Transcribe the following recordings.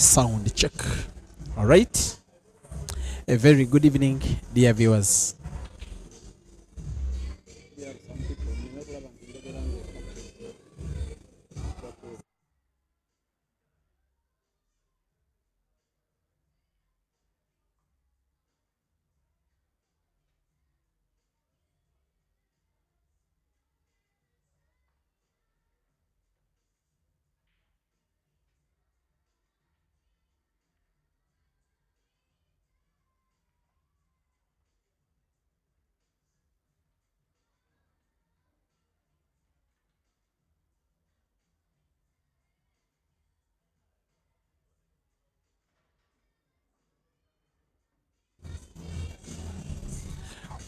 Sound check. All right. A very good evening, dear viewers.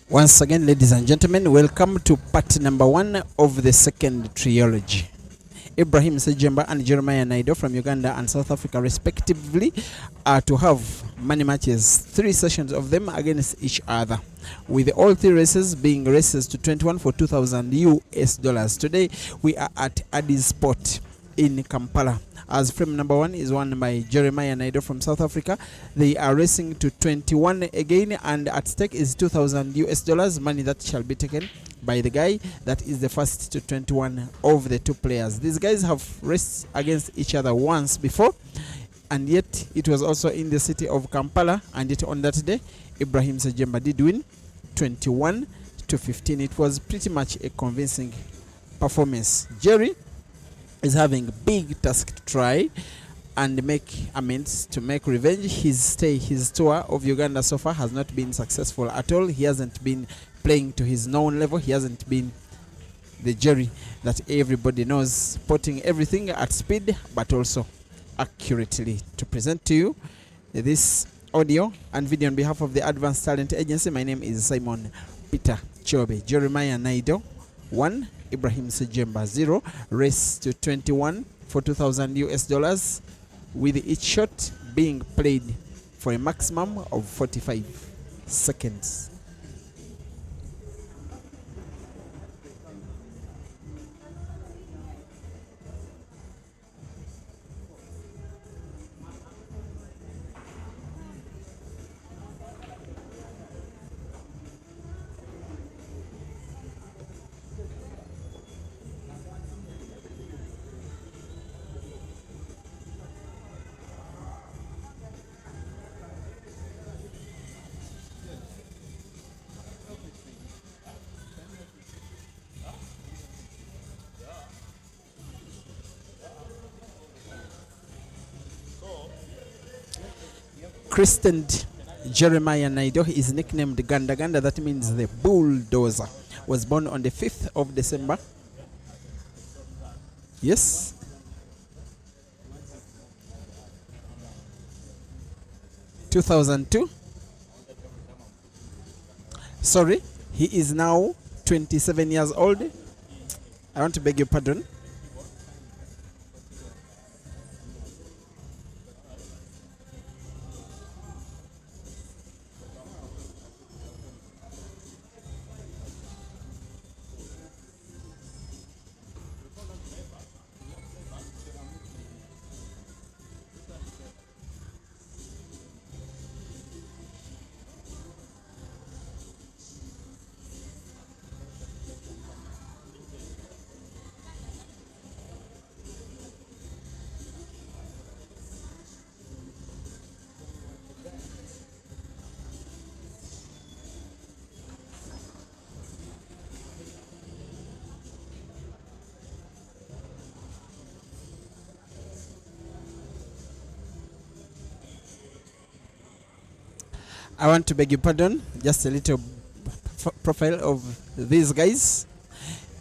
Once again, ladies and gentlemen, welcome to part number 1 of the second trilogy. Ibrahim Sejemba and Jeremiah Naido from Uganda and South Africa respectively are to have money matches, 3 sessions of them against each other, with all 3 races being races to 21 for 2,000 US dollars. Today we are at Addis Sport in Kampala, as frame number 1 is won by Jeremiah Naido from South Africa. They are racing to 21 again, and at stake is 2,000 US dollars, money that shall be taken by the guy that is the first to 21 of the 2 players. These guys have raced against each other once before, and yet it was also in the city of Kampala, and yet on that day Ibrahim Sejemba did win 21 to 15. It was pretty much a convincing performance. Jerry is having a big task to try and make amends, to make revenge. His tour of Uganda so far has not been successful at all. He hasn't been playing to his known level. He hasn't been the Jerry that everybody knows, putting everything at speed but also accurately. To present to you this audio and video on behalf of the Advanced Talent Agency, my name is Simon Peter Chobe. Jeremiah Naido 1, Ibrahim Sejemba 0, race to 21 for 2,000 US dollars, with each shot being played for a maximum of 45 seconds. Christened Jeremiah Naido, he is nicknamed Ganda Ganda, that means the bulldozer. Was born on the 5th of December. Yes. (2002). Sorry, he is now 27 years old. I want to beg your pardon. I want to beg your pardon, just a little profile of these guys.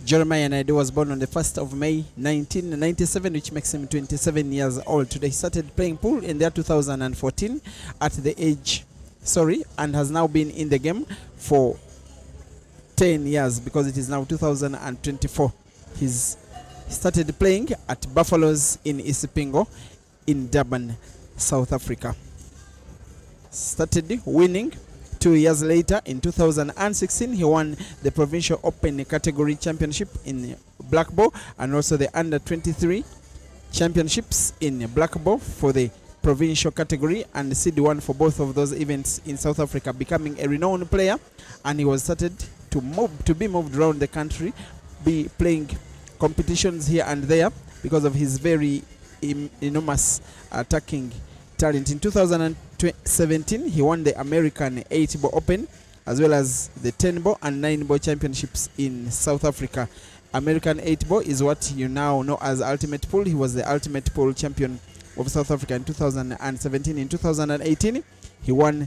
Jeremiah Naido was born on the 1st of May 1997, which makes him 27 years old. Today he started playing pool in the year 2014 at the age, and has now been in the game for 10 years because it is now 2024. He started playing at Buffaloes in Isipingo in Durban, South Africa. Started winning 2 years later. In 2016, he won the Provincial Open Category Championship in Black Ball and also the Under 23 Championships in Black Ball for the provincial category and seed 1 for both of those events in South Africa, becoming a renowned player, and he was started to be moved around the country, be playing competitions here and there because of his very enormous attacking talent. In 2017, he won the American 8-ball Open as well as the 10-ball and 9-ball championships in South Africa. American 8-ball is what you now know as Ultimate Pool. He was the Ultimate Pool champion of South Africa in 2017. In 2018, he won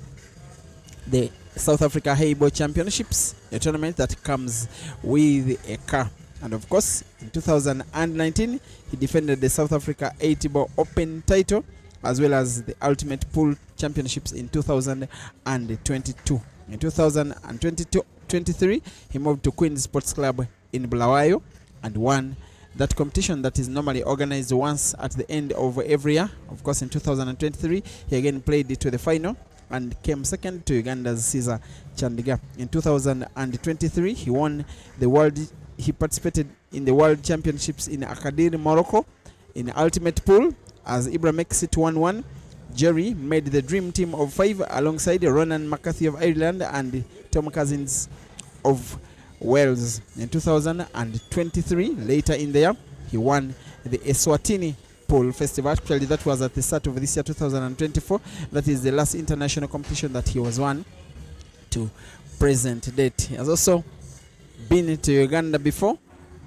the South Africa Hay-ball Championships, a tournament that comes with a car. And of course, in 2019, he defended the South Africa 80-ball Open title as well as the Ultimate Pool Championships in 2022. In 2023, he moved to Queen's Sports Club in Bulawayo and won that competition that is normally organized once at the end of every year. Of course, in 2023, he again played it to the final and came second to Uganda's Caesar Chandiga. In 2023, he won the world. He participated in the World Championships in Agadir, Morocco, in Ultimate Pool as Ibra makes it 1-1. Jerry made the dream team of 5 alongside Ronan McCarthy of Ireland and Tom Cousins of Wales. In 2023, later in the year, he won the Eswatini Pool Festival. Actually, that was at the start of this year, 2024. That is the last international competition that he was won to present date. He has also been to Uganda before.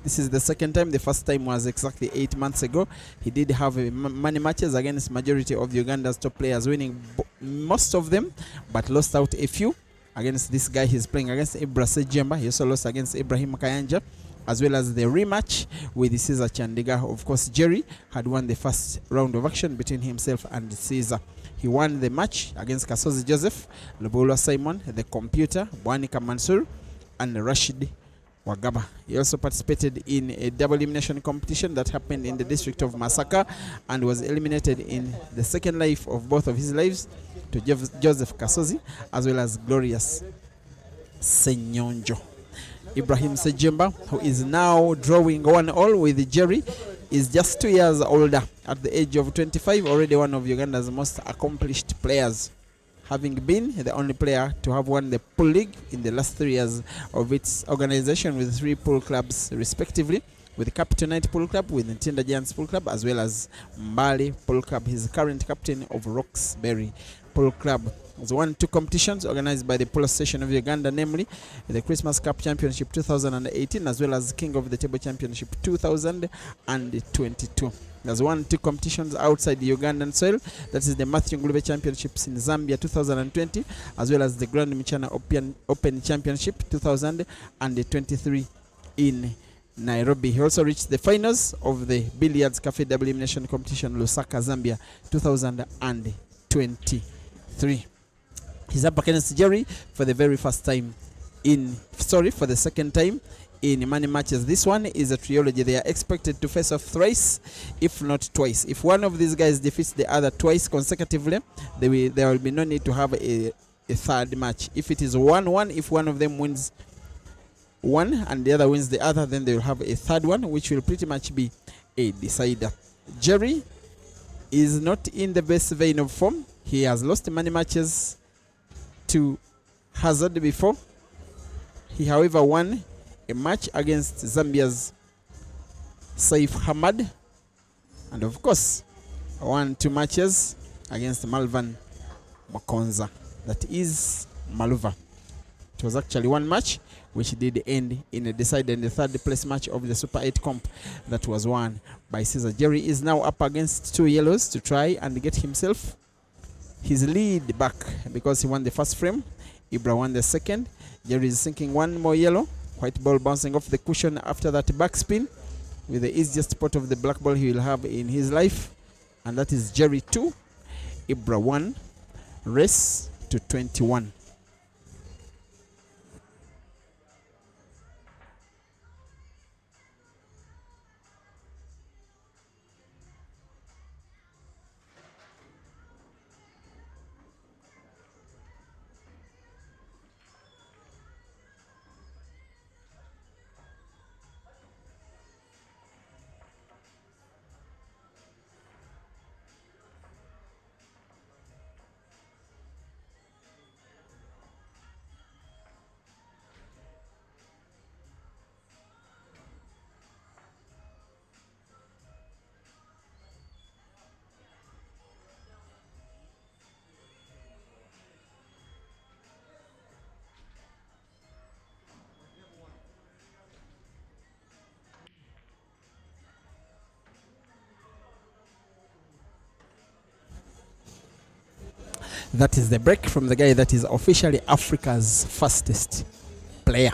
This is the second time. The first time was exactly 8 months ago. He did have many matches against majority of Uganda's top players, winning most of them, but lost out a few against this guy he's playing against, Ibra Sejemba. He also lost against Ibrahim Kayanja, as well as the rematch with Caesar Chandiga. Of course, Jerry had won the first round of action between himself and Caesar. He won the match against Kasozi Joseph, Lubula Simon, the Computer, Bwanika Mansur, and Rashid Wagaba. He also participated in a double elimination competition that happened in the district of Masaka and was eliminated in the second life of both of his lives to Joseph Kasozi as well as Glorious Senyonjo. Ibrahim Sejemba, who is now drawing 1-1 with Jerry, is just 2 years older. At the age of 25, already one of Uganda's most accomplished players, having been the only player to have won the pool league in the last 3 years of its organization with 3 pool clubs respectively, with Capital Knight Pool Club, with Ntinda Giants Pool Club, as well as Mbali Pool Club. He's current captain of Roxbury Pool Club. Has won 2 competitions organized by the Pool Association of Uganda, namely the Christmas Cup Championship 2018 as well as King of the Table Championship 2022. He has won 2 competitions outside the Ugandan soil. That is the Matthew Ngulube Championships in Zambia 2020 as well as the Grand Michana Open Championship 2023 in Nairobi. He also reached the finals of the Billiards Cafe Double Elimination Competition Lusaka, Zambia 2023. He's up against Jerry for the very first time for the second time in money matches. This one is a trilogy. They are expected to face off thrice, if not twice. If one of these guys defeats the other twice consecutively, there will be no need to have a third match. If it is 1-1, if one of them wins one and the other wins the other, then they will have a third one, which will pretty much be a decider. Jerry is not in the best vein of form. He has lost many matches to Hazard before. He, however, won a match against Zambia's Saif Hamad, and of course won 2 matches against Malvan Makonza, that is Maluva. It was actually one match which did end in a decider in the third place match of the Super 8 comp that was won by Caesar. Jerry is now up against 2 yellows to try and get himself his lead back because he won the first frame. Ibra won the second. Jerry is sinking 1 more yellow. White ball bouncing off the cushion after that backspin with the easiest spot of the black ball he will have in his life. And that is Jerry 2, Ibra 1, race to 21. That is the break from the guy that is officially Africa's fastest player.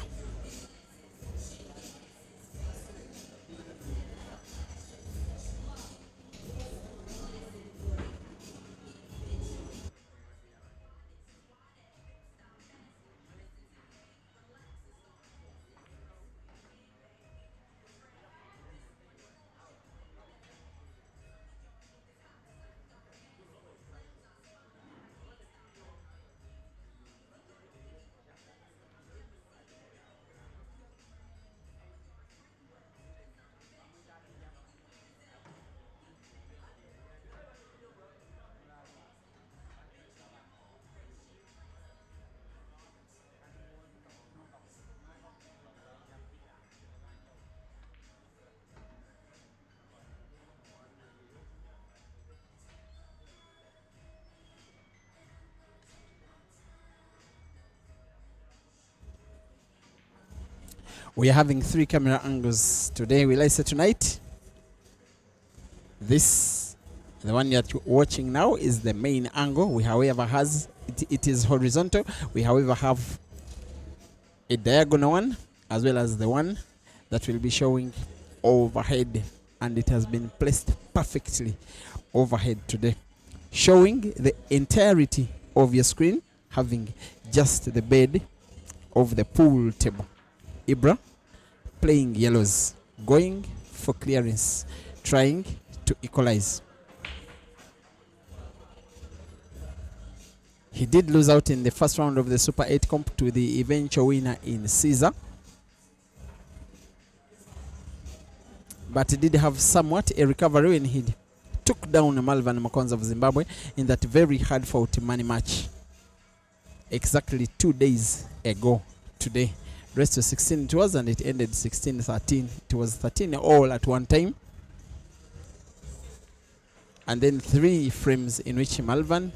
We are having 3 camera angles today. Will I say tonight? This, the one you're watching now, is the main angle. We, however, it is horizontal. We, however, have a diagonal one, as well as the one that will be showing overhead, and it has been placed perfectly overhead today, showing the entirety of your screen, having just the bed of the pool table. Ibra playing yellows, going for clearance, trying to equalize. He did lose out in the first round of the Super 8 comp to the eventual winner in Caesar, but he did have somewhat a recovery when he took down Malvan Makonza of Zimbabwe in that very hard-fought money match exactly 2 days ago today. Rest was 16 it was, and it ended 16-13. It was 13 all at one time, and then 3 frames in which Malvan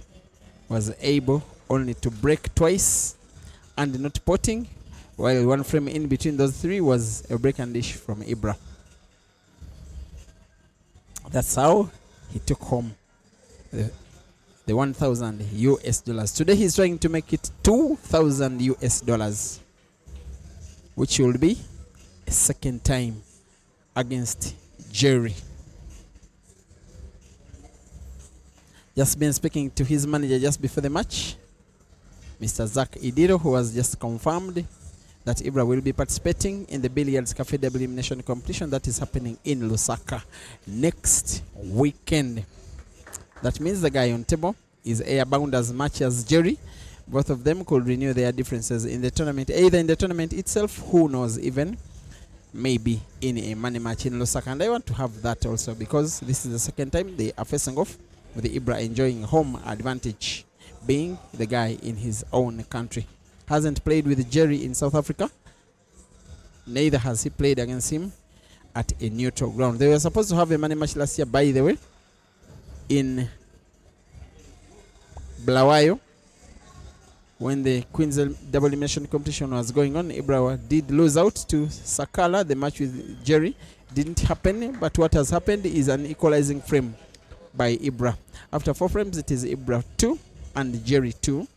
was able only to break twice and not potting, while 1 frame in between those 3 was a break and dish from Ibra. That's how he took home the 1,000 US dollars. Today he's trying to make it 2,000 US dollars, which will be a second time against Jerry. Just been speaking to his manager just before the match, Mr. Zach Idiro, who has just confirmed that Ibra will be participating in the Billiards Cafe W Elimination Competition that is happening in Lusaka next weekend. That means the guy on table is airbound as much as Jerry. Both of them could renew their differences in the tournament, either in the tournament itself, who knows, even maybe in a money match in Lusaka. And I want to have that also, because this is the second time they are facing off, with the Ibra enjoying home advantage, being the guy in his own country. Hasn't played with Jerry in South Africa, neither has he played against him at a neutral ground. They were supposed to have a money match last year, by the way, in Bulawayo, when the Queen's Double Elimination Competition was going on. Ibra did lose out to Sakala. The match with Jerry didn't happen, but what has happened is an equalizing frame by Ibra. After 4 frames, it is Ibra 2 and Jerry 2.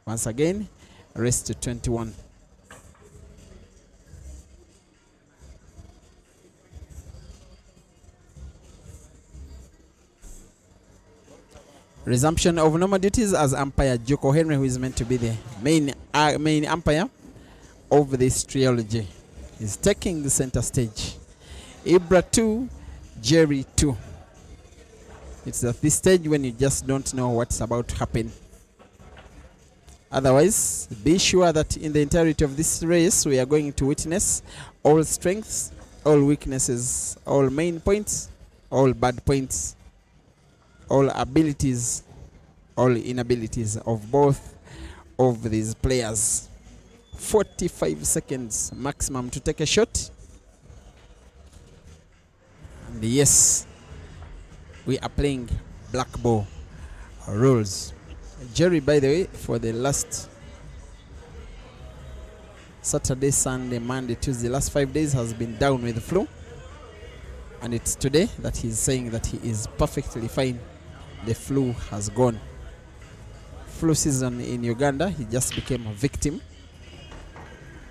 Once again, rest to 21. Resumption of normal duties as umpire Joko Henry, who is meant to be the main umpire of this trilogy, is taking the center stage. Ibra 2, Jerry 2. It's at this stage when you just don't know what's about to happen. Otherwise, be sure that in the entirety of this race, we are going to witness all strengths, all weaknesses, all main points, all bad points, all abilities, all inabilities of both of these players. 45 seconds maximum to take a shot. And yes, we are playing black ball rules. Jerry, by the way, for the last Saturday, Sunday, Monday, Tuesday, last 5 days has been down with the flu, and it's today that he's saying that he is perfectly fine. The flu has gone. flu season in Uganda. He just became a victim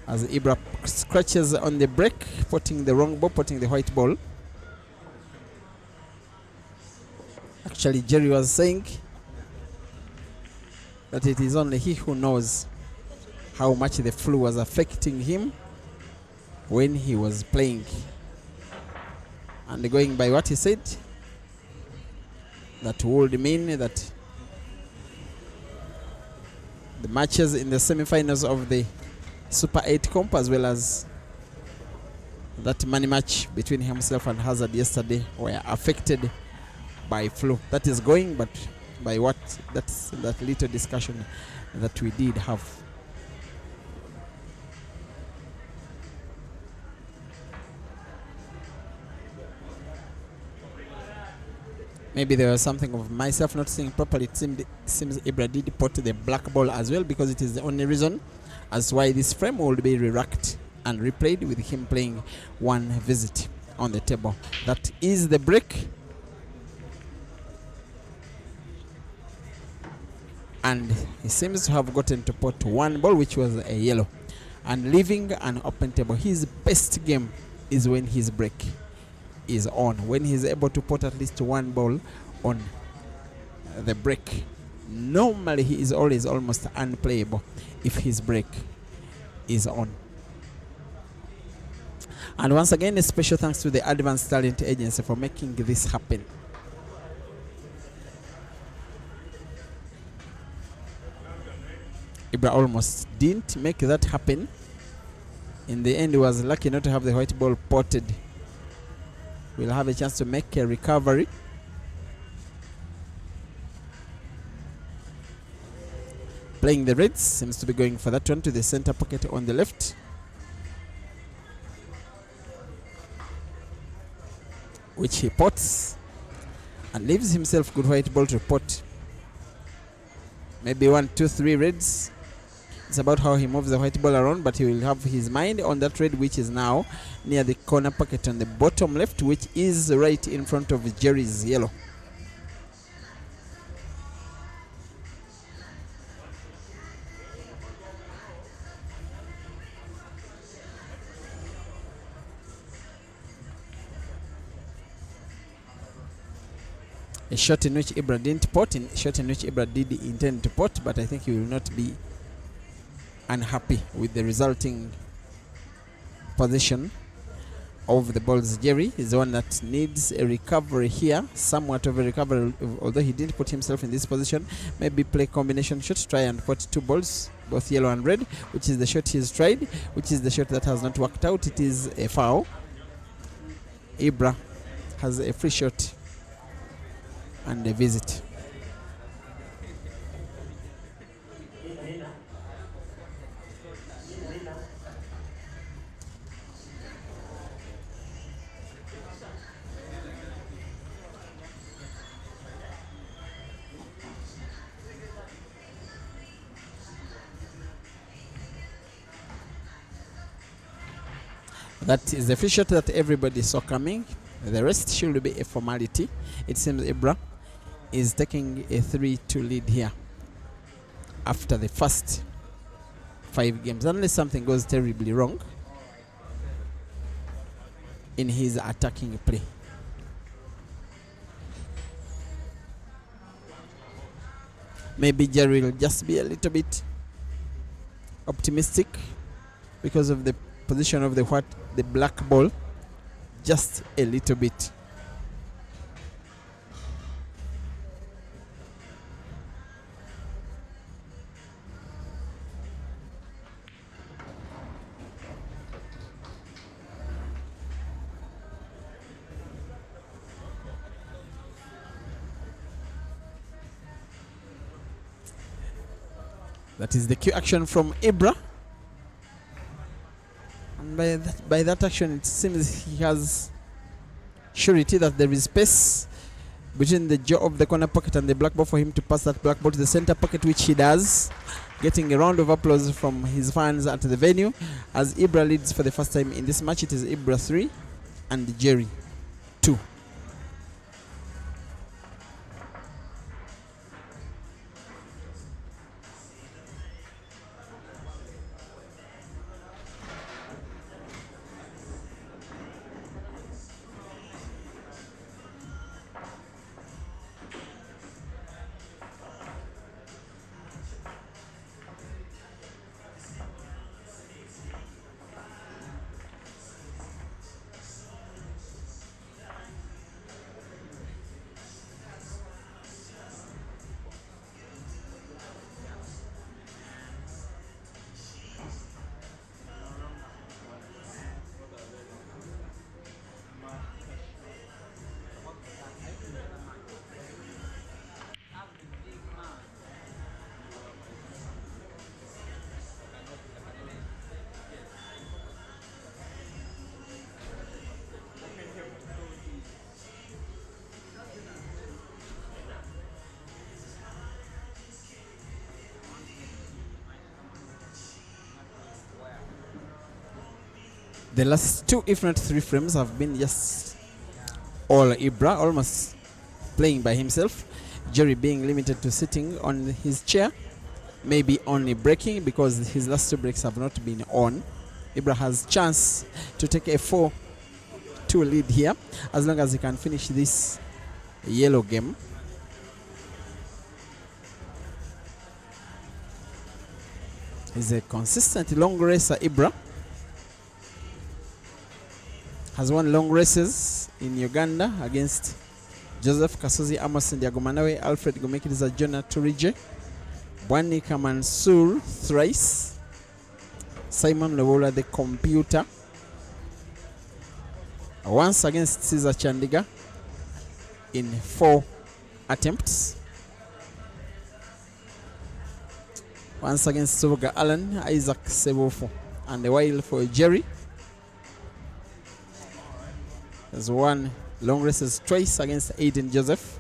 as Ibra scratches on the break, putting the wrong ball, putting the white ball. Actually, Jerry was saying that it is only he who knows how much the flu was affecting him when he was playing. And going by what he said, that would mean that the matches in the semi-finals of the Super 8 comp, as well as that money match between himself and Hazard yesterday, were affected by flu. That is going, but by what? That's that little discussion that we did have. Maybe there was something of myself not seeing properly. It seems Ibra did put the black ball as well, because it is the only reason as why this frame will be re-racked and replayed with him playing one visit on the table. That is the break. And he seems to have gotten to put one ball, which was a yellow, and leaving an open table. His best game is when his break is on, when he's able to put at least one ball on the break. Normally he is always almost unplayable if his break is on. And once again, a special thanks to the Advanced Talent Agency for making this happen. Ibra almost didn't make that happen. In the end, he was lucky not to have the white ball potted. We'll have a chance to make a recovery. Playing the Reds, seems to be going for that one to the center pocket on the left, which he pots and leaves himself good white ball to pot. Maybe 1, 2, 3 Reds. It's about how he moves the white ball around, but he will have his mind on that red, which is now near the corner pocket on the bottom left, which is right in front of Jerry's yellow. A shot in which Ibra didn't pot, a shot in which Ibra did intend to pot, but I think he will not be unhappy with the resulting position of the balls. Jerry is the one that needs a recovery here, somewhat of a recovery, although he didn't put himself in this position. Maybe play combination shot, try and put two balls, both yellow and red, which is the shot he's tried, which is the shot that has not worked out. It is a foul. Ibra has a free shot and a visit. That is the free shot that everybody saw coming. The rest should be a formality. It seems Ibra is taking a 3-2 lead here after the first 5 games, unless something goes terribly wrong in his attacking play. Maybe Jerry will just be a little bit optimistic because of the position of the black ball, just a little bit. That is the cue action from Ibra. And by that action, it seems he has surety that there is space between the jaw of the corner pocket and the black ball for him to pass that black ball to the center pocket, which he does, getting a round of applause from his fans at the venue as Ibra leads for the first time in this match. It is Ibra 3 and Jerry 2. The last 2, if not 3 frames have been just all Ibra, almost playing by himself. Jerry being limited to sitting on his chair, maybe only breaking because his last 2 breaks have not been on. Ibra has chance to take a 4-2 lead here as long as he can finish this yellow game. He's a consistent long racer. Ibra has won long races in Uganda against Joseph Kasozi, Amos Ndiagomanawe, Alfred Gomekiriza, Jonah Turije, Bwani Kamansur thrice, Simon Lowola the computer, once against Caesar Chandiga in 4 attempts, once against Soboga Allen, Isaac Sebofo, and a while for Jerry. Has won long races twice against Aiden Joseph.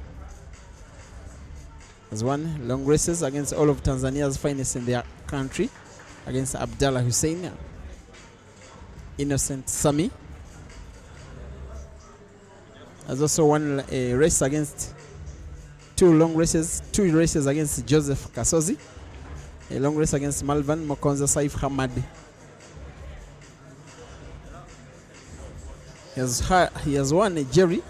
Has won long races against all of Tanzania's finest in their country, against Abdallah Hussein, Innocent Sami. Has also won a race against 2 races against Joseph Kasozi, a long race against Malvan Mokonza Saif Hamad. He has won a Jerry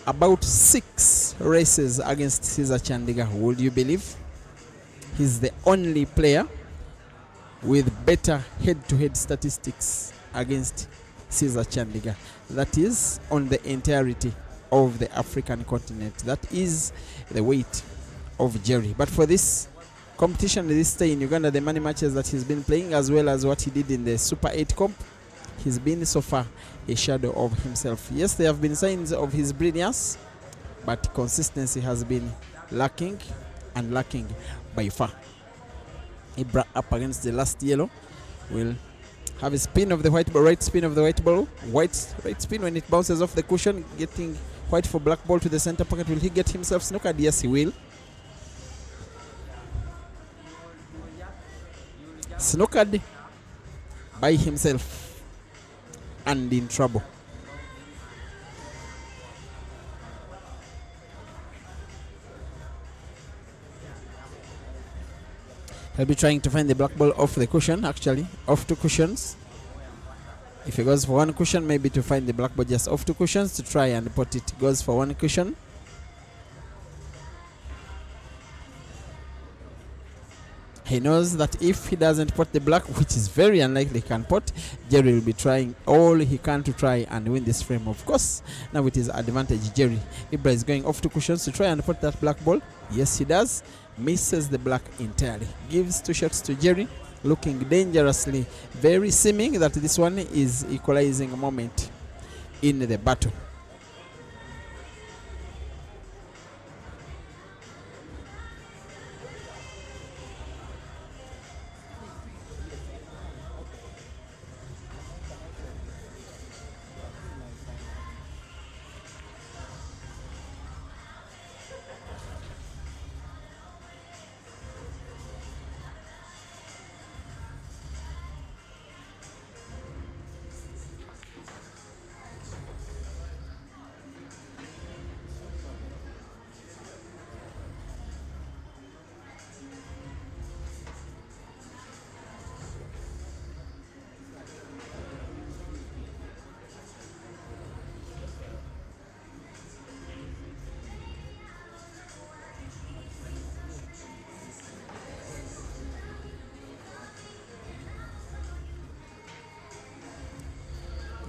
about 6 races against Caesar Chandiga. Would you believe? He's the only player with better head-to-head statistics against Caesar Chandiga. That is on the entirety of the African continent. That is the weight of Jerry. But for this competition, this stay in Uganda, the money matches that he's been playing, as well as what he did in the Super 8 comp, he's been so far a shadow of himself. Yes, there have been signs of his brilliance, but consistency has been lacking by far. Ibra up against the last yellow will have a spin of the white ball, right spin of the white ball, right spin when it bounces off the cushion, getting white for black ball to the center pocket. Will he get himself snookered? Yes, he will. Snookered by himself and in trouble. He'll be trying to find the black ball off the cushion, actually, off 2 cushions. If he goes for 1 cushion, maybe to find the black ball just off 2 cushions to try and put it. Goes for 1 cushion. He knows that if he doesn't put the black, which is very unlikely he can put, Jerry will be trying all he can to try and win this frame. Of course, now it is advantage Jerry. Ibra is going off 2 cushions to try and put that black ball. Yes, he does. Misses the black entirely. Gives 2 shots to Jerry, looking dangerously, very seeming that this one is equalizing moment in the battle.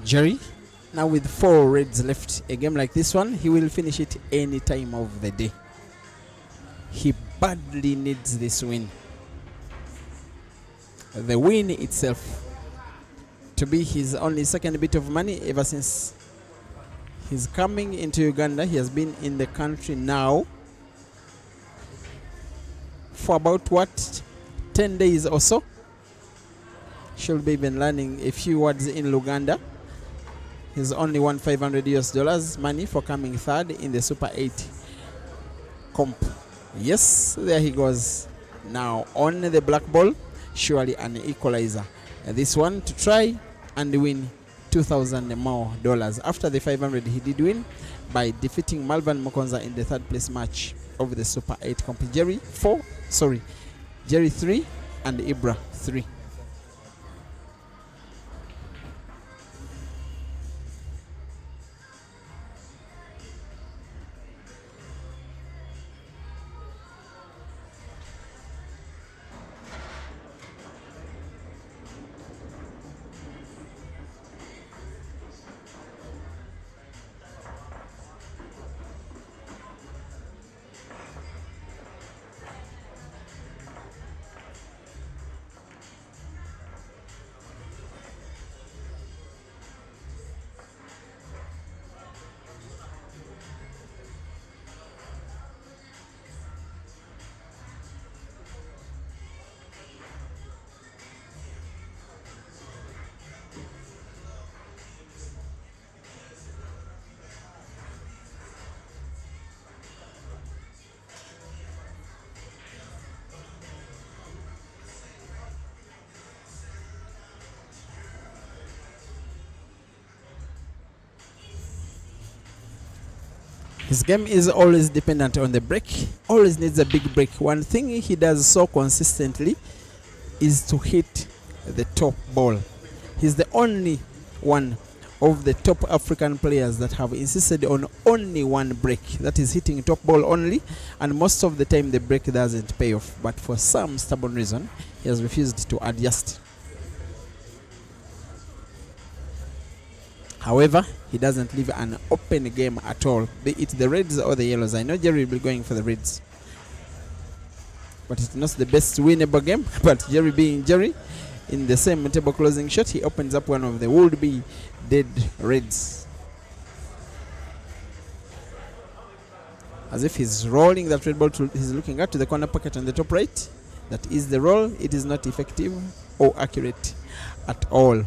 Jerry, now with 4 reds left, a game like this one, he will finish it any time of the day. He badly needs this win. The win itself to be his only second bit of money ever since he's coming into Uganda. He has been in the country now for about 10 days or so. Should be even learning a few words in Luganda. He's only won $500 money for coming 3rd in the Super 8 comp. Yes, there he goes. Now on the black ball, surely an equalizer. This one to try and win $2,000 more. After the 500, he did win by defeating Malvan Mokonza in the third place match of the Super 8 comp. Jerry 3 and Ibra 3. His game is always dependent on the break, always needs a big break. One thing he does so consistently is to hit the top ball. He's the only one of the top African players that have insisted on only one break, that is hitting top ball only, and most of the time the break doesn't pay off, but for some stubborn reason he has refused to adjust. However, he doesn't leave an open game at all, be it the reds or the yellows. I know Jerry will be going for the reds, but it's not the best winnable game. But Jerry being Jerry, in the same table closing shot, he opens up one of the would-be dead reds. As if he's rolling that red ball, he's looking at to the corner pocket on the top right. That is the roll. It is not effective or accurate at all.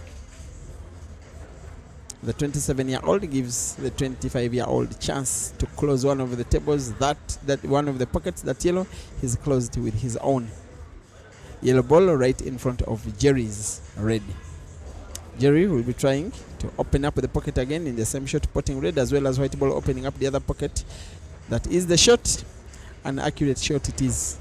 The 27-year-old gives the 25-year-old chance to close one of the tables, that one of the pockets, that yellow, he's closed with his own yellow ball right in front of Jerry's red. Jerry will be trying to open up the pocket again in the same shot, potting red, as well as white ball opening up the other pocket. That is the shot. An accurate shot it is.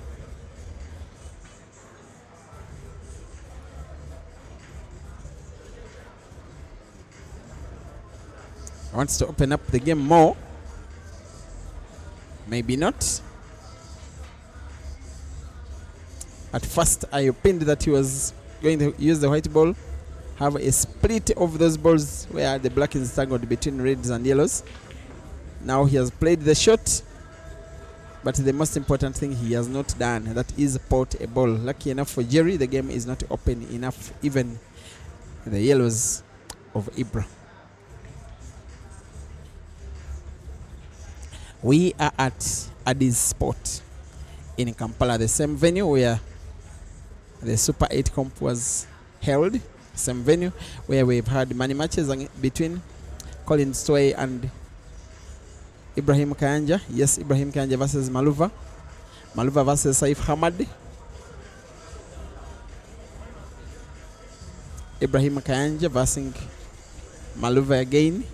Wants to open up the game more. Maybe not. At first I opined that he was going to use the white ball, have a split of those balls where the black is tangled between reds and yellows. Now he has played the shot, but the most important thing he has not done, that is pot a ball. Lucky enough for Jerry, the game is not open enough, even the yellows of Ibra. We are at Addis Sport in Kampala, the same venue where the Super 8 comp was held, same venue where we've had many matches between Colin Stoy and Ibrahim Kayanja. Yes, Ibrahim Kayanja versus Maluva. Maluva versus Saif Hamad. Ibrahim Kayanja versus Maluva again.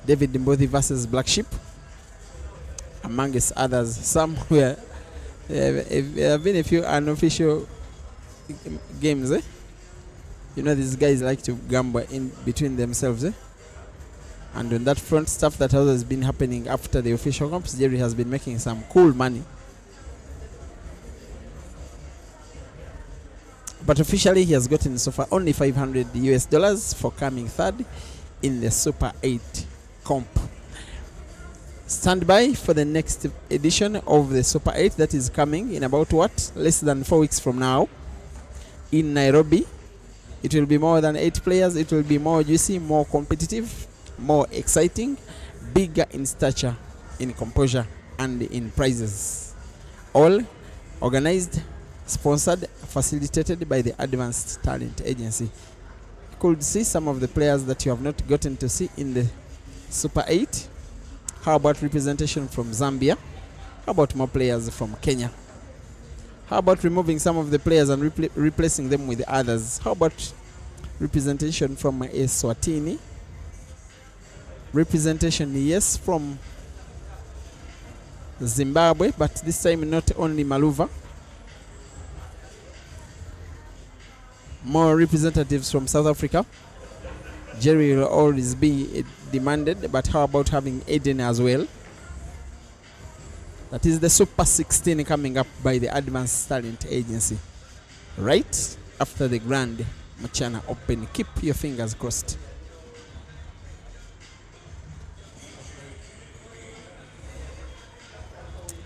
David Mbodhi versus Black Sheep, amongst others. Some were there have been a few unofficial games. You know, these guys like to gamble in between themselves. And on that front, stuff that has been happening after the official comps, Jerry has been making some cool money. But officially, he has gotten so far only $500 for coming third in the Super 8 comp. Stand by for the next edition of the Super 8 that is coming in about less than 4 weeks from now in Nairobi. It will be more than 8 players. It will be more juicy, more competitive, more exciting, bigger in stature, in composure, and in prizes. All organized, sponsored, facilitated by the Advanced Talent Agency. You could see some of the players that you have not gotten to see in the Super 8. How about representation from Zambia? How about more players from Kenya? How about removing some of the players and replacing them with others? How about representation from Eswatini? Representation, yes, from Zimbabwe, but this time not only Maluva. More representatives from South Africa. Jerry will always be demanded, but how about having Aiden as well? That is the Super 16 coming up by the Advanced Talent Agency. Right after the Grand Machana Open. Keep your fingers crossed.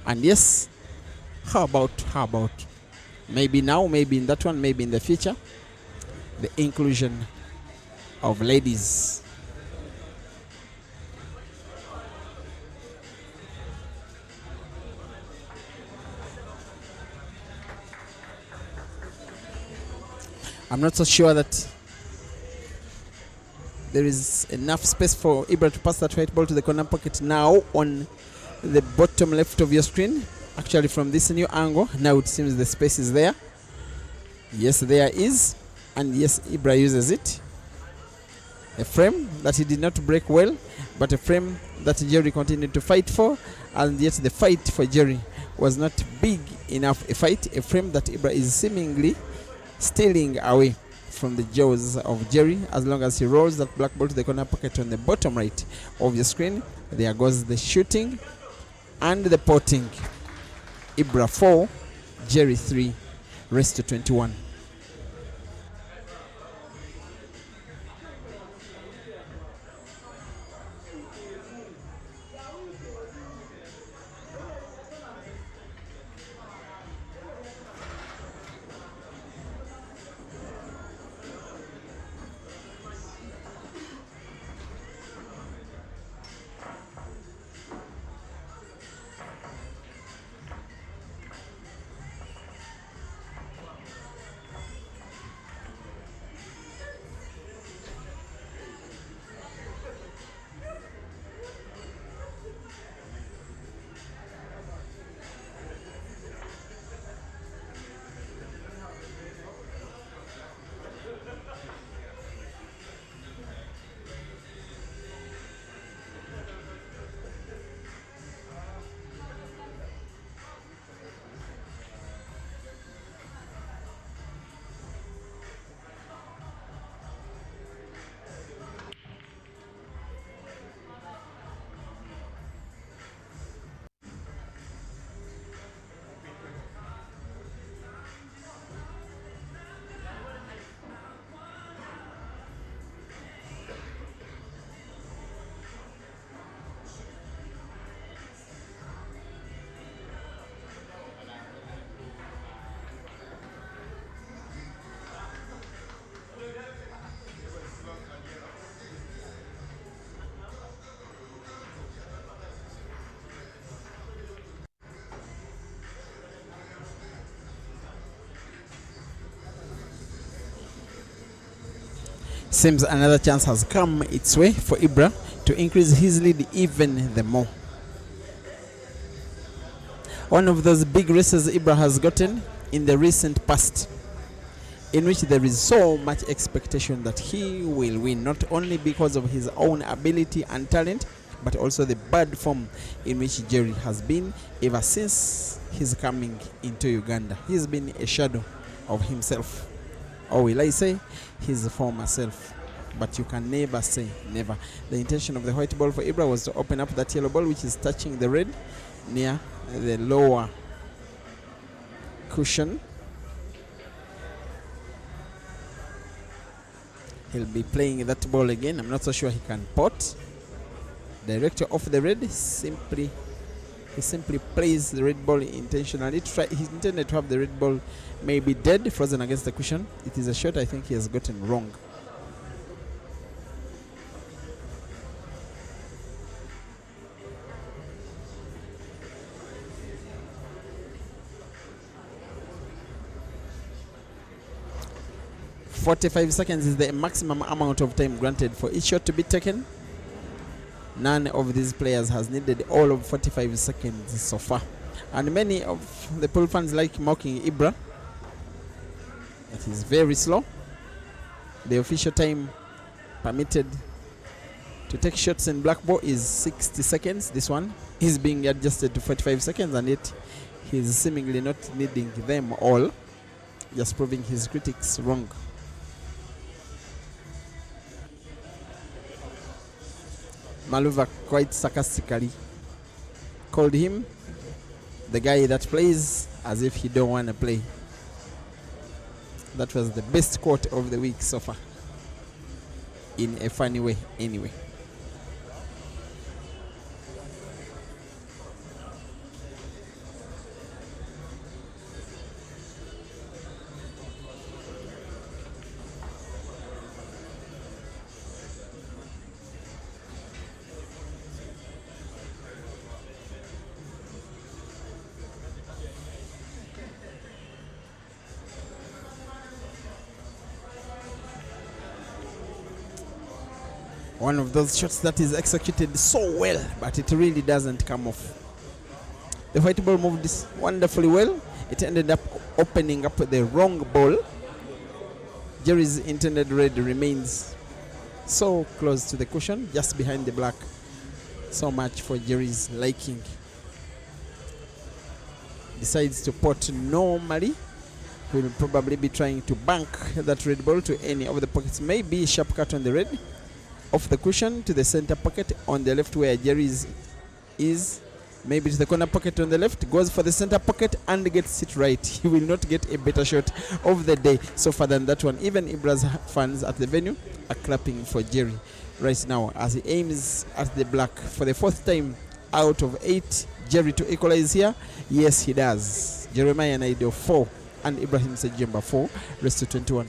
And yes, how about maybe now, maybe in that one, maybe in the future, the inclusion of ladies. I'm not so sure that there is enough space for Ibra to pass that white ball to the corner pocket now on the bottom left of your screen. Actually, from this new angle, now it seems the space is there. Yes, there is. And yes, Ibra uses it. A frame that he did not break well, but a frame that Jerry continued to fight for. And yet the fight for Jerry was not big enough a fight. A frame that Ibra is seemingly stealing away from the jaws of Jerry. As long as he rolls that black ball to the corner pocket on the bottom right of your screen, there goes the shooting and the potting. Ibra 4, Jerry 3, rest to 21. Seems another chance has come its way for Ibra to increase his lead even the more. One of those big races Ibra has gotten in the recent past, in which there is so much expectation that he will win, not only because of his own ability and talent, but also the bad form in which Jerry has been ever since his coming into Uganda. He's been a shadow of himself. Or will I say, his former self. But you can never say never. The intention of the white ball for Ibra was to open up that yellow ball, which is touching the red near the lower cushion. He'll be playing that ball again. I'm not so sure he can pot. Director off the red, he simply plays the red ball intentionally. He intended to have the red ball maybe dead, frozen against the cushion. It is a shot I think he has gotten wrong. "45 seconds is the maximum amount of time granted for each shot to be taken. None of these players has needed all of 45 seconds so far. And many of the pool fans like mocking Ibra. That is very slow. The official time permitted to take shots in black ball is 60 seconds. This one is being adjusted to 45 seconds, and yet he's seemingly not needing them all, just proving his critics wrong. Maluva quite sarcastically called him the guy that plays as if he don't want to play. That was the best quote of the week so far, in a funny way anyway. One of those shots that is executed so well, but it really doesn't come off. The white ball moved this wonderfully well. It ended up opening up the wrong ball. Jerry's intended red remains so close to the cushion, just behind the black. So much for Jerry's liking. Decides to pot normally. Will probably be trying to bank that red ball to any of the pockets. Maybe sharp cut on the red. Off the cushion to the center pocket on the left where Jerry's is. Maybe to the corner pocket on the left. Goes for the center pocket and gets it right. He will not get a better shot of the day so far than that one. Even Ibra's fans at the venue are clapping for Jerry right now as he aims at the black for the fourth time out of 8. Jerry to equalize here. Yes, he does. Jeremiah Naido 4 and Ibrahim Sejemba 4. Rest to 21.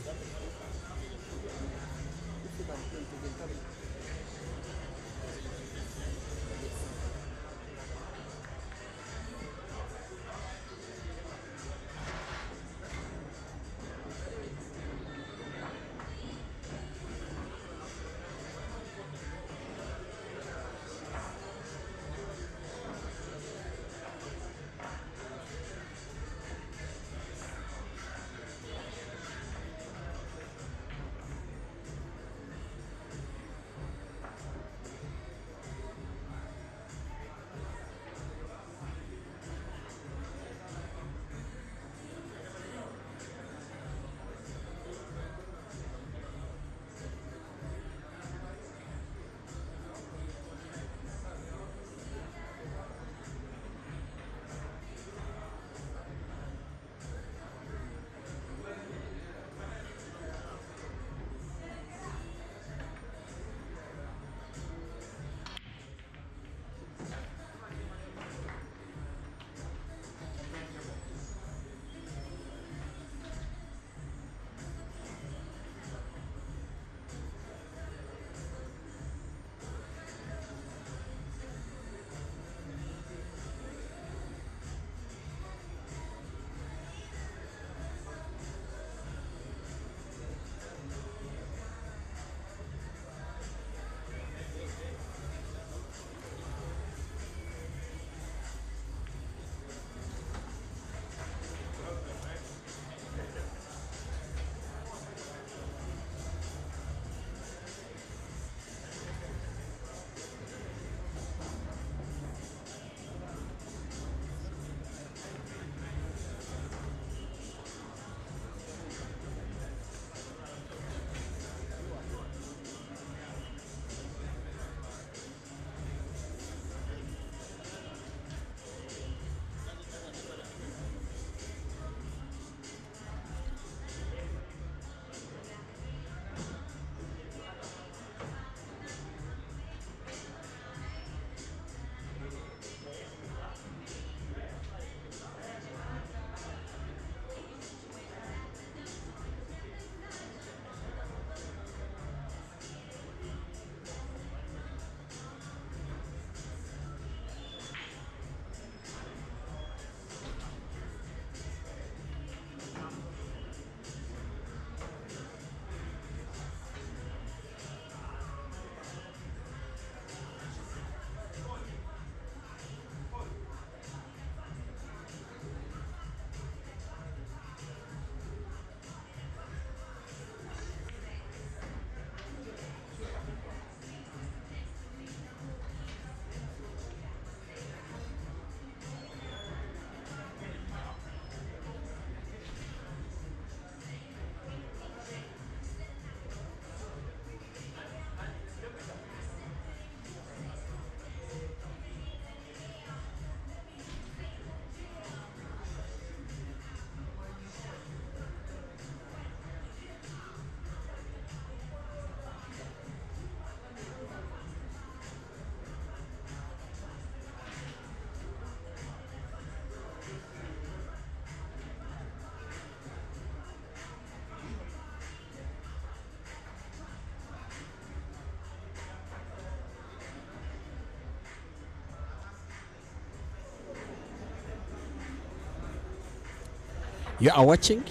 You are watching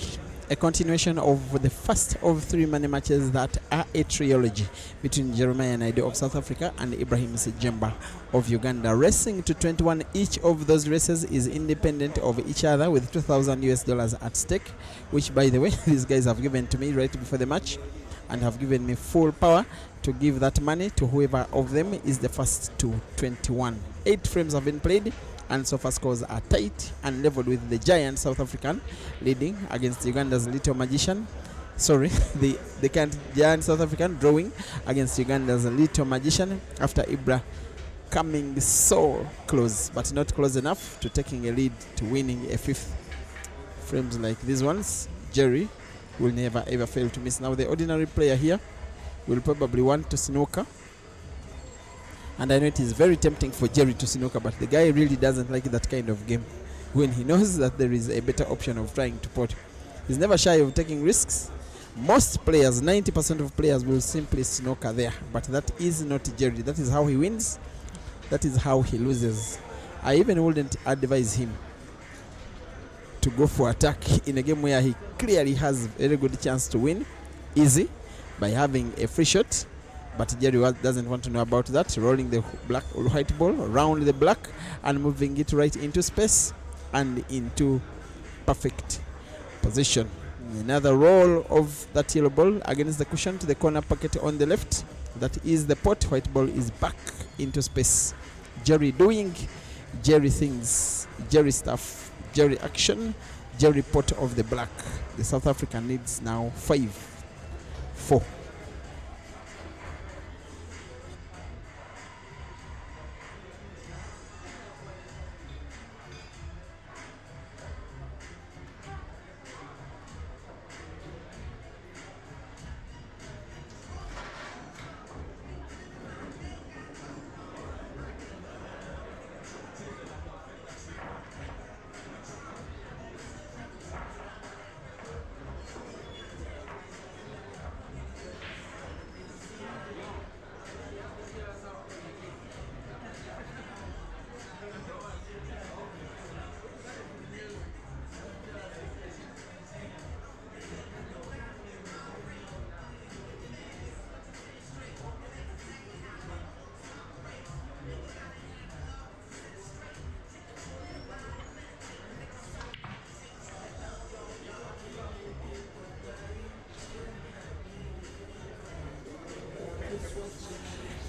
a continuation of the first of 3 money matches that are a trilogy between Jeremiah Naido of South Africa and Ibrahim Sejemba of Uganda. Racing to 21, each of those races is independent of each other with $2,000 at stake, which by the way these guys have given to me right before the match and have given me full power to give that money to whoever of them is the first to 21. 8 frames have been played and so far scores are tight and leveled, with the giant South African leading against Uganda's little magician. Sorry, the giant South African drawing against Uganda's little magician after Ibra coming so close, but not close enough to taking a lead to winning a 5th. Frames like these ones, Jerry will never ever fail to miss. Now the ordinary player here will probably want to snooker, and I know it is very tempting for Jerry to snooker, but the guy really doesn't like that kind of game when he knows that there is a better option of trying to pot. He's never shy of taking risks. Most players, 90% of players, will simply snooker there, but that is not Jerry. That is how he wins, that is how he loses. I even wouldn't advise him to go for attack in a game where he clearly has a very good chance to win easy by having a free shot. But Jerry doesn't want to know about that, rolling the white ball around the black and moving it right into space and into perfect position. Another roll of that yellow ball against the cushion to the corner pocket on the left. That is the pot. White ball is back into space. Jerry doing Jerry things, Jerry stuff, Jerry action, Jerry pot of the black. The South African needs now 5-4.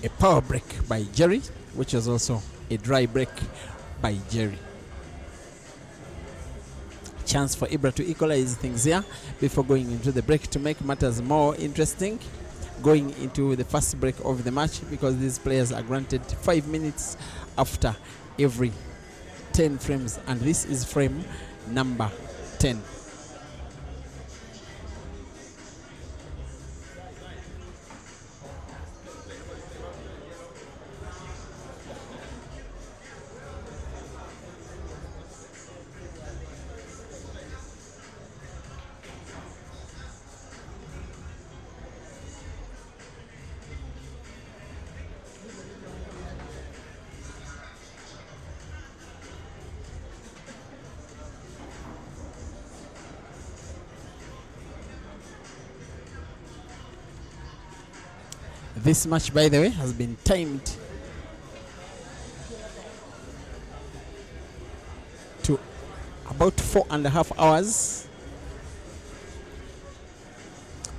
A power break by Jerry, which was also a dry break by Jerry. Chance for Ibra to equalize things here before going into the break to make matters more interesting, going into the first break of the match, because these players are granted 5 minutes after every 10 frames, and this is frame number 10. This match, by the way, has been timed to about 4.5 hours,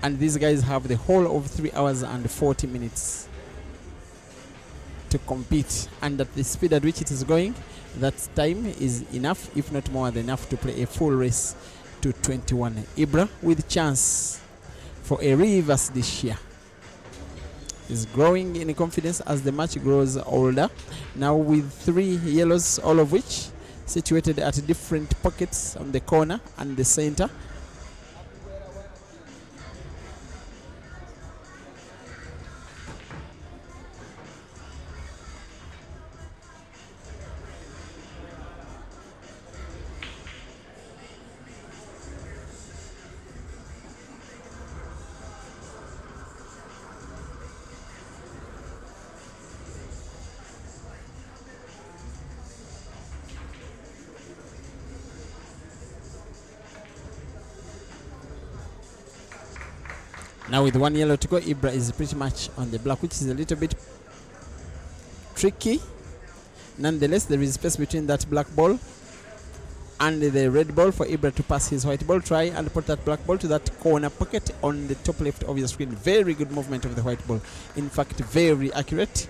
and these guys have the whole of 3 hours and 40 minutes to compete, and at the speed at which it is going, that time is enough, if not more than enough, to play a full race to 21. Ibra with chance for a reverse this year is growing in confidence as the match grows older, now with 3 yellows, all of which situated at different pockets on the corner and the center. Now with 1 yellow to go, Ibra is pretty much on the black, which is a little bit tricky. Nonetheless, there is space between that black ball and the red ball for Ibra to pass his white ball. Try and put that black ball to that corner pocket on the top left of your screen. Very good movement of the white ball. In fact, very accurate.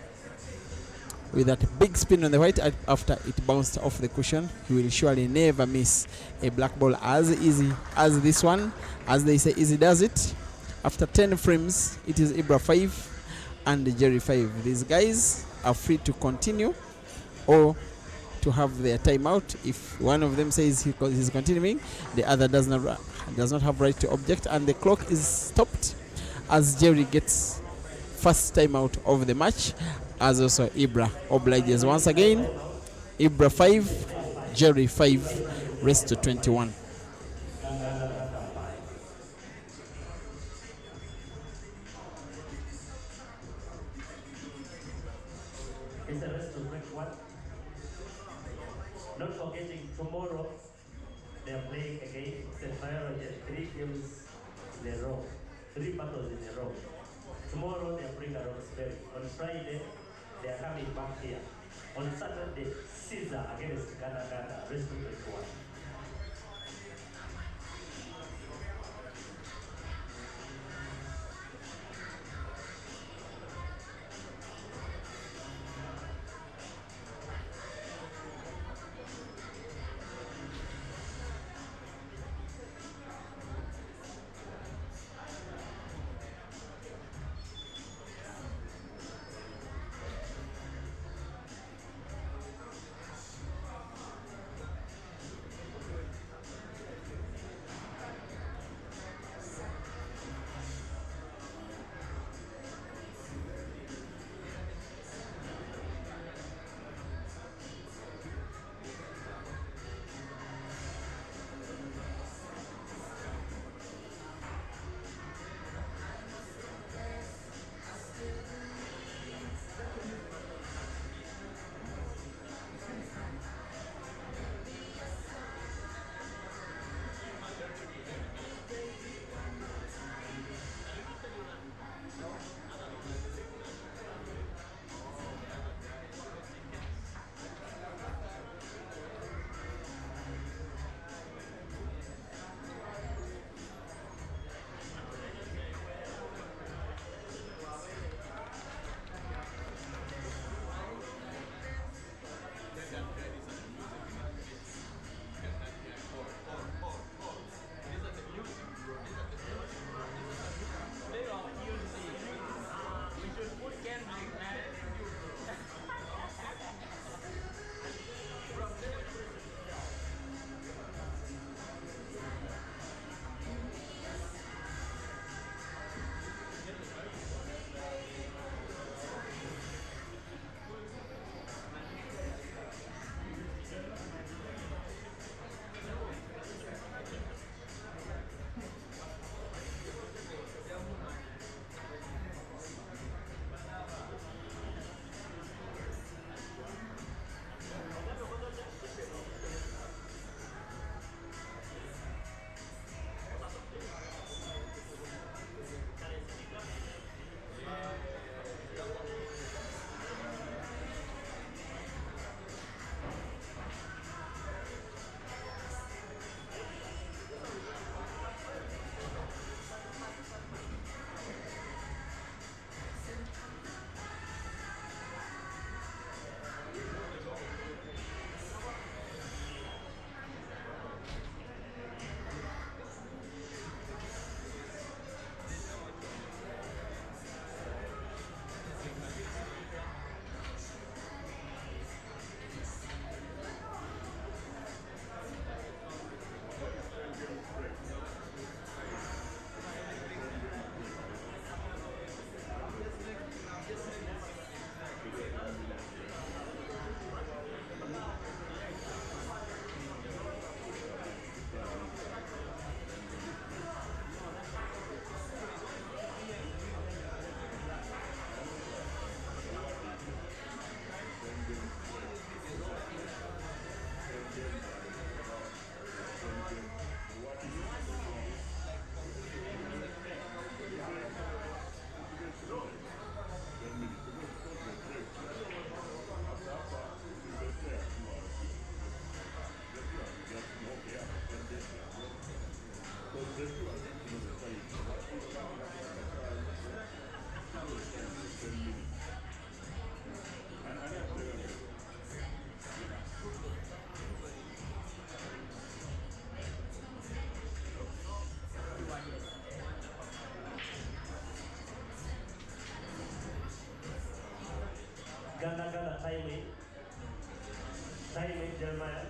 With that big spin on the white, after it bounced off the cushion, he will surely never miss a black ball as easy as this one. As they say, easy does it. After 10 frames, it is Ibra 5 and Jerry 5. These guys are free to continue or to have their timeout. If one of them says he's continuing, the other does not have right to object, and the clock is stopped as Jerry gets first timeout of the match, as also Ibra obliges once again. Ibra 5, Jerry 5, rest to 21. It's a rest to 21. Not forgetting tomorrow they are playing again Trilogy, 3 games in a row, 3 battles in a row. Tomorrow they are playing at Roxbury. On Friday they are coming back here. On Saturday, Caesar against Ghana, rest to 21. Ganda, timing. Timing, Jeremiah.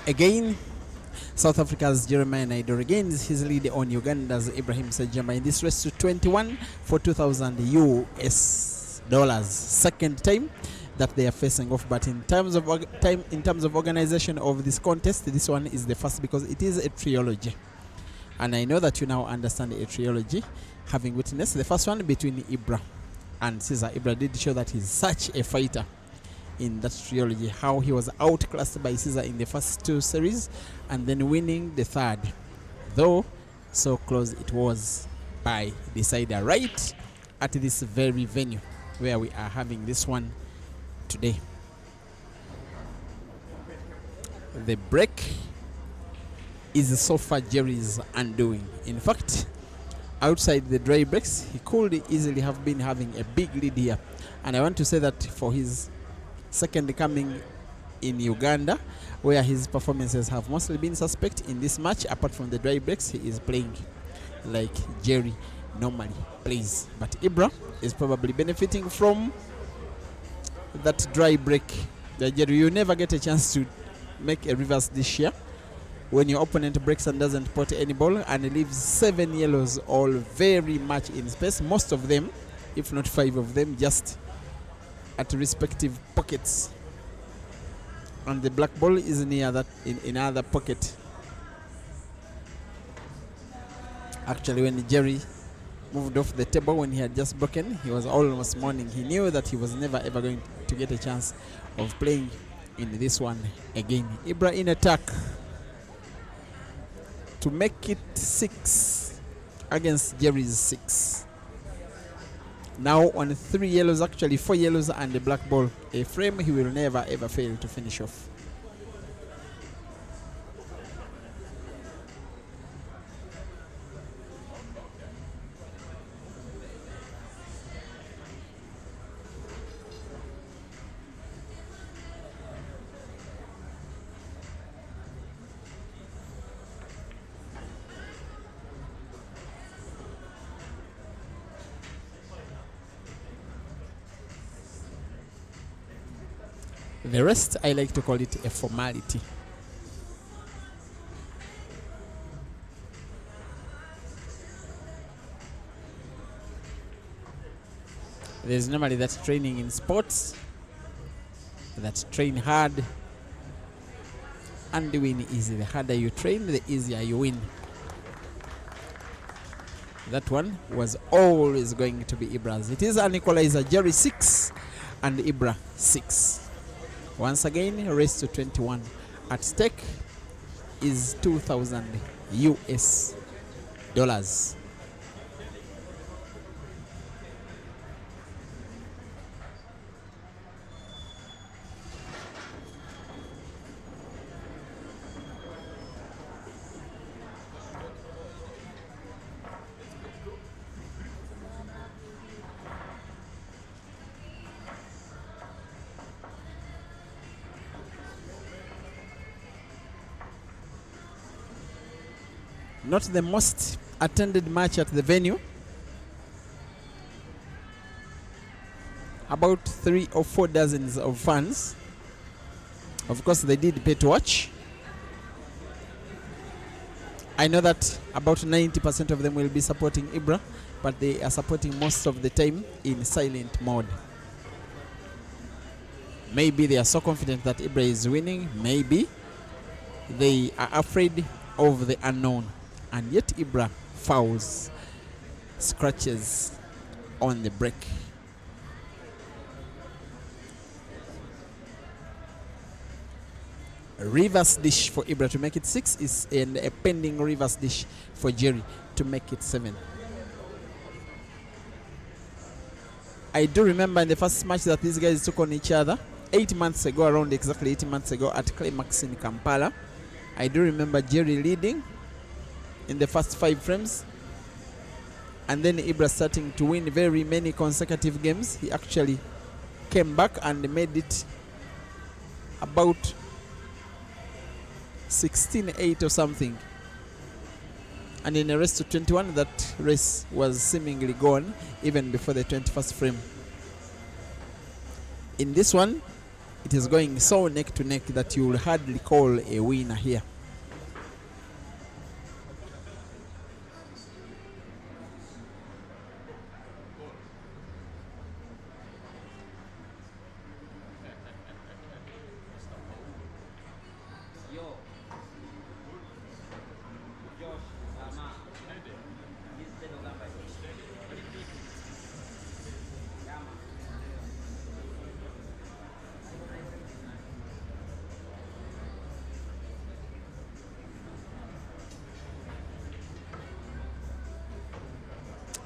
Again, South Africa's Jeremiah Naidoo regains his lead on Uganda's Ibrahim Sejemba in this race to 21 for 2,000 US dollars. Second time that they are facing off, but in terms of organization of this contest, this one is the first because it is a trilogy, and I know that you now understand a trilogy, having witnessed the first one between Ibra and Caesar. Ibra did show that he's such a fighter in that trilogy, how he was outclassed by Caesar in the first two series and then winning the third, though so close it was by decider, right at this very venue where we are having this one today. The break is so far Jerry's undoing. In fact, outside the dry breaks, he could easily have been having a big lead here. And I want to say that for his second coming in Uganda, where his performances have mostly been suspect in this match, apart from the dry breaks, he is playing like Jerry normally plays. But Ibra is probably benefiting from that dry break. Jerry, you never get a chance to make a reverse this year when your opponent breaks and doesn't pot any ball and leaves 7 yellows all very much in space, most of them, if not 5 of them, just at respective pockets, and the black ball is near that in other pocket. Actually, when Jerry moved off the table when he had just broken, he was almost mourning. He knew that he was never ever going to get a chance of playing in this one again. Ibra in attack to make it 6 against Jerry's 6. Now on 3 yellows, actually 4 yellows and a black ball, a frame he will never ever fail to finish off. The rest, I like to call it a formality. There's normally that training in sports, that train hard and win easy. The harder you train, the easier you win. That one was always going to be Ibra's. It is an equalizer. Jerry 6 and Ibra 6. Once again, race to 21. At stake is 2,000 US dollars. Not the most attended match at the venue. About 3 or 4 dozens of fans. Of course, they did pay to watch. I know that about 90% of them will be supporting Ibra, but they are supporting most of the time in silent mode. Maybe they are so confident that Ibra is winning. Maybe they are afraid of the unknown. And yet Ibra fouls, scratches on the break. A reverse dish for Ibra to make it 6 is a pending reverse dish for Jerry to make it 7. I do remember in the first match that these guys took on each other 8 months ago, around exactly 8 months ago at Climax in Kampala. I do remember Jerry leading in the first 5 frames, and then Ibra starting to win very many consecutive games. He actually came back and made it about 16-8 or something, and in a race to 21, that race was seemingly gone even before the 21st frame. In this one, it is going so neck to neck that you will hardly call a winner here.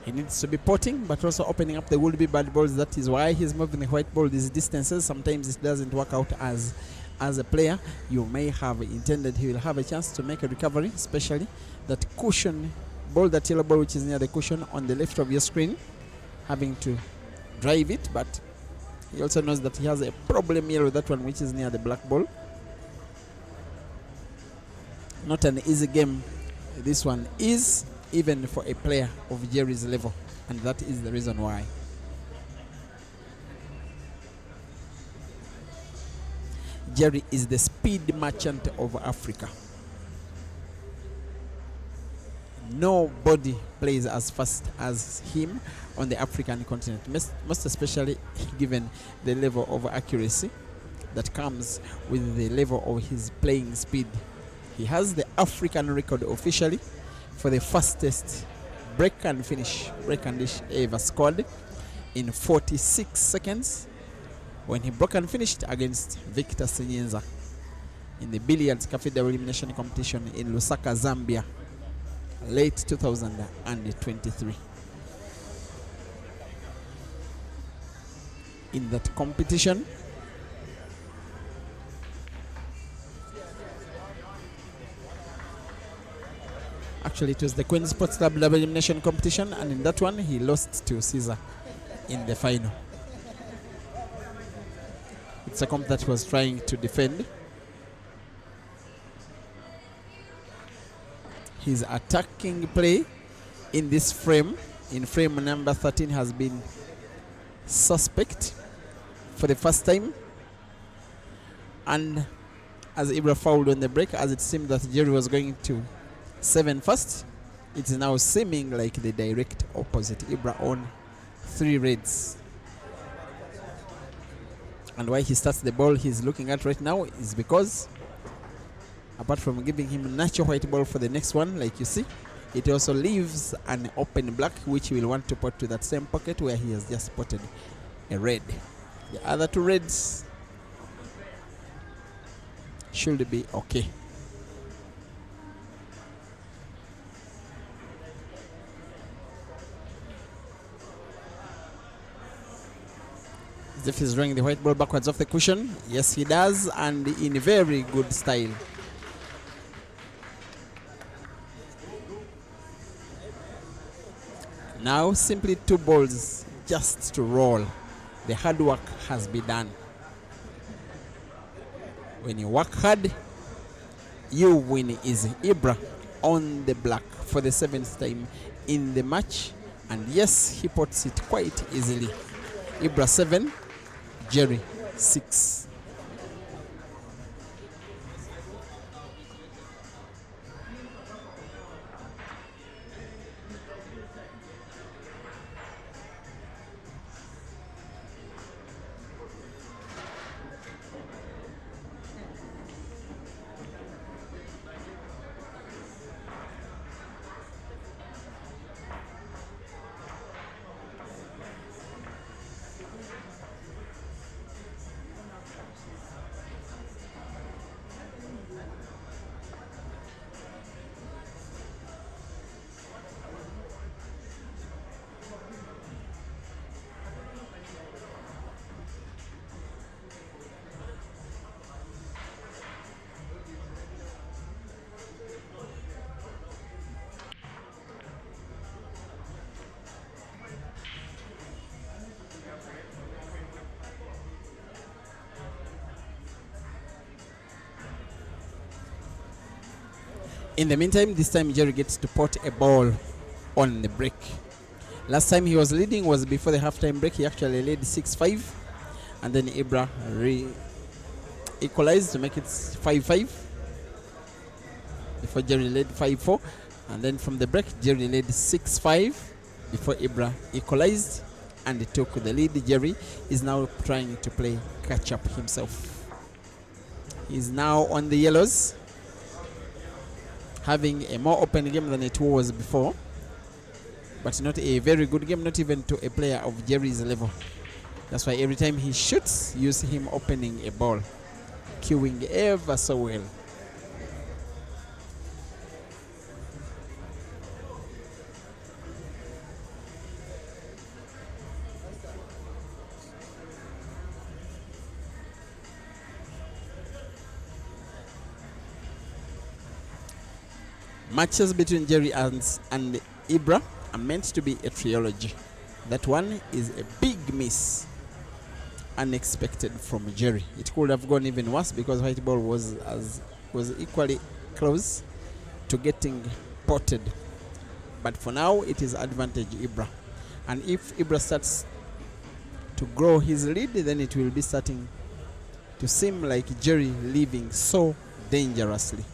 He needs to be potting, but also opening up the would-be bad balls. That is why he's moving the white ball these distances. Sometimes it doesn't work out as a player you may have intended. He will have a chance to make a recovery, especially that cushion ball, that yellow ball which is near the cushion on the left of your screen, having to drive it, but he also knows that he has a problem here with that one which is near the black ball. Not an easy game this one is, even for a player of Jerry's level, and that is the reason why. Jerry is the speed merchant of Africa. Nobody plays as fast as him on the African continent, most especially given the level of accuracy that comes with the level of his playing speed. He has the African record officially for the fastest break and dish ever scored in 46 seconds when he broke and finished against Victor Senyenza in the Billiards Cafe elimination competition in Lusaka, Zambia, late 2023. In that competition, actually it was the Queen Sports Club double elimination competition, and in that one he lost to Caesar in the final. It's a comp that was trying to defend. His attacking play in this frame, in frame number 13, has been suspect for the first time, and as Ibra fouled on the break, as it seemed that Jerry was going to 7 first, it is now seeming like the direct opposite. Ibra on 3 reds. And why he starts the ball he's looking at right now is because, apart from giving him a natural white ball for the next one, like you see, it also leaves an open black, which he will want to put to that same pocket where he has just spotted a red. The other 2 reds should be okay. If he's drawing the white ball backwards off the cushion, yes he does, and in very good style. Now simply 2 balls just to roll. The hard work has been done. When you work hard, you win easy. Ibra on the black for the 7th time in the match, and yes, he puts it quite easily. Ibra 7, Jerry 6. In the meantime, this time Jerry gets to pot a ball on the break. Last time he was leading was before the halftime break. He actually led 6-5, and then Ibra equalized to make it 5-5 before Jerry led 5-4, and then from the break Jerry led 6-5 before Ibra equalized and took the lead. Jerry is now trying to play catch up himself. He's now on the yellows, having a more open game than it was before, but not a very good game, not even to a player of Jerry's level. That's why every time he shoots, you see him opening a ball, queuing ever so well. Matches between Jerry and Ibra are meant to be a trilogy. That one is a big miss, unexpected from Jerry. It could have gone even worse because white ball was equally close to getting potted. But for now, it is advantage Ibra. And if Ibra starts to grow his lead, then it will be starting to seem like Jerry leaving so dangerously.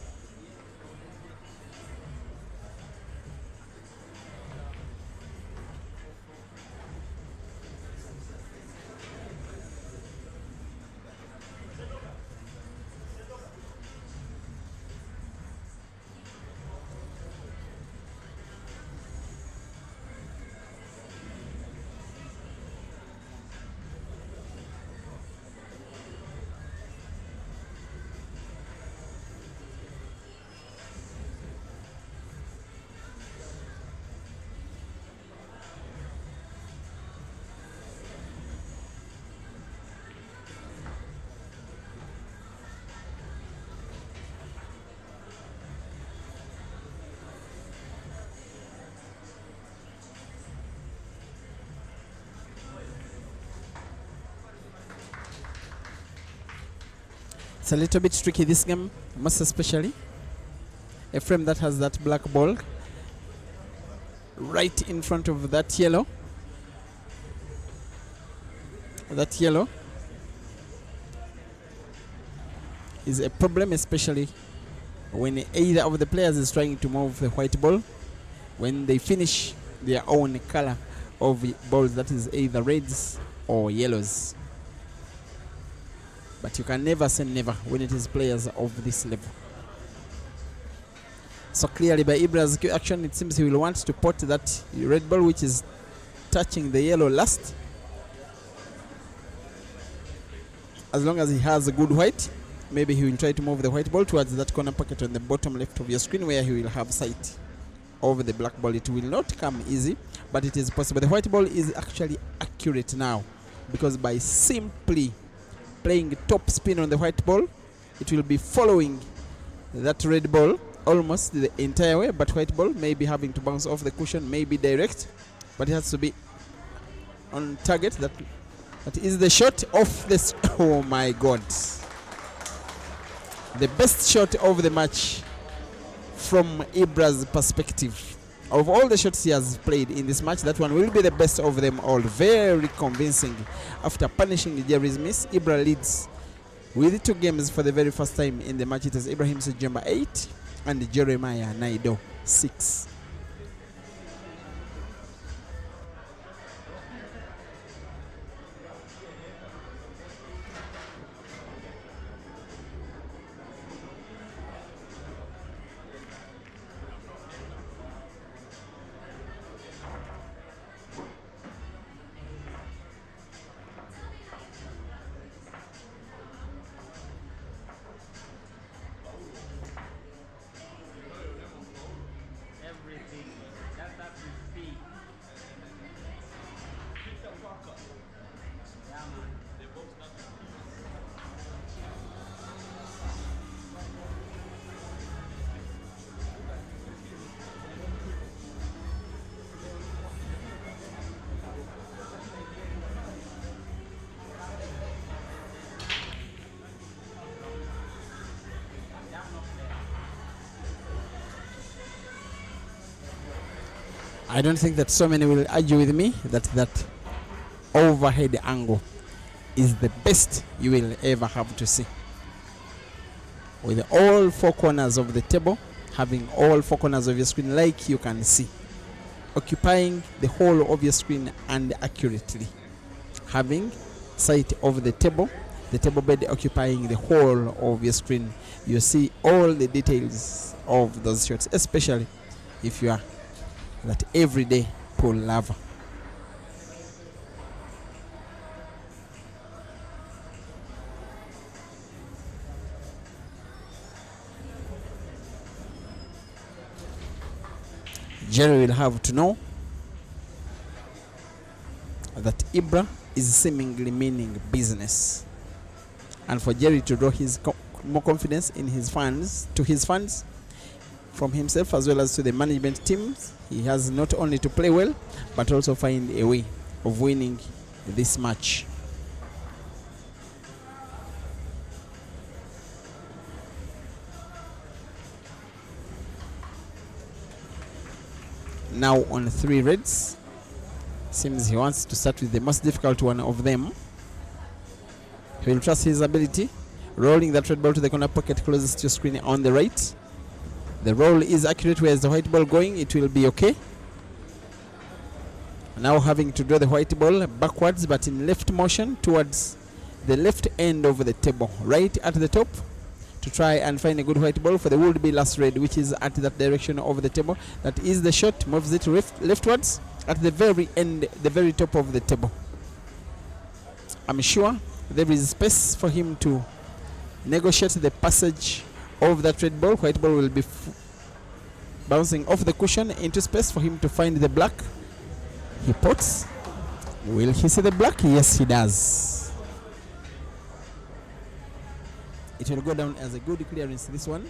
It's a little bit tricky, this game, most especially a frame that has that black ball right in front of that yellow. That yellow is a problem, especially when either of the players is trying to move the white ball when they finish their own color of balls, that is either reds or yellows. But you can never say never when it is players of this level. So clearly by Ibra's action, it seems he will want to pot that red ball which is touching the yellow last. As long as he has a good white, maybe he will try to move the white ball towards that corner pocket on the bottom left of your screen where he will have sight over the black ball. It will not come easy, but it is possible. The white ball is actually accurate now because by simply playing top spin on the white ball, it will be following that red ball almost the entire way, but white ball may be having to bounce off the cushion, maybe direct, but it has to be on target. That is the shot of this. Oh my god, the best shot of the match from Ibra's perspective. Of all the shots he has played in this match, that one will be the best of them all. Very convincing. After punishing Jerry's miss, Ibra leads with 2 games for the very first time in the match. It is Ibrahim Sejemba 8 and Jeremiah Naido 6. I don't think that so many will argue with me that overhead angle is the best you will ever have to see. With all 4 corners of the table, having all 4 corners of your screen like you can see, occupying the whole of your screen and accurately, having sight of the table bed occupying the whole of your screen. You see all the details of those shots, especially if you are that everyday pool lover. Jerry will have to know that Ibra is seemingly meaning business, and for Jerry to draw his more confidence in his fans, from himself as well as to the management teams. He has not only to play well, but also find a way of winning this match. Now on 3 reds. Seems he wants to start with the most difficult one of them. He will trust his ability. Rolling that red ball to the corner pocket closest to your screen on the right. The roll is accurate. Where is the white ball going? It will be okay. Now having to draw the white ball backwards, but in left motion towards the left end of the table, right at the top, to try and find a good white ball for the would-be last red, which is at that direction of the table. That is the shot. Moves it leftwards at the very end, the very top of the table. I'm sure there is space for him to negotiate the passage of that red ball. White ball will be bouncing off the cushion into space for him to find the black. He pots. Will he see the black? Yes, he does. It will go down as a good clearance, this one.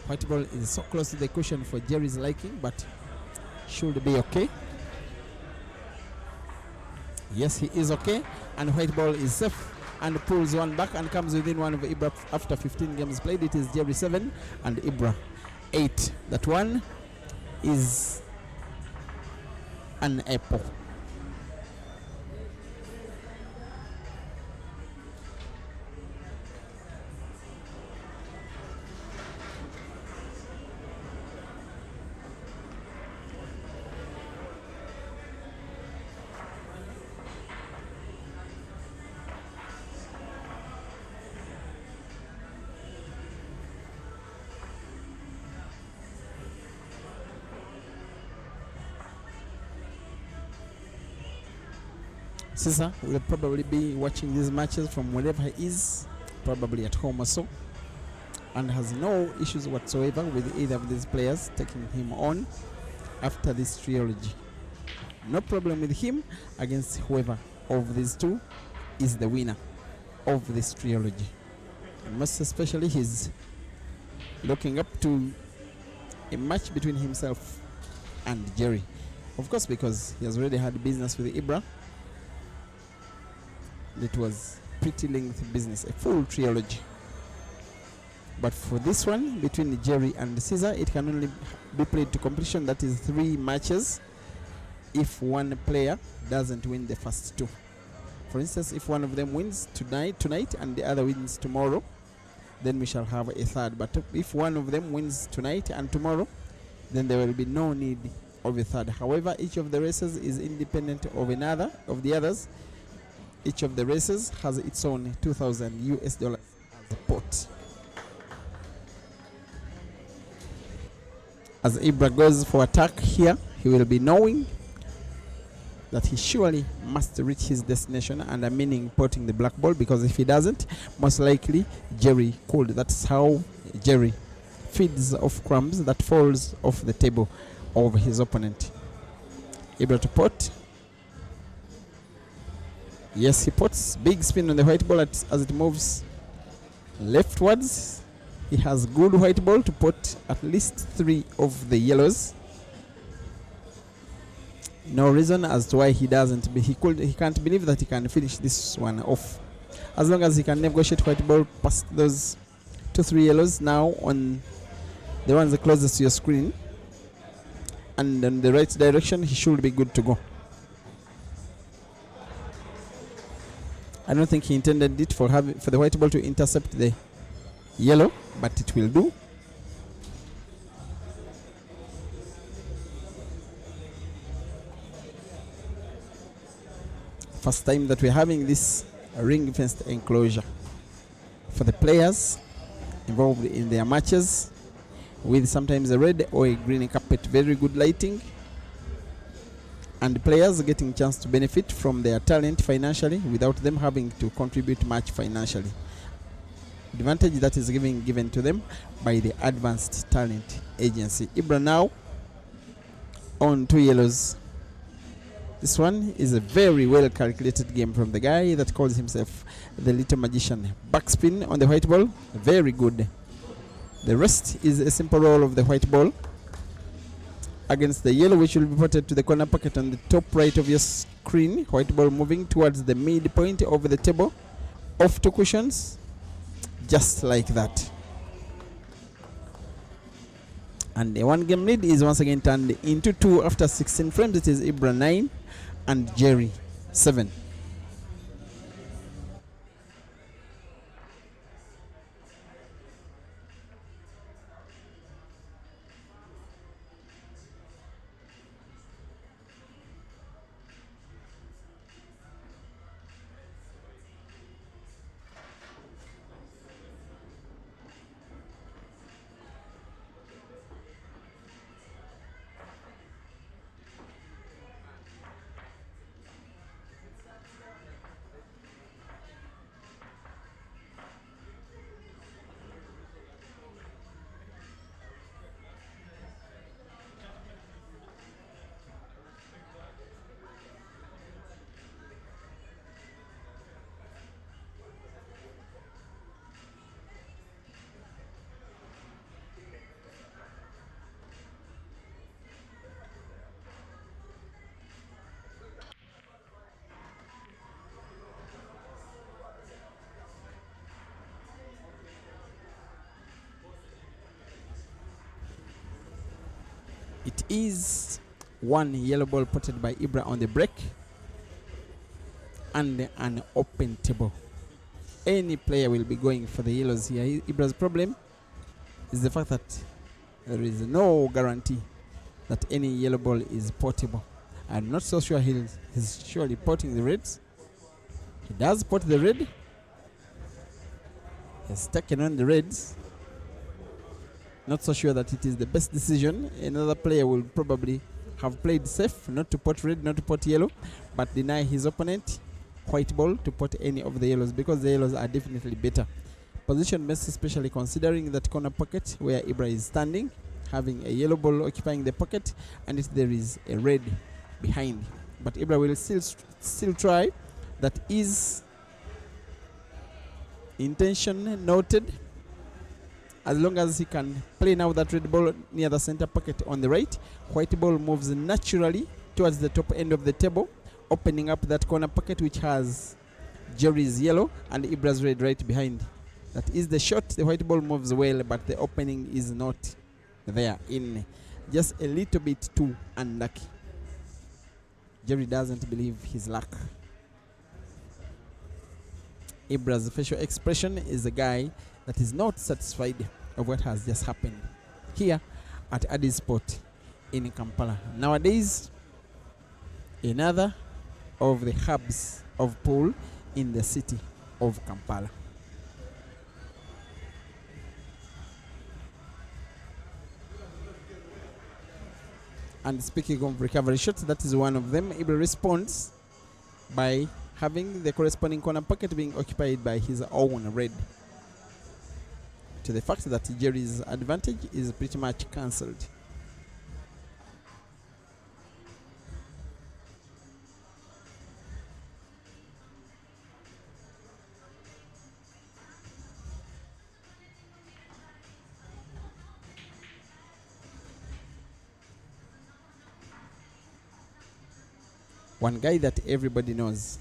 White ball is so close to the cushion for Jerry's liking, but should be okay. Yes, he is okay. And white ball is safe and pulls one back and comes within one of Ibra after 15 games played. It is Jerry 7 and Ibra 8. That one is an apple. Caesar will probably be watching these matches from wherever he is, probably at home or so, and has no issues whatsoever with either of these players taking him on after this trilogy. No problem with him against whoever of these two is the winner of this trilogy. And most especially he's looking up to a match between himself and Jerry. Of course, because he has already had business with Ibra. It was pretty lengthy business, a full trilogy. But for this one, between Jerry and Caesar, it can only be played to completion. That is 3 matches if one player doesn't win the first 2. For instance, if one of them wins tonight and the other wins tomorrow, then we shall have a third. But if one of them wins tonight and tomorrow, then there will be no need of a third. However, each of the races is independent of the others. Each of the races has its own $2,000 as a pot. As Ibra goes for attack here, he will be knowing that he surely must reach his destination, and I'm meaning potting the black ball, because if he doesn't, most likely Jerry could. That's how Jerry feeds off crumbs that falls off the table of his opponent. Ibra to pot. Yes, he puts big spin on the white ball as it moves leftwards. He has good white ball to put at least 3 of the yellows. No reason as to why he doesn't. He can't believe that he can finish this one off. As long as he can negotiate white ball past those 2-3 yellows now on the ones closest to your screen and in the right direction, he should be good to go. I don't think he intended it for the white ball to intercept the yellow, but it will do. First time that we're having this ring-fenced enclosure for the players involved in their matches, with sometimes a red or a green carpet. Very good lighting, and players getting a chance to benefit from their talent financially without them having to contribute much financially. Advantage that is given to them by the Advanced Talent Agency. Ibra now on 2 yellows. This one is a very well calculated game from the guy that calls himself the Little Magician. Backspin on the white ball, very good. The rest is a simple roll of the white ball against the yellow, which will be potted to the corner pocket on the top right of your screen. White ball moving towards the midpoint of the table, off two cushions, just like that. And the one game lead is once again turned into 2 after 16 frames. It is Ibra 9 and Jerry 7. It is one yellow ball potted by Ibra on the break and an open table. Any player will be going for the yellows here. Ibra's problem is the fact that there is no guarantee that any yellow ball is portable. I'm not so sure he's surely potting the reds. He does pot the red. He's taken on the reds. Not so sure that it is the best decision. Another player will probably have played safe, not to pot red, not to pot yellow, but deny his opponent white ball to pot any of the yellows, because the yellows are definitely better. Position best, especially considering that corner pocket where Ibra is standing, having a yellow ball occupying the pocket, and if there is a red behind. But Ibra will still try. That is intention noted. As long as he can play now that red ball near the center pocket on the right, white ball moves naturally towards the top end of the table, opening up that corner pocket which has Jerry's yellow and Ibra's red right behind. That is the shot. The white ball moves well, but the opening is not there. In just a little bit too unlucky. Jerry doesn't believe his luck. Ibra's facial expression is a guy that is not satisfied of what has just happened here at Addis Port in Kampala. Nowadays, another of the hubs of pool in the city of Kampala. And speaking of recovery shots, that is one of them. Ibra responds by having the corresponding corner pocket being occupied by his own red, to the fact that Jerry's advantage is pretty much cancelled. One guy that everybody knows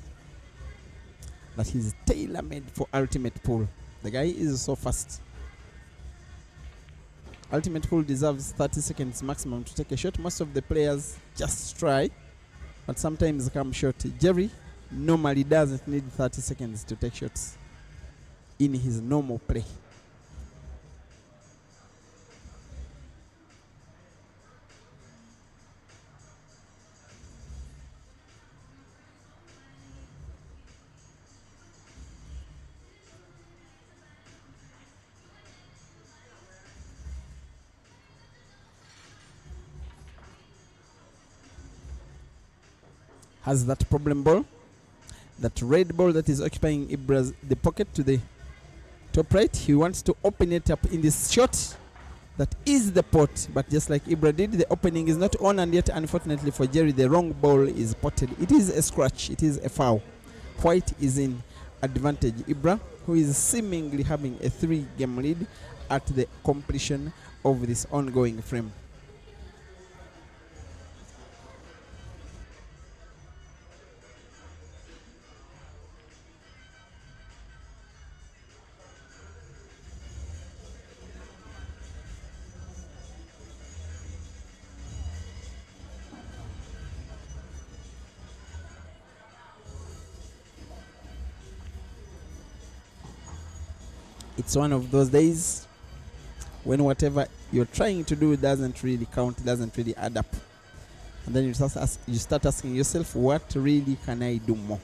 that he's tailor-made for ultimate pool. The guy is so fast. Ultimate pool deserves 30 seconds maximum to take a shot. Most of the players just try, but sometimes come short. Jerry normally doesn't need 30 seconds to take shots in his normal play. Has that problem ball, that red ball that is occupying Ibra's the pocket to the top right. He wants to open it up in this shot. That is the pot, but just like Ibra did, the opening is not on, and yet unfortunately for Jerry, the wrong ball is potted. It is a scratch, it is a foul. White is in advantage. Ibra, who is seemingly having a 3-game lead at the completion of this ongoing frame. It's one of those days when whatever you're trying to do doesn't really count, doesn't really add up. And then you start asking yourself, what really can I do more?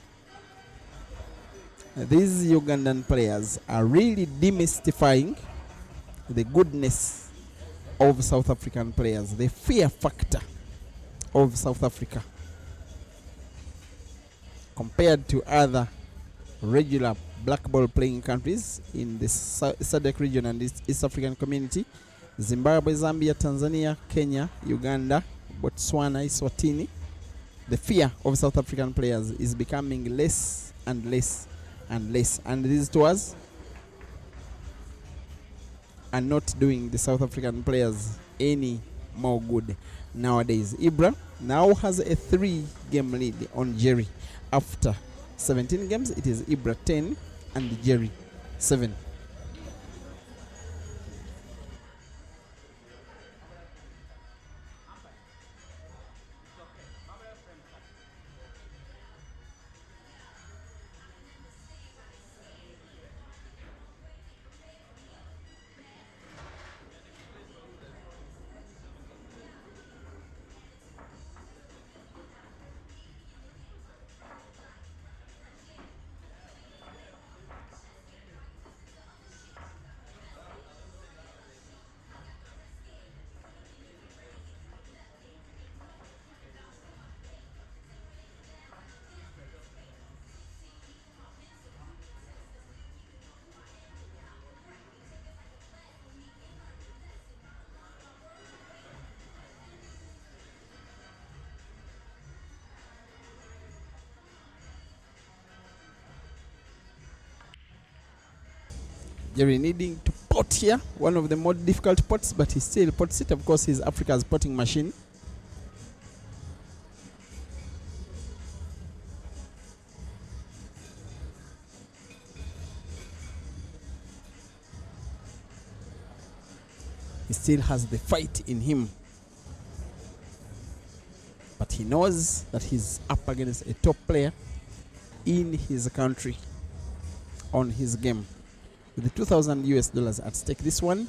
These Ugandan players are really demystifying the goodness of South African players, the fear factor of South Africa compared to other regular black ball playing countries in the SADC region and East African community: Zimbabwe, Zambia, Tanzania, Kenya, Uganda, Botswana, Eswatini. The fear of South African players is becoming less and less and less, and these tours are not doing the South African players any more good nowadays. Ibra now has a 3-game lead on Jerry. After 17 games, it is Ibra 10 and Jerry 7. Jerry needing to pot here, one of the more difficult pots, but he still pots it. Of course, he's Africa's potting machine. He still has the fight in him, but he knows that he's up against a top player in his country on his game. With the $2,000 at stake, this one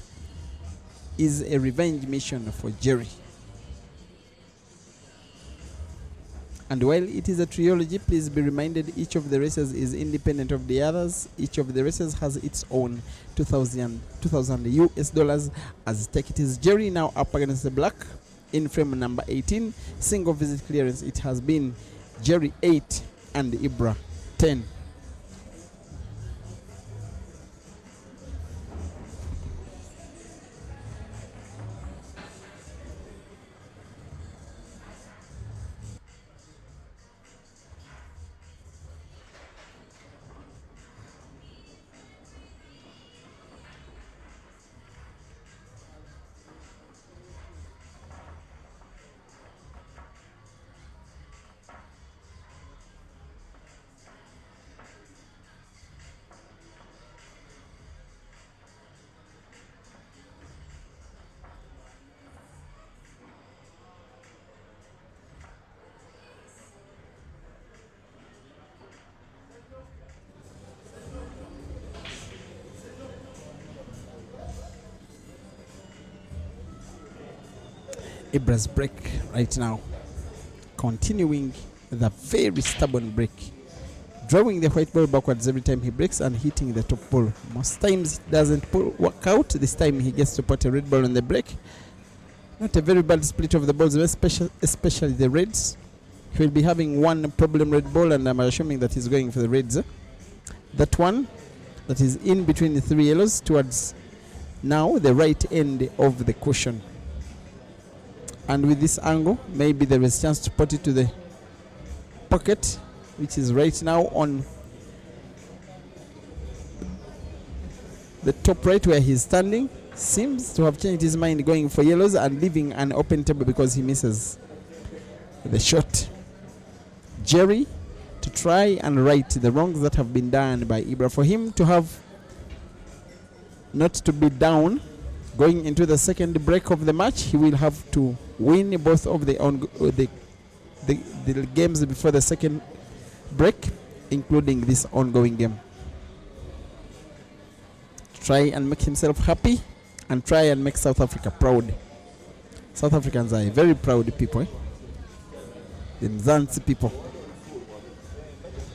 is a revenge mission for Jerry. And while it is a trilogy, please be reminded each of the races is independent of the others. Each of the races has its own $2,000 as stake. It is Jerry now up against the black in frame number 18. Single visit clearance, it has been Jerry 8 and Ibra 10. Ibra's break right now, continuing the very stubborn break, drawing the white ball backwards every time he breaks and hitting the top ball. Most times it doesn't work out. This time he gets to put a red ball on the break. Not a very bad split of the balls, especially the reds. He will be having one problem red ball, and I'm assuming that he's going for the reds. That one that is in between the three yellows towards now the right end of the cushion. And with this angle, maybe there is a chance to put it to the pocket, which is right now on the top right where he's standing. seems to have changed his mind, going for yellows and leaving an open table because he misses the shot. Jerry to try and right the wrongs that have been done by Ibra. For him to have not to be down going into the second break of the match, he will have to win both of the games before the second break, including this ongoing game. Try and make himself happy and try and make South Africa proud. South Africans are very proud people, the Mzansi people.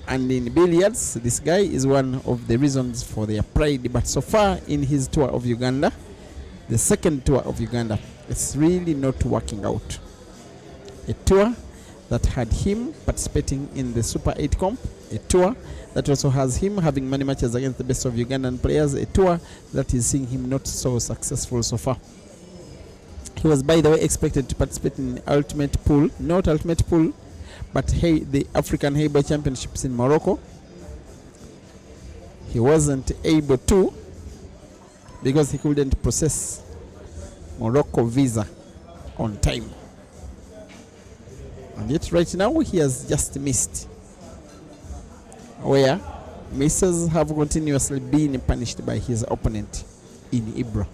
And in billiards, this guy is one of the reasons for their pride. But so far in his tour of Uganda, the second tour of Uganda, it's really not working out. A tour that had him participating in the Super 8 comp, a tour that also has him having many matches against the best of Ugandan players, a tour that is seeing him not so successful so far. He was, by the way, expected to participate in Ultimate Pool, not Ultimate Pool, but the African Hayball Championships in Morocco. He wasn't able to because he couldn't process Morocco visa on time. And yet right now he has just missed, where misses have continuously been punished by his opponent in Ibra.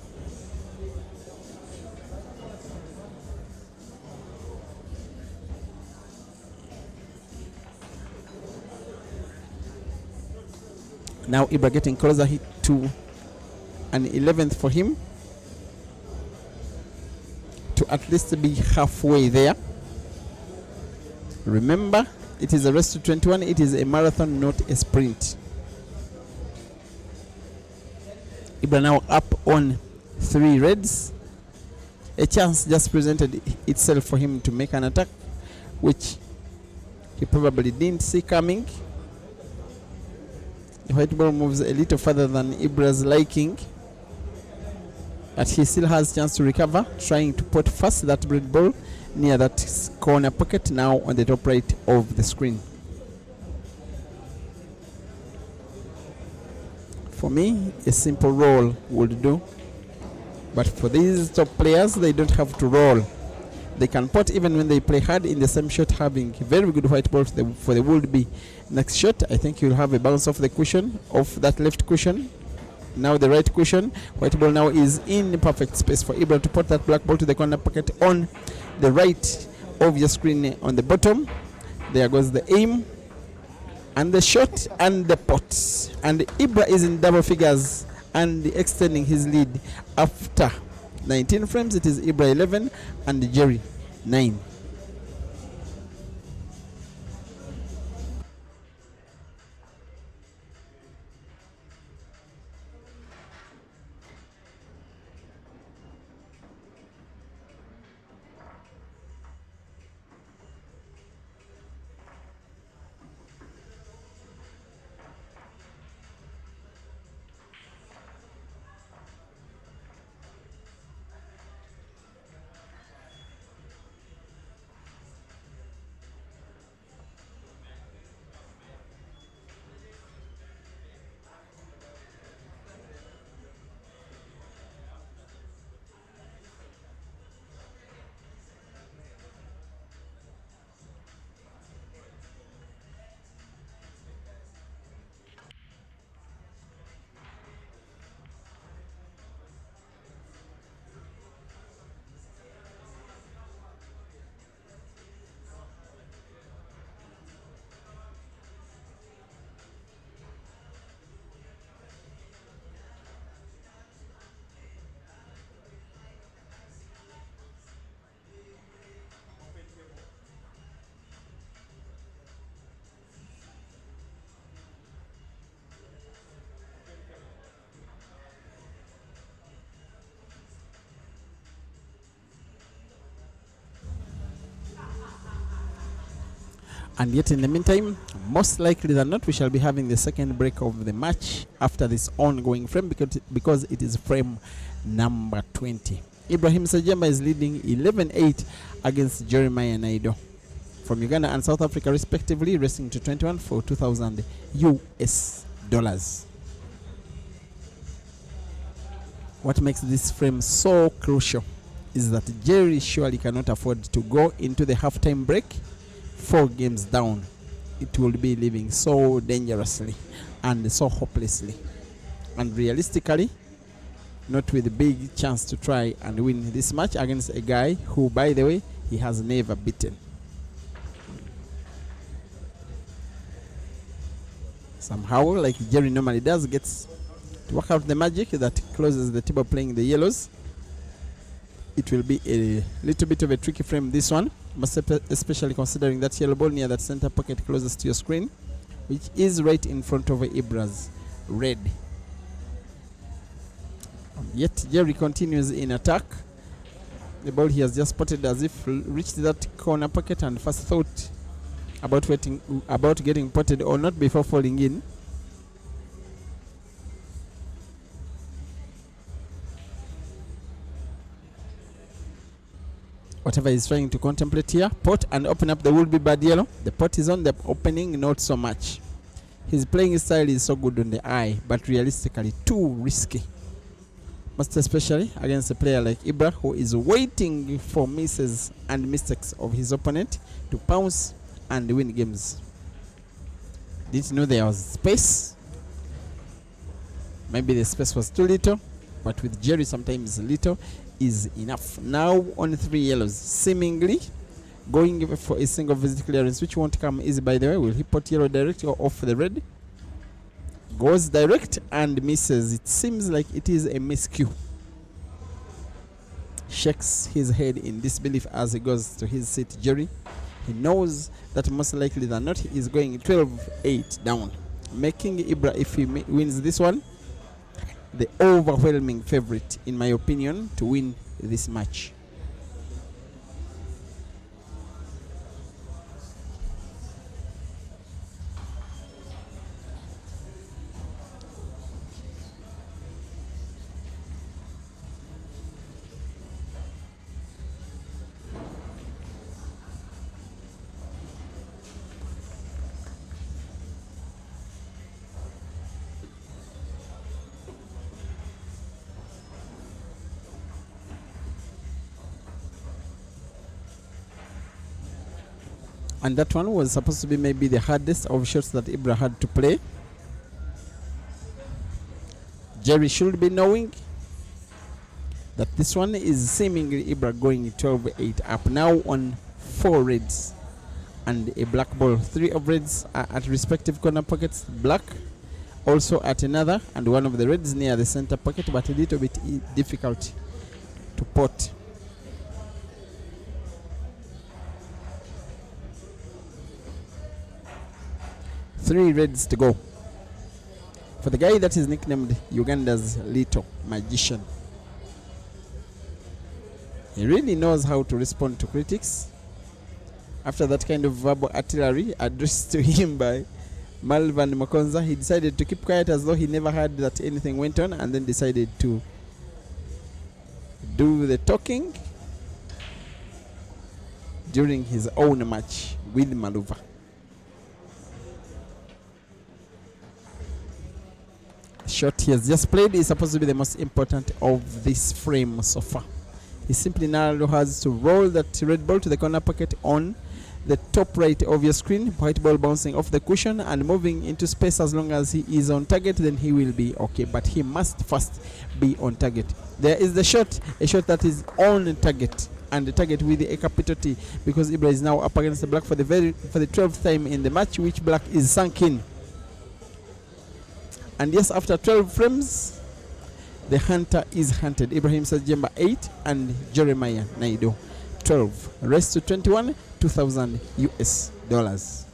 Now Ibra getting closer to an 11th for him to at least be halfway there. Remember, it is a race to 21. It is a marathon, not a sprint. Ibra now up on 3 reds. A chance just presented itself for him to make an attack, which he probably didn't see coming. The white ball moves a little further than Ibra's liking, but he still has chance to recover, trying to put first that red ball near that corner pocket, now on the top right of the screen. For me, a simple roll would do, but for these top players, they don't have to roll. They can pot even when they play hard in the same shot, having very good white ball for the would-be next shot. I think you'll have a bounce off the cushion, off that left cushion. Now the right cushion. White ball now is in perfect space for Ibra to put that black ball to the corner pocket on the right of your screen on the bottom. There goes the aim and the shot and the pot. And Ibra is in double figures and extending his lead after 19 frames. It is Ibra 11 and Jerry 9. And yet in the meantime, most likely than not, we shall be having the second break of the match after this ongoing frame, because it is frame number 20. Ibrahim Sajemba is leading 11-8 against Jeremiah Naido from Uganda and South Africa respectively, racing to 21 for 2,000 US dollars. What makes this frame so crucial is that Jerry surely cannot afford to go into the halftime break 4 games down. It will be living so dangerously and so hopelessly, and realistically not with a big chance to try and win this match against a guy who, by the way, he has never beaten. Somehow, like Jerry normally does, gets to work out the magic that closes the table playing the yellows. It will be a little bit of a tricky frame, this one, especially considering that yellow ball near that center pocket closest to your screen, which is right in front of Ibra's red. Yet Jerry continues in attack. The ball he has just spotted as if reached that corner pocket and first thought about getting potted or not before falling in. Whatever he's trying to contemplate here, pot and open up the would-be bad yellow. The pot is on, the opening not so much. His playing style is so good on the eye, but realistically too risky. Most especially against a player like Ibra, who is waiting for misses and mistakes of his opponent to pounce and win games. Didn't know there was space. Maybe the space was too little, but with Jerry sometimes little is enough. Now on 3 yellows, seemingly going for a single visit clearance, which won't come easy, by the way. Will he put yellow direct or off the red? Goes direct and misses. It seems like it is a miscue. Shakes his head in disbelief as he goes to his seat. Jerry, he knows that most likely than not he is going 12-8 down, making Ibra, if he wins this one, the overwhelming favorite, in my opinion, to win this match. And that one was supposed to be maybe the hardest of shots that Ibra had to play. Jerry should be knowing that this one is seemingly Ibra going 12-8 up. Now on 4 reds and a black ball. 3 of reds are at respective corner pockets. Black also at another, and one of the reds near the center pocket, but a little bit difficult to pot. Three reds to go for the guy that is nicknamed Uganda's Little Magician. He really knows how to respond to critics. After that kind of verbal artillery addressed to him by Malvan Makonza, he decided to keep quiet as though he never heard that anything went on, and then decided to do the talking during his own match with Maluva. Shot he has just played is supposed to be the most important of this frame so far. He simply now has to roll that red ball to the corner pocket on the top right of your screen. White ball bouncing off the cushion and moving into space. As long as he is on target, then he will be okay, but he must first be on target. There is the shot, a shot that is on target, and the target with a capital T, because Ibra is now up against the black for the 12th time in the match, which black is sunk in. And yes, after 12 frames, the hunter is hunted. Ibrahim Sajemba 8 and Jeremiah Naido 12. Rest to 21, 2,000 US dollars.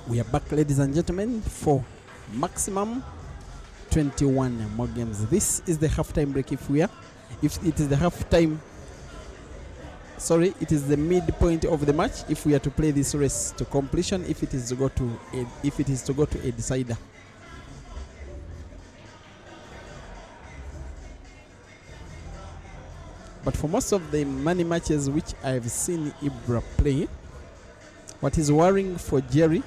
We are back, ladies and gentlemen, for maximum 21 more games. This is the halftime break. If it is the halftime, sorry, it is the midpoint of the match. If we are to play this race to completion, if it is to go to a decider. But for most of the money matches which I have seen Ibra play, what is worrying for Jerry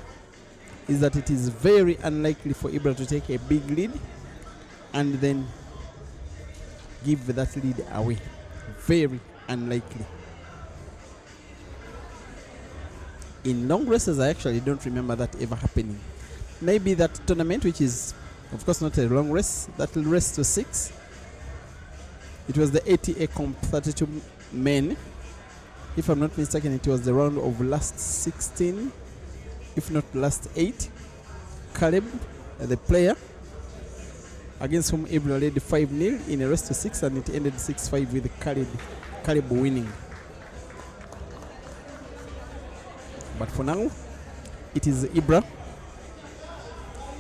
is that it is very unlikely for Ibra to take a big lead and then give that lead away. Very unlikely. In long races, I actually don't remember that ever happening. Maybe that tournament, which is of course not a long race, that race to 6. It was the ATA Comp 32 men. If I'm not mistaken, it was the round of last 16, if not last 8. Caleb, the player, against whom Ibra led 5-0 in a race to 6, and it ended 6-5 with Caleb winning. But for now, it is Ibra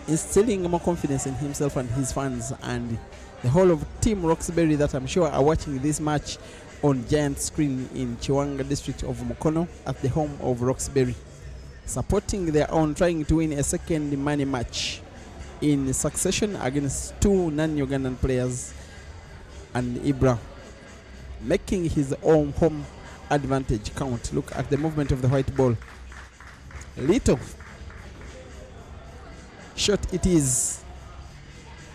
instilling more confidence in himself and his fans and the whole of Team Roxbury that I'm sure are watching this match on giant screen in Chiwanga district of Mukono at the home of Roxbury, supporting their own, trying to win a second money match in succession against 2 non-Ugandan players, and Ibra making his own home advantage count. Look at the movement of the white ball. Little shot it is,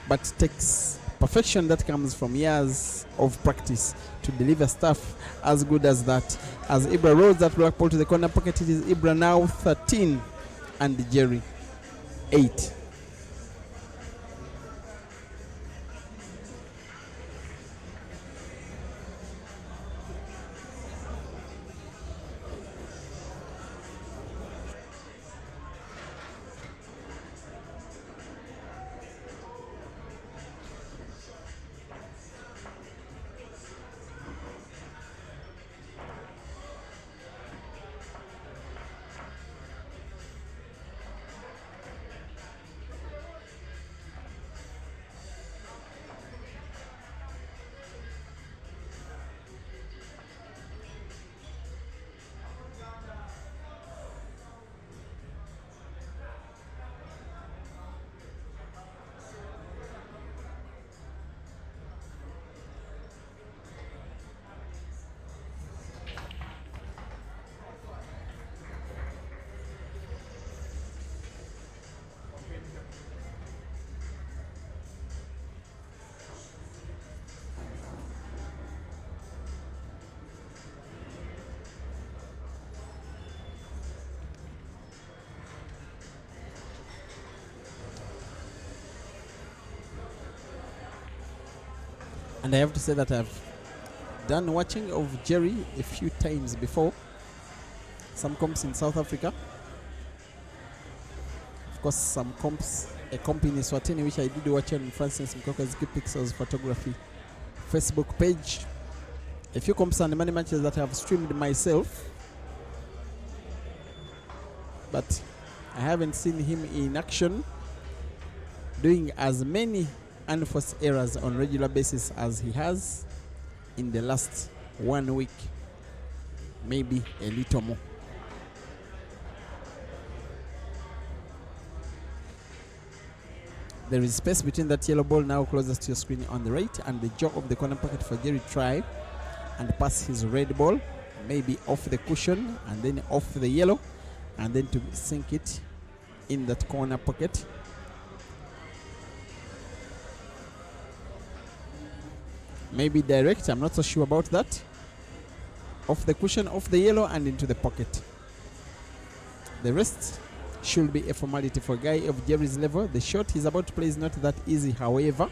but takes perfection that comes from years of practice to deliver stuff as good as that. As Ibra rolls that black ball to the corner pocket, it is Ibra now 13 and Jerry 8. And I have to say that I've done watching of Jerry a few times before. Some comps in South Africa. Of course, some comps, a comp in Eswatini, which I did watch on Francis Mkoka's Pixels Photography Facebook page. A few comps and money matches that I have streamed myself. But I haven't seen him in action doing as many unforced errors on regular basis as he has in the last 1 week, maybe a little more. There is space between that yellow ball now closest to your screen on the right and the jaw of the corner pocket for Jerry try and pass his red ball, maybe off the cushion and then off the yellow, and then to sink it in that corner pocket. Maybe direct, I'm not so sure about that. Off the cushion, off the yellow, and into the pocket. The rest should be a formality for a guy of Jerry's level. The shot he's about to play is not that easy, however.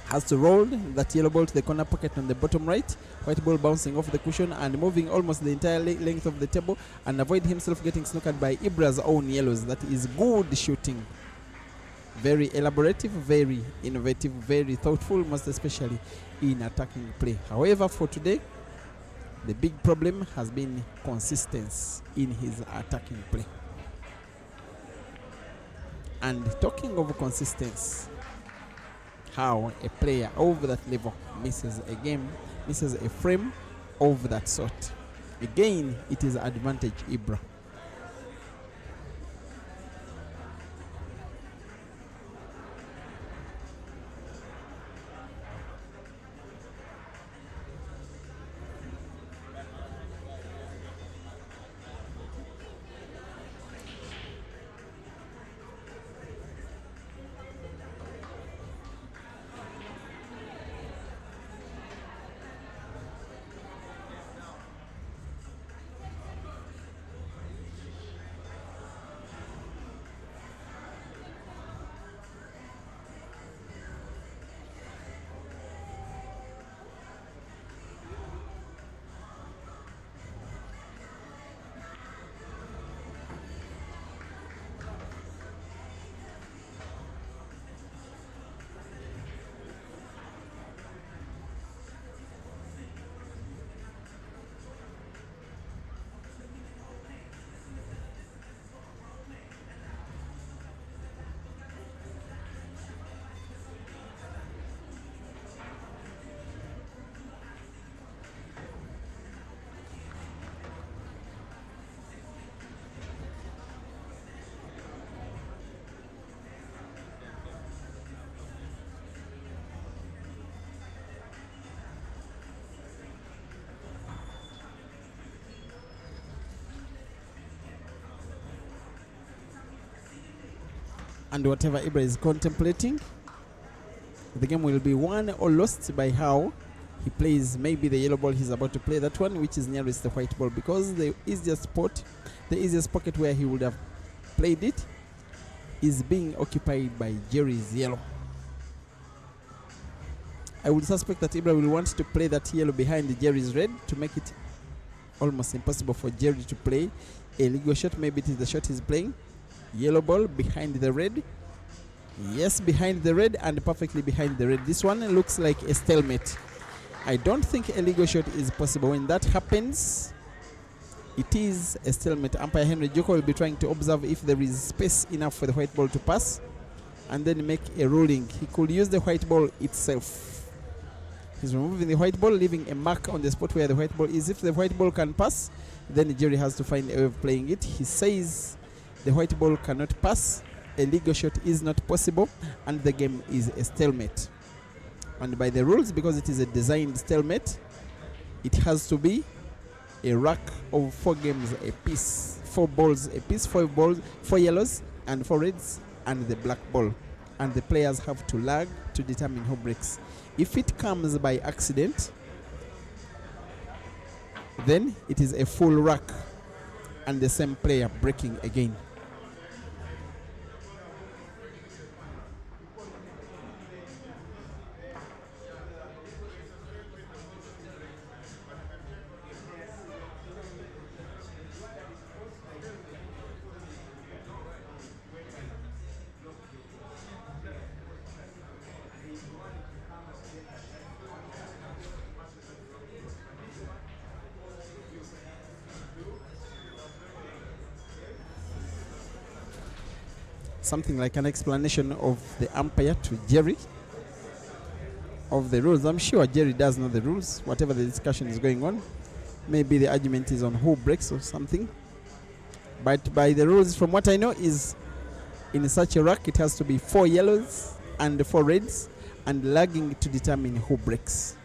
Has to roll that yellow ball to the corner pocket on the bottom right. White ball bouncing off the cushion and moving almost the entire length of the table, and avoid himself getting snookered by Ibra's own yellows. That is good shooting. Very elaborative, very innovative, very thoughtful, most especially in attacking play. However, for today, The big problem has been consistency in his attacking play. And talking of consistency, how a player of that level misses a game, misses a frame of that sort. Again, it is advantage Ibra. And whatever Ibra is contemplating, the game will be won or lost by how he plays maybe the yellow ball he's about to play, that one which is nearest the white ball, because the easiest spot, the easiest pocket where he would have played it is being occupied by Jerry's yellow. I would suspect that Ibra will want to play that yellow behind Jerry's red to make it almost impossible for Jerry to play a legal shot. Maybe it is the shot he's playing. Yellow ball behind the red. Yes, behind the red and perfectly behind the red. This one looks like a stalemate. I don't think a legal shot is possible. When that happens, it is a stalemate. Umpire Henry Joko will be trying to observe if there is space enough for the white ball to pass and then make a ruling. He could use the white ball itself. He's removing the white ball, leaving a mark on the spot where the white ball is. If the white ball can pass, then Jerry has to find a way of playing it. He says the white ball cannot pass, a legal shot is not possible, and the game is a stalemate. And by the rules, because it is a designed stalemate, it has to be a rack of 4 games a piece, 4 balls a piece, 4 yellows and 4 reds and the black ball. And the players have to lag to determine who breaks. If it comes by accident, then it is a full rack and the same player breaking again. Something like an explanation of the umpire to Jerry of the rules. I'm sure Jerry does know the rules, whatever the discussion is going on. Maybe the argument is on who breaks or something. But by the rules, from what I know, is in such a rack, it has to be 4 yellows and 4 reds and lagging to determine who breaks.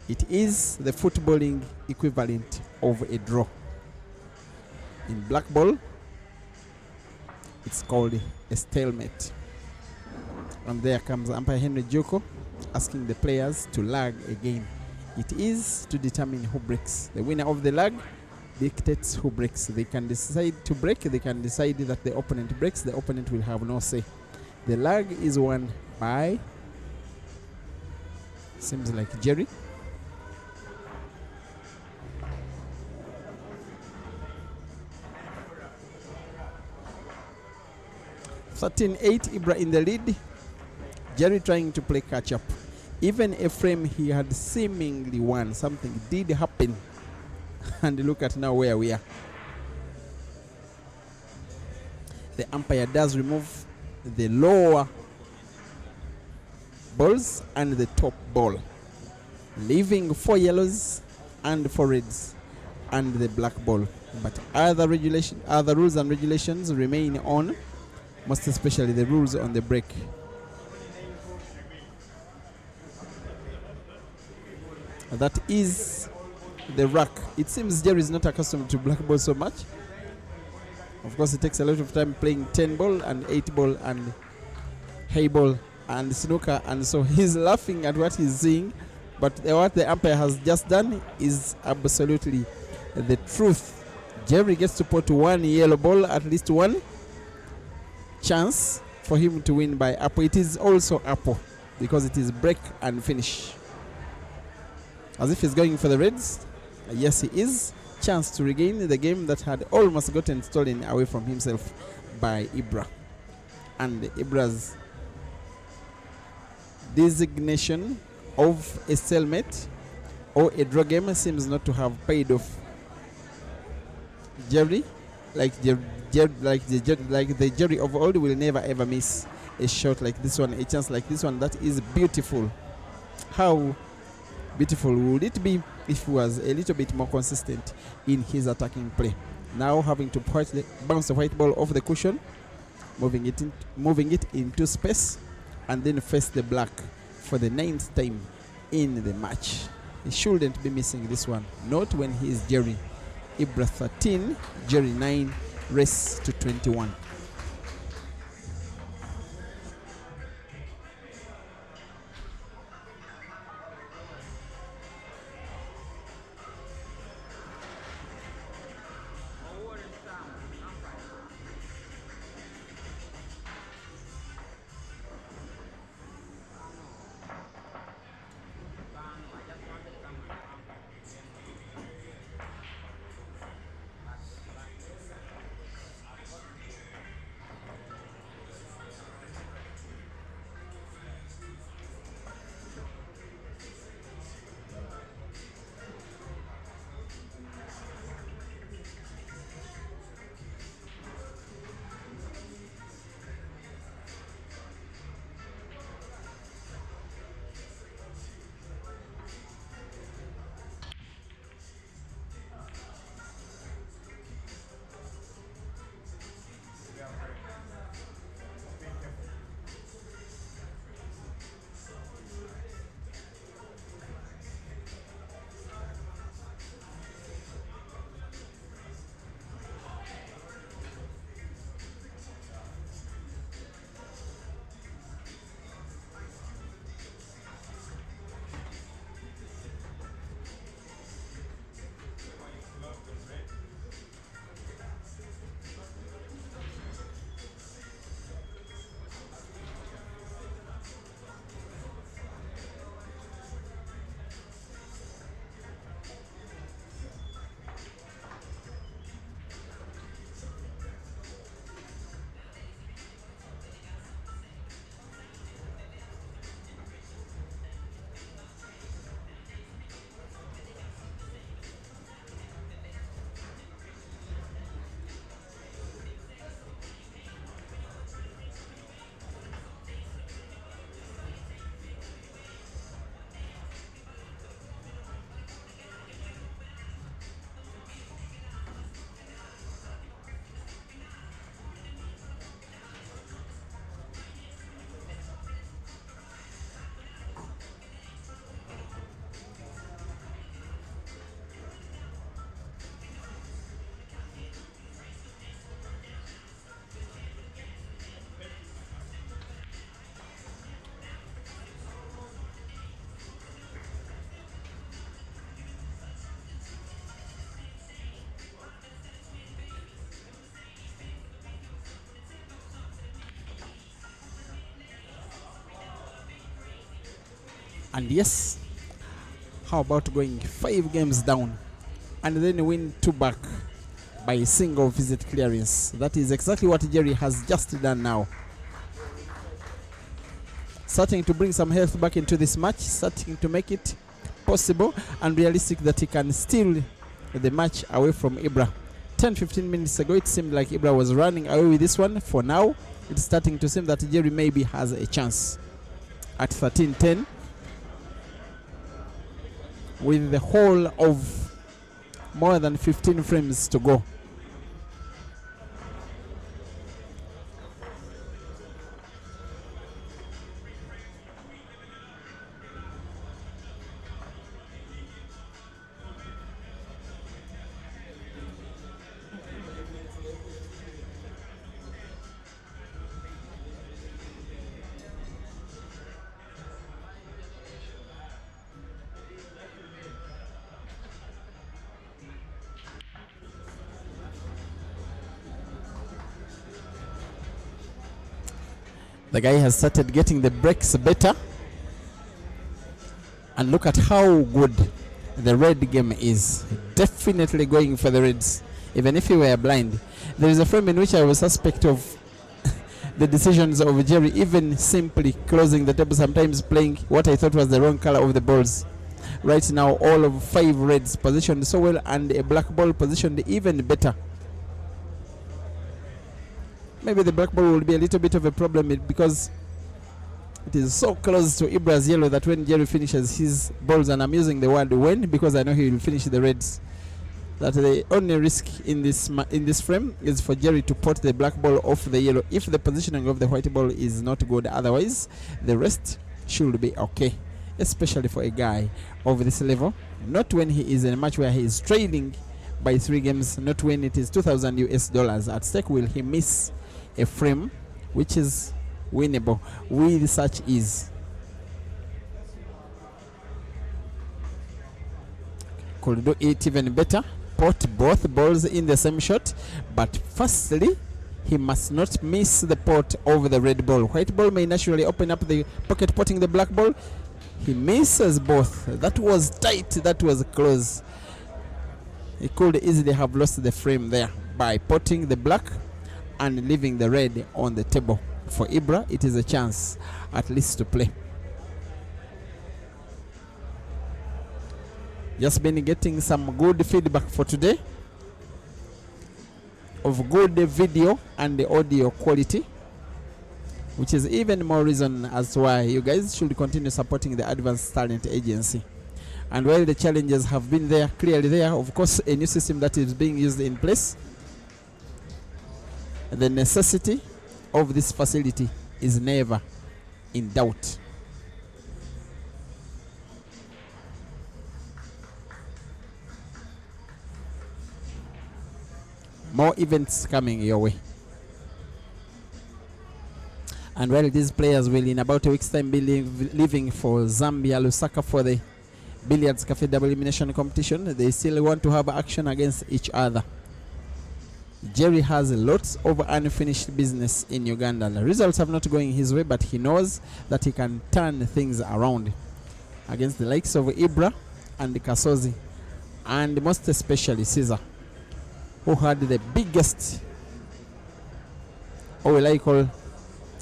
It is the footballing equivalent of a draw. In black ball, it's called a stalemate. And there comes umpire Henry Joko asking the players to lag again. It is to determine who breaks. The winner of the lag dictates who breaks. They can decide to break, they can decide that the opponent breaks, the opponent will have no say. The lag is won by, seems like Jerry. (13-8) Ibra in the lead. Jerry trying to play catch up. Even a frame he had seemingly won, something did happen. And look at now where we are. The umpire does remove the lower balls and the top ball, leaving 4 yellows and 4 reds and the black ball. But other rules and regulations remain on, most especially the rules on the break. That is the rack. It seems Jerry is not accustomed to black ball so much. Of course, it takes a lot of time playing 10 ball and 8 ball and hay ball and snooker, and so he's laughing at what he's seeing. But what the umpire has just done is absolutely the truth. Jerry gets to put 1 yellow ball, at least 1 chance for him to win by apple. It is also apple because it is break and finish. As if he's going for the reds. Yes, he is. Chance to regain the game that had almost gotten stolen away from himself by Ibra. And Ibra's designation of a stalemate or a draw game seems not to have paid off. Jerry, like the Jerry of old, will never ever miss a shot like this one, a chance like this one. That is beautiful. How beautiful would it be if he was a little bit more consistent in his attacking play? Now having to bounce the white ball off the cushion, moving it into space, and then face the black for the 9th time in the match. He shouldn't be missing this one. Not when he is Jerry. Ibra 13, Jerry 9, race to 21. And yes, how about going 5 games down and then win 2 back by a single visit clearance? That is exactly what Jerry has just done now. starting to bring some health back into this match, starting to make it possible and realistic that he can steal the match away from Ibra. 10-15 minutes ago, it seemed like Ibra was running away with this one. For now, it's starting to seem that Jerry maybe has a chance. At 13-10, with the whole of more than 15 frames to go. The guy has started getting the breaks better. And look at how good the red game is. Definitely going for the reds, even if you were blind. There is a frame in which I was suspect of the decisions of Jerry, even simply closing the table, sometimes playing what I thought was the wrong color of the balls. Right now, all of 5 reds positioned so well, and a black ball positioned even better. Maybe the black ball will be a little bit of a problem because it is so close to Ibra's yellow that when Jerry finishes his balls, and I'm using the word when because I know he will finish the reds, that the only risk in this frame is for Jerry to pot the black ball off the yellow if the positioning of the white ball is not good. Otherwise, the rest should be okay, especially for a guy of this level. Not when he is in a match where he is trailing by 3 games, not when it is $2,000 at stake. Will he miss a frame which is winnable with such ease? Could do it even better, pot both balls in the same shot, but firstly he must not miss the pot over the red ball. White ball may naturally open up the pocket, potting the black ball. He misses both. That was tight, that was close. He could easily have lost the frame there by potting the black and leaving the red on the table. For Ibra, it is a chance at least to play. Just been getting some good feedback for today of good video and the audio quality, which is even more reason as to why you guys should continue supporting the Advanced Talent Agency. And while the challenges have been there, clearly there, of course, a new system that is being used in place, the necessity of this facility is never in doubt. More events coming your way. And while these players will in about a week's time be leaving for Zambia, Lusaka, for the Billiards Cafe double elimination competition, they still want to have action against each other. Jerry has lots of unfinished business in Uganda. The results have not going his way, but he knows that he can turn things around against the likes of Ibra and Kasozi, and most especially Caesar, who had the biggest, or will I call,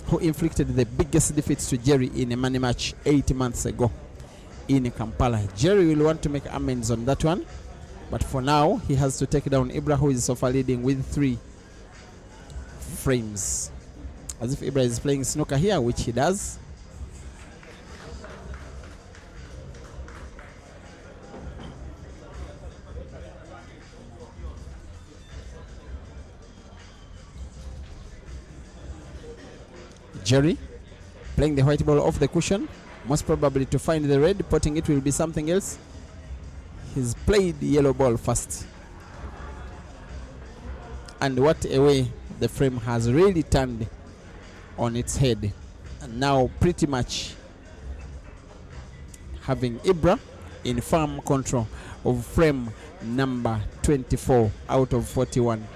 who inflicted the biggest defeats to Jerry in a money match 8 months ago in Kampala. Jerry will want to make amends on that one, but for now he has to take down Ibra, who is so far leading with 3 frames. As if Ibra is playing snooker here, which he does. Jerry playing the white ball off the cushion, most probably to find the red. Potting it will be something else. He's played the yellow ball first, and what a way the frame has really turned on its head, and now pretty much having Ibra in firm control of frame number 24 out of 41.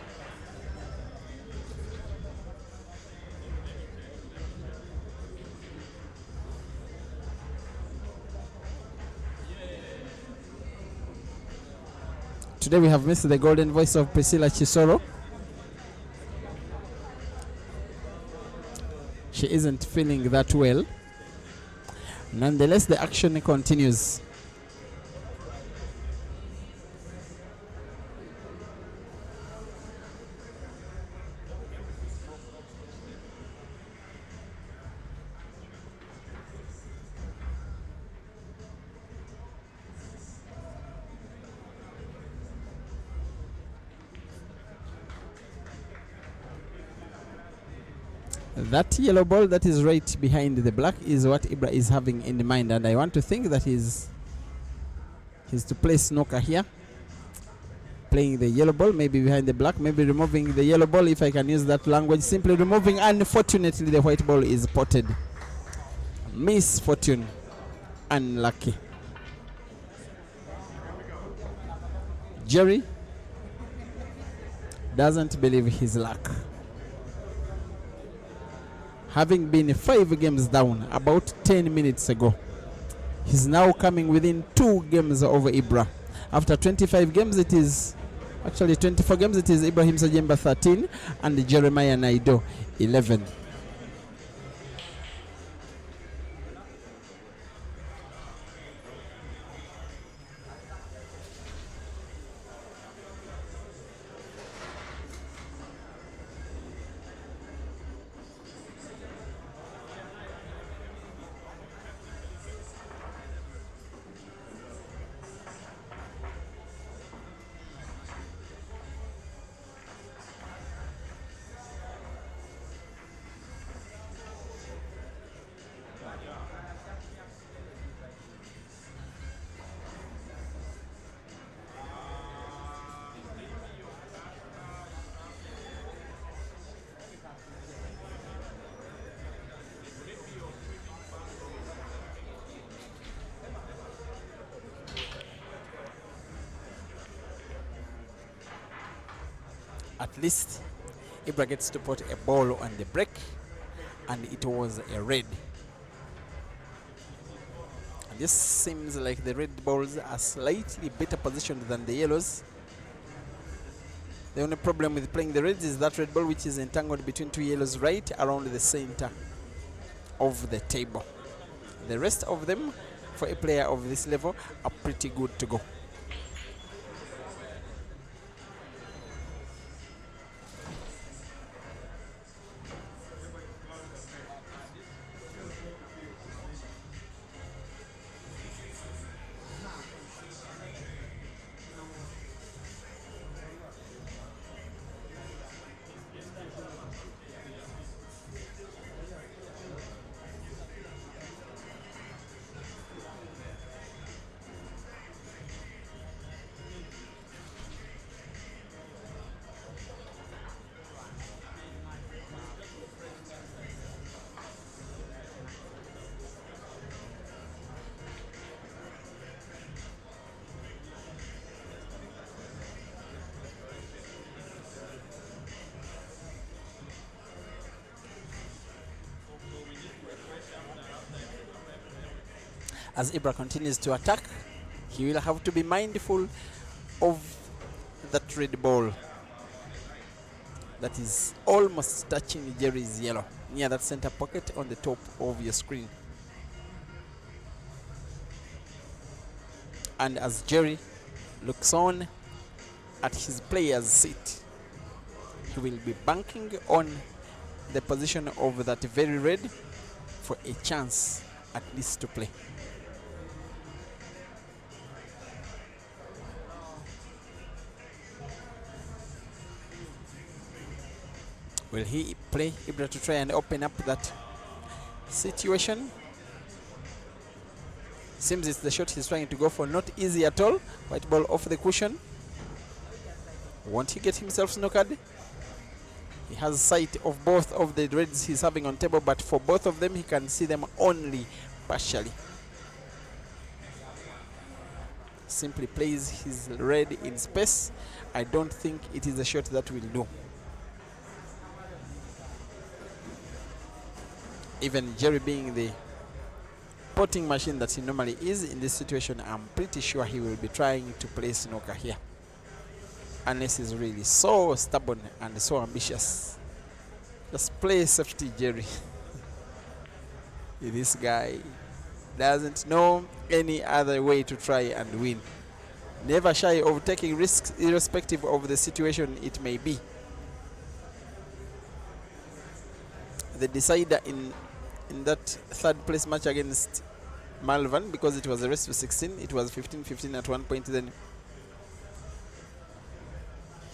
Today we have missed the golden voice of Priscilla Chisoro. She isn't feeling that well, Nonetheless, the action continues. That yellow ball that is right behind the black is what Ibra is having in mind, and I want to think that he's to play snooker here, playing the yellow ball maybe behind the black, maybe removing the yellow ball, if I can use that language, simply removing. Unfortunately, the white ball is potted. Misfortune. Unlucky. Jerry doesn't believe his luck. Having been 5 games down about 10 minutes ago, he's now coming within 2 games over Ibra. After 25 games, it is actually 24 games. It is Ibrahim Sajemba 13 and Jeremiah Naido 11. At least Ibra gets to put a ball on the break, and it was a red. And this seems like the red balls are slightly better positioned than the yellows. The only problem with playing the reds is that red ball which is entangled between 2 yellows right around the center of the table. The rest of them, for a player of this level, are pretty good to go. As Ibra continues to attack, he will have to be mindful of that red ball that is almost touching Jerry's yellow, near that center pocket on the top of your screen. And as Jerry looks on at his player's seat, he will be banking on the position of that very red for a chance at least to play. Will he play Ibra to try and open up that situation? Seems it's the shot he's trying to go for. Not easy at all. White ball off the cushion. Won't he get himself snookered? He has sight of both of the reds he's having on table, but for both of them he can see them only partially. Simply plays his red in space. I don't think it is a shot that will do. Even Jerry being the potting machine that he normally is in this situation, I'm pretty sure he will be trying to play snooker here. Unless he's really so stubborn and so ambitious. Just play safety, Jerry. This guy doesn't know any other way to try and win. Never shy of taking risks irrespective of the situation it may be. The decider in that third place match against Malvan, because it was a race to 16, it was 15-15 at one point, then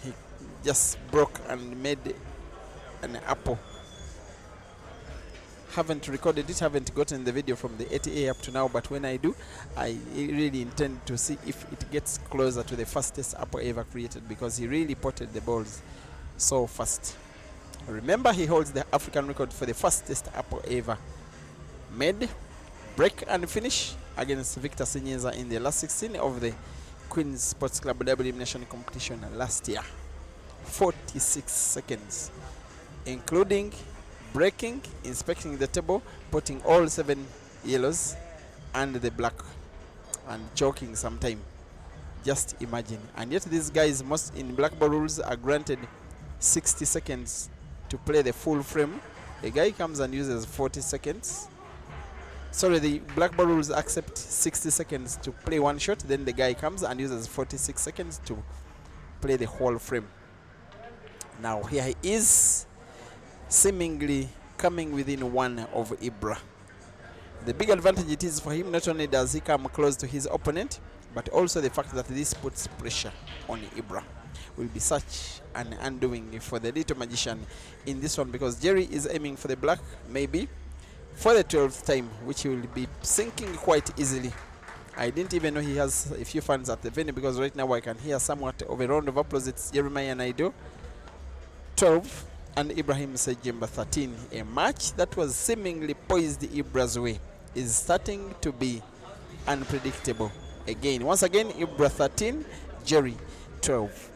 he just broke and made an apple. Haven't recorded it, haven't gotten the video from the 80A up to now, but when I do, I really intend to see if it gets closer to the fastest apple ever created, because he really potted the balls so fast. Remember, he holds the African record for the fastest apple ever made, break and finish against Victor Sinyeza in the last 16 of the Queen's Sports Club W Elimination competition last year. 46 seconds, including breaking, inspecting the table, putting all 7 yellows and the black, and choking sometime. Just imagine. And yet these guys, most in black ball rules, are granted 60 seconds to play the full frame. A guy comes and uses 40 seconds. Sorry, the black ball rules accept 60 seconds to play one shot, then the guy comes and uses 46 seconds to play the whole frame. Now here he is, seemingly coming within one of Ibra. The big advantage it is for him, not only does he come close to his opponent, but also the fact that this puts pressure on Ibra will be such an undoing for the little magician in this one, because Jerry is aiming for the black, maybe for the 12th time, which he will be sinking quite easily. I didn't even know he has a few fans at the venue, because right now I can hear somewhat of a round of applause. It's Jeremiah Naido 12 and Ibrahim Sejemba 13. A match that was seemingly poised Ibra's way is starting to be unpredictable again. Once again, Ibra 13, Jerry 12.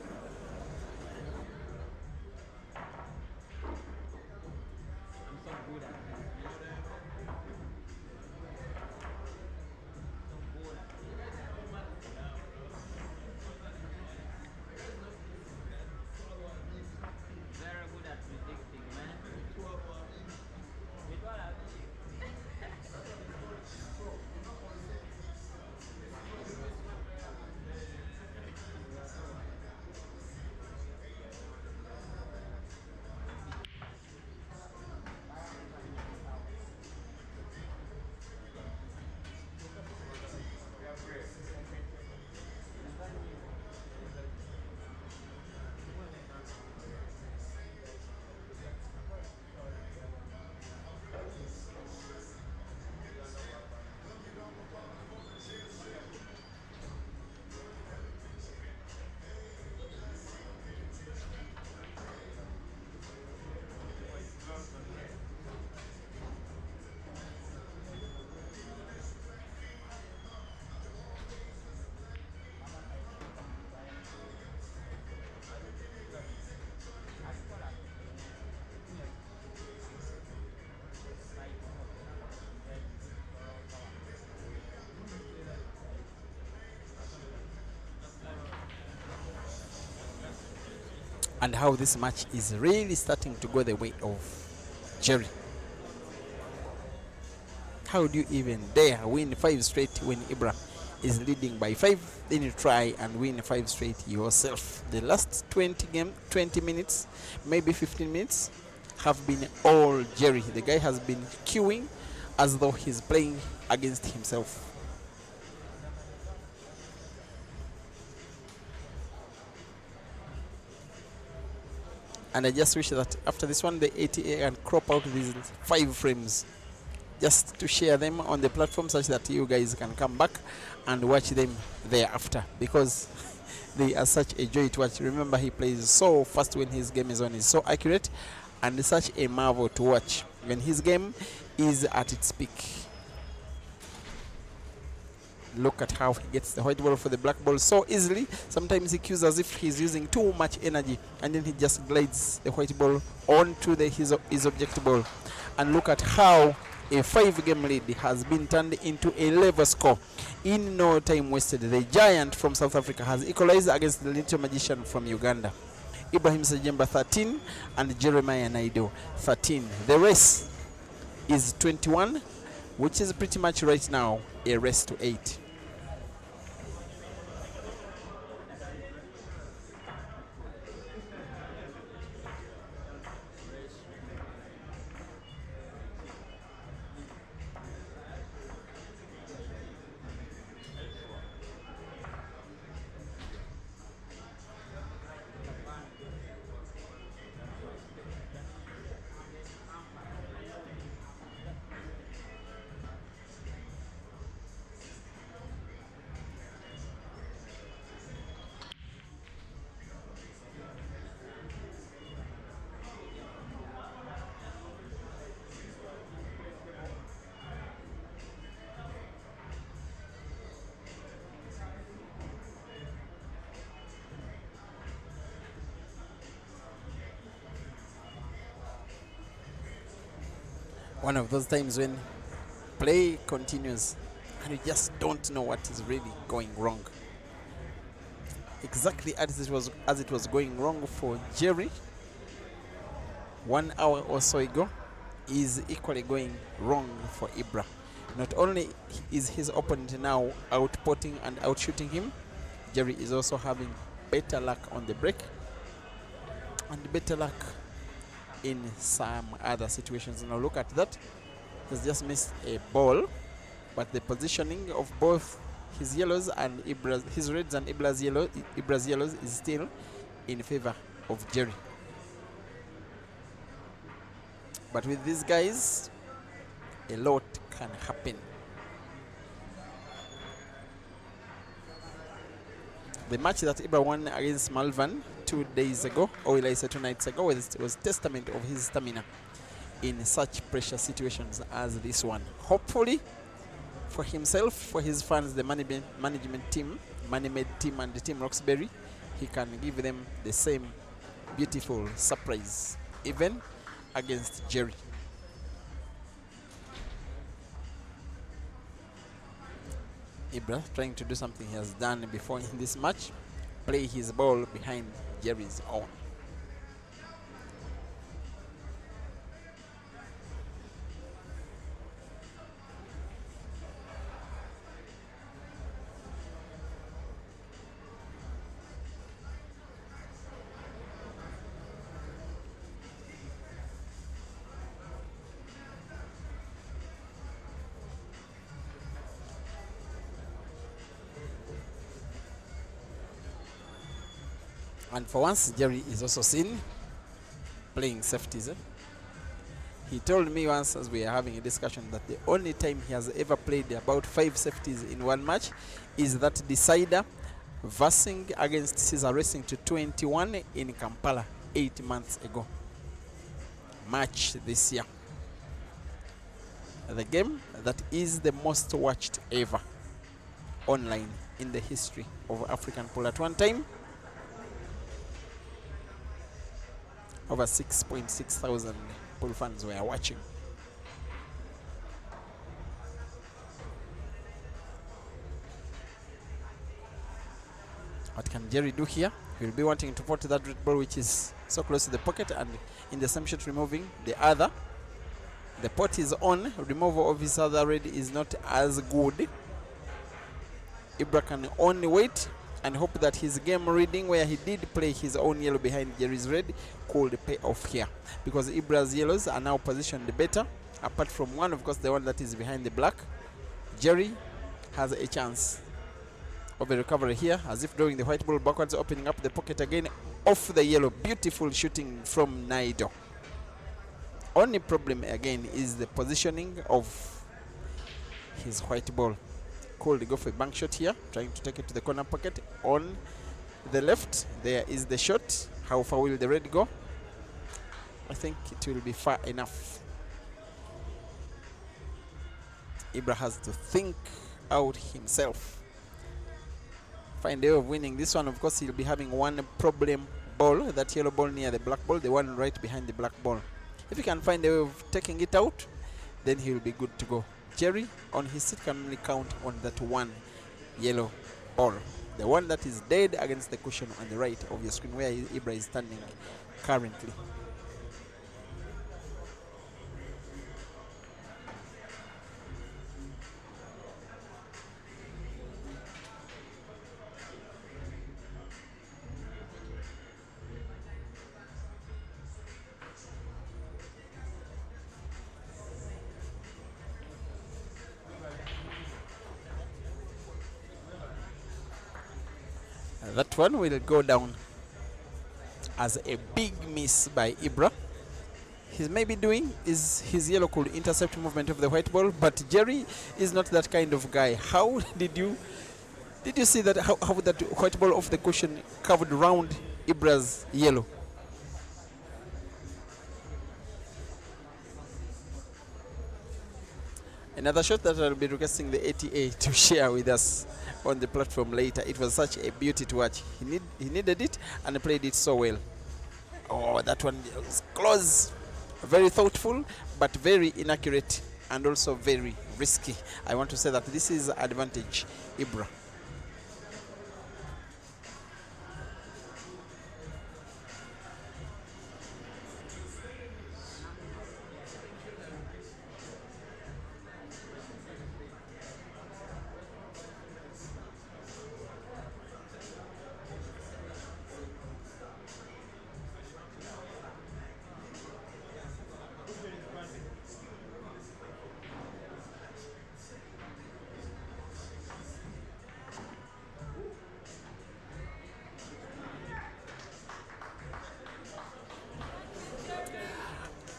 And how this match is really starting to go the way of Jerry. How do you even dare win 5 straight when Ibra is leading by 5? Then you try and win 5 straight yourself. The last 20 minutes, maybe 15 minutes, have been all Jerry. The guy has been queuing as though he's playing against himself. And I just wish that after this one, the ATA can crop out these 5 frames just to share them on the platform, such that you guys can come back and watch them thereafter, because they are such a joy to watch. Remember, he plays so fast when his game is on. He's so accurate and such a marvel to watch when his game is at its peak. Look at how he gets the white ball for the black ball so easily. Sometimes he cues as if he's using too much energy, and then he just glides the white ball onto his object ball. And look at how a 5-game lead has been turned into a level score in no time wasted. The giant from South Africa has equalized against the little magician from Uganda. Ibrahim Sejemba 13 and Jeremiah Naido 13. The race is 21 which is pretty much right now a race to 8. One of those times when play continues and you just don't know what is really going wrong. Exactly as it was going wrong for Jerry 1 hour or so ago, is equally going wrong for Ibra. Not only is his opponent now outputting and outshooting him, Jerry is also having better luck on the break and better luck in some other situations. Now look at that. He's just missed a ball, but the positioning of both his yellows and his reds and Ibra's yellows is still in favor of Jerry. But with these guys, a lot can happen. The match that Ibra won against Malvan 2 days ago, or will I say 2 nights ago, was testament of his stamina in such pressure situations as this one. Hopefully, for himself, for his fans, the management team, Manimade team and the team Roxbury, he can give them the same beautiful surprise, even against Jerry. Ibra trying to do something he has done before in this match, play his ball behind Jerry's own. And for once, Jerry is also seen playing safeties. He told me once, as we are having a discussion, that the only time he has ever played about 5 safeties in one match is that decider versing against Caesar Racing to 21 in Kampala 8 months ago. Match this year. The game that is the most watched ever online in the history of African pool. At one time, over 6.6 thousand pool fans were watching. What can Jerry do here? He'll be wanting to put that red ball which is so close to the pocket, and in the same shot removing the other. The pot is on. Removal of his other red is not as good. Ibra can only wait and hope that his game reading, where he did play his own yellow behind Jerry's red, could pay off here, because Ibra's yellows are now positioned better, apart from one, of course, the one that is behind the black. Jerry has a chance of a recovery here, as if drawing the white ball backwards, opening up the pocket again off the yellow. Beautiful shooting from Naido. Only problem again is the positioning of his white ball. Could go for a bank shot here, trying to take it to the corner pocket on the left. There is the shot. How far will the red go? I think it will be far enough. Ibra has to think out himself, find a way of winning this one. Of course, he'll be having one problem ball, that yellow ball near the black ball, the one right behind the black ball. If he can find a way of taking it out, then he'll be good to go. Jerry on his seat can only count on that one yellow ball, the one that is dead against the cushion on the right of your screen, where Ibra is standing currently. That one will go down as a big miss by Ibra. He's maybe doing is his yellow could intercept movement of the white ball, but Jerry is not that kind of guy. How did you see that how that white ball off the cushion covered round Ibra's yellow? Another shot that I'll be requesting the ATA to share with us on the platform later. It was such a beauty to watch. He needed it and played it so well. Oh, that one was close. Very thoughtful, but very inaccurate and also very risky. I want to say that this is advantage Ibra.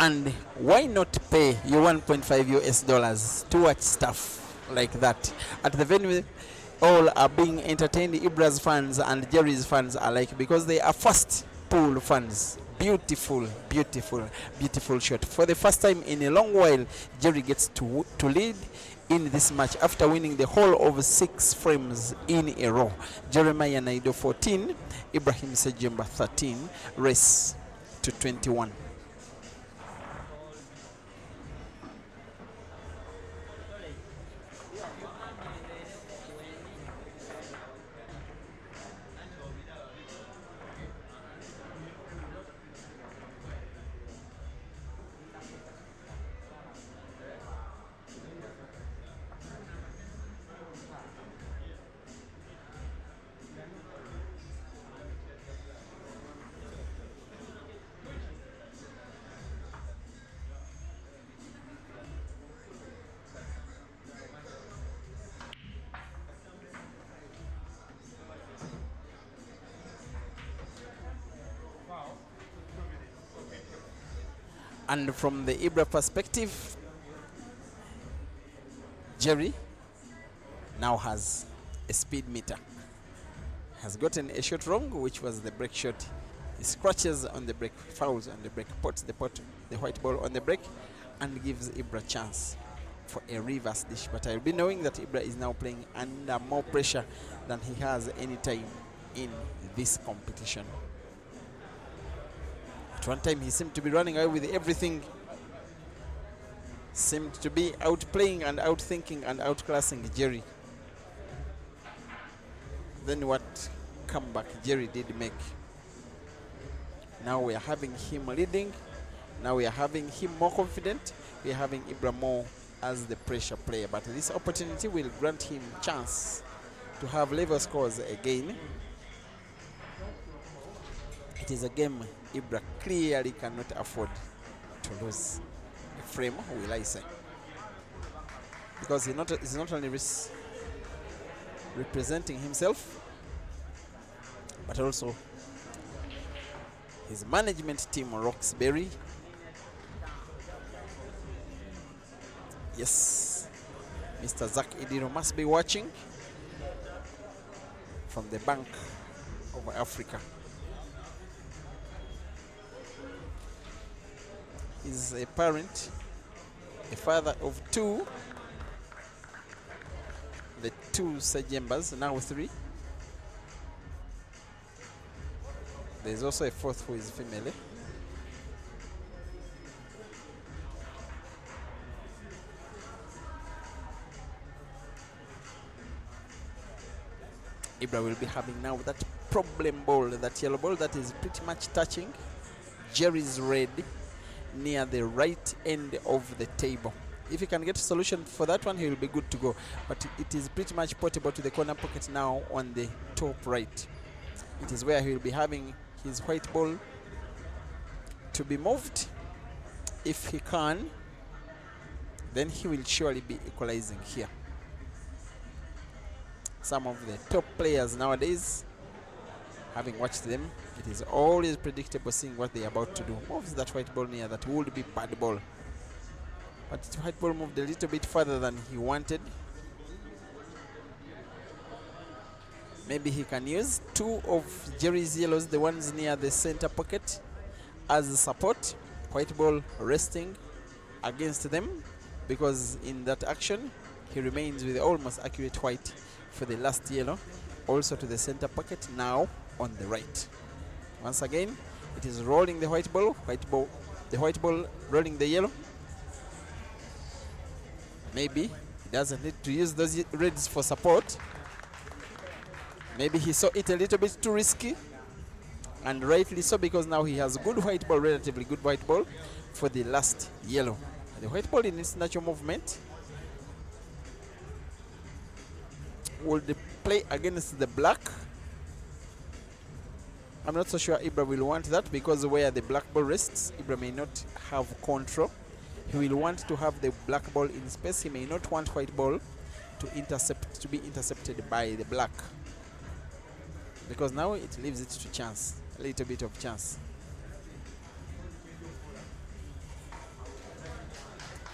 And why not pay your 1.5 US dollars to watch stuff like that at the venue? All are being entertained. Ibra's fans and Jerry's fans alike, because they are first pool fans. Beautiful, beautiful, beautiful shot. For the first time in a long while, Jerry gets to lead in this match after winning the whole of 6 frames in a row. Jeremiah Naido 14, Ibrahim Sejemba 13, race to 21. And from the Ibra perspective, Jerry now has a speed meter. Has gotten a shot wrong, which was the break shot. He scratches on the break, fouls on the break, puts the white ball on the break, and gives Ibra chance for a reverse dish. But I'll be knowing that Ibra is now playing under more pressure than he has any time in this competition. At one time he seemed to be running away with everything, seemed to be outplaying and outthinking and outclassing Jerry. Then what comeback Jerry did make. Now we are having him leading. Now we are having him more confident. We are having Ibra more as the pressure player. But this opportunity will grant him chance to have level scores again. It is a game Ibra clearly cannot afford to lose a frame, will I say. Because he's not only representing himself, but also his management team, Roxbury. Yes, Mr. Zach Idiro must be watching from the Bank of Africa. He's a parent, a father of 2. The 2 Sejembas, now 3. There's also a 4th who is female. Ibra will be having now that problem ball, that yellow ball that is pretty much touching Jerry's red near the right end of the table. If he can get a solution for that one, he will be good to go. But it is pretty much portable to the corner pocket now on the top right. It is where he will be having his white ball to be moved. If he can, then he will surely be equalizing here. Some of the top players nowadays Having watched them, it is always predictable seeing what they are about to do. Moves that white ball near, that would be bad ball. But the white ball moved a little bit further than he wanted. Maybe he can use two of Jerry's yellows, the ones near the center pocket, as support. White ball resting against them, because in that action he remains with almost accurate white for the last yellow, also to the center pocket, now on the right. Once again, it is rolling the white ball, the white ball rolling the yellow. Maybe he doesn't need to use those reds for support. Maybe he saw it a little bit too risky, and rightly so, because now he has good white ball, relatively good white ball for the last yellow. The white ball in its natural movement will play against the black. I'm not so sure Ibra will want that, because where the black ball rests, Ibra may not have control. He will want to have the black ball in space. He may not want white ball to be intercepted by the black, because now it leaves it to chance, a little bit of chance.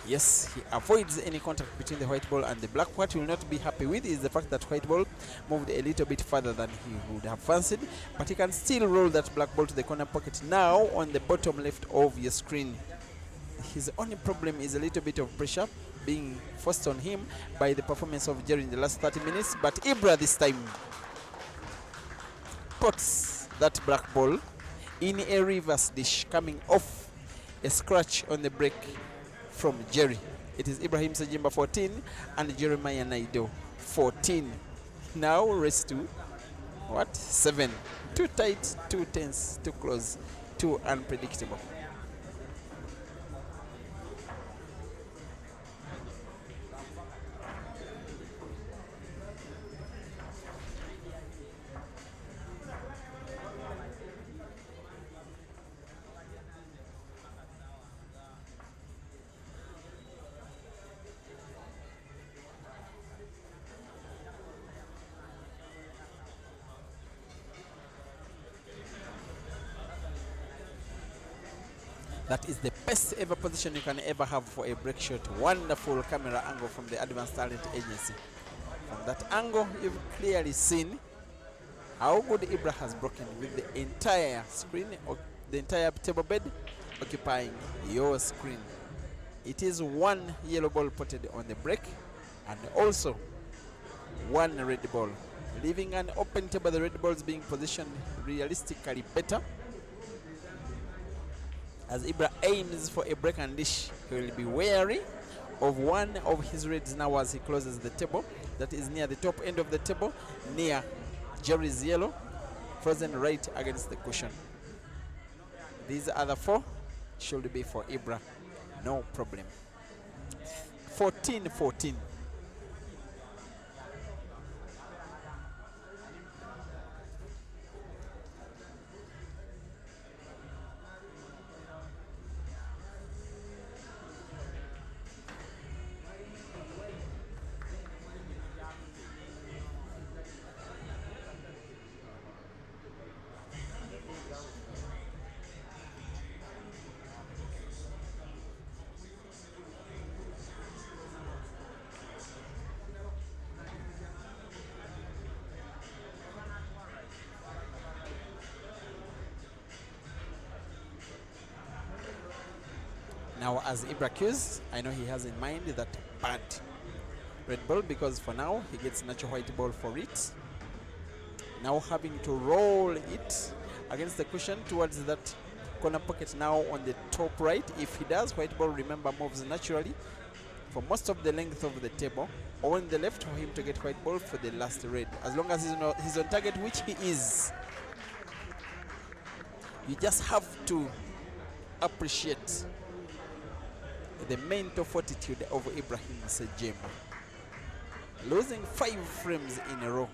Yes, he avoids any contact between the white ball and the black. What he will not be happy with is the fact that white ball moved a little bit further than he would have fancied, but he can still roll that black ball to the corner pocket, now on the bottom left of your screen. His only problem is a little bit of pressure being forced on him by the performance of Jerry in the last 30 minutes, but Ibra this time puts that black ball in a reverse dish, coming off a scratch on the break from Jerry. It is Ibrahim Sejimba 14 and Jeremiah Naido 14. Now race to what? 7. Too tight, too tense, too close, too unpredictable. That is the best ever position you can ever have for a break shot. Wonderful camera angle from the Advanced Talent Agency. From that angle, you've clearly seen how good Ibra has broken, with the entire screen, or the entire table bed occupying your screen. It is one yellow ball potted on the break, and also one red ball, leaving an open table. The red balls being positioned realistically better. As Ibra aims for a break and dish, he will be wary of one of his reds now as he closes the table. That is near the top end of the table, near Jerry's yellow, frozen right against the cushion. These other 4 should be for Ibra, no problem. 14-14. Now, as Ibra cues, I know he has in mind that bad red ball, because for now he gets natural white ball for it. Now having to roll it against the cushion towards that corner pocket, now on the top right. If he does, white ball, remember, moves naturally for most of the length of the table, or on the left for him to get white ball for the last red. As long as he's on target, which he is, you just have to appreciate the mental fortitude of Ibrahim Sejimba. Losing 5 frames in a row,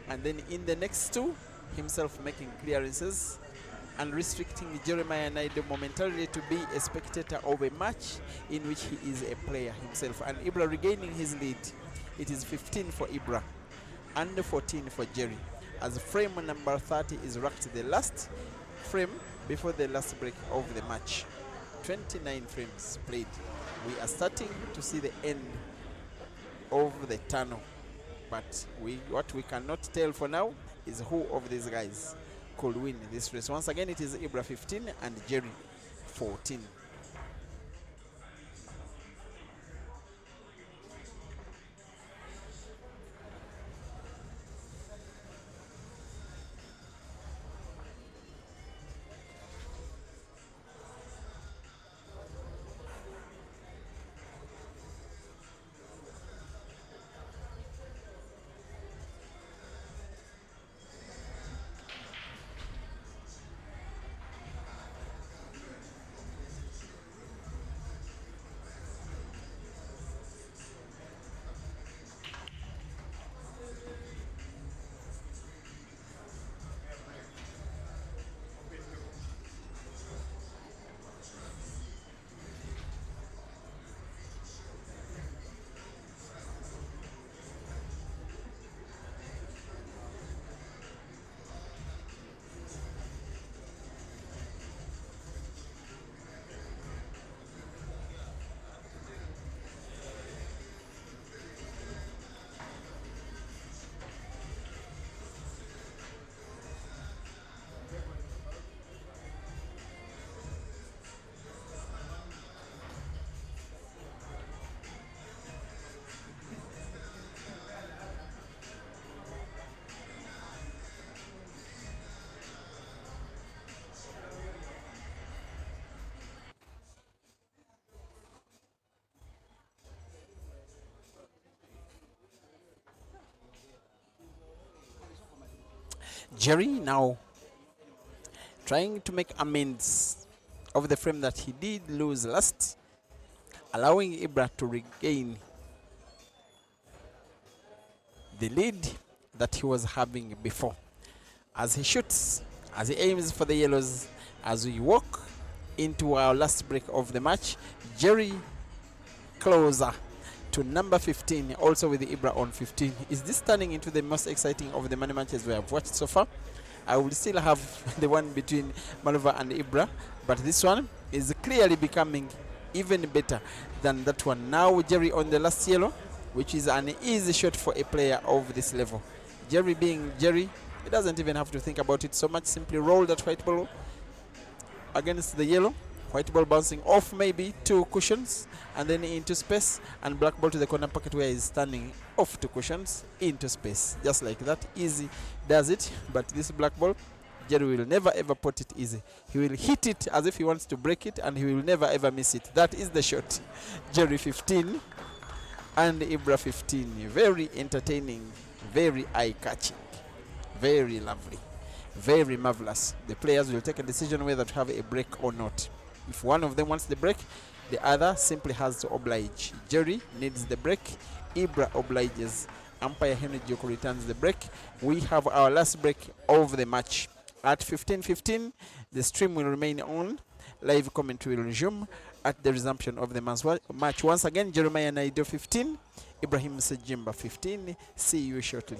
and then in the next 2, himself making clearances and restricting Jeremiah Naido momentarily to be a spectator of a match in which he is a player himself. And Ibra regaining his lead. It is 15 for Ibra and 14 for Jerry. as frame number 30 is racked the last frame before the last break of the match. 29 frames played. We are starting to see the end of the tunnel, but what we cannot tell for now is who of these guys could win this race. Once again, it is Ibra 15 and Jerry 14. Jerry now trying to make amends of the frame that he did lose last, allowing Ibra to regain the lead that he was having before. As he shoots, as he aims for the yellows, as we walk into our last break of the match, Jerry closer to number 15, also with the Ibra on 15. Is this turning into the most exciting of the many matches we have watched so far? I will still have the one between Malova and Ibra, but this one is clearly becoming even better than that one. Now Jerry on the last yellow, which is an easy shot for a player of this level. Jerry being Jerry, he doesn't even have to think about it so much. Simply roll that white ball against the yellow. White ball bouncing off maybe two cushions and then into space, and black ball to the corner pocket where he's standing off two cushions into space. Just like that, easy does it. But this black ball, Jerry will never ever put it easy. He will hit it as if he wants to break it, and he will never ever miss it. That is the shot. Jerry 15 and Ibra 15. Very entertaining, very eye-catching, very lovely, very marvelous. The players will take a decision whether to have a break or not. If one of them wants the break, the other simply has to oblige. Jerry needs the break, Ibra obliges. Umpire Henry Joko returns the break. We have our last break of the match. At 15:15, the stream will remain on. Live commentary will resume at the resumption of the match. Once again, Jeremiah Naido 15, Ibrahim Sejimba 15. See you shortly.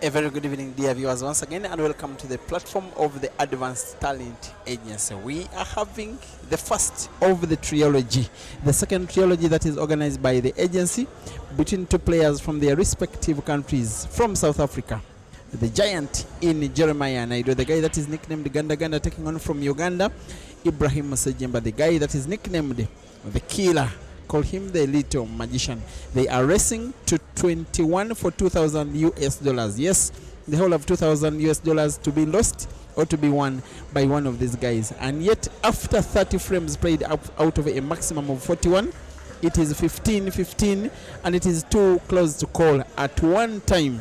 A very good evening, dear viewers, once again, and welcome to the platform of the Advanced Talent Agency. We are having the first of the trilogy, the second trilogy that is organized by the agency between two players from their respective countries. From South Africa, the giant in Jeremiah Naido, the guy that is nicknamed Ganda Ganda, taking on from Uganda, Ibrahim Sejemba, the guy that is nicknamed the Killer. Call him the little magician. They are racing to 21 for 2,000 US dollars. Yes, the whole of 2,000 US dollars to be lost or to be won by one of these guys. And yet, after 30 frames played out of a maximum of 41, it is 15-15, and it is too close to call. At one time,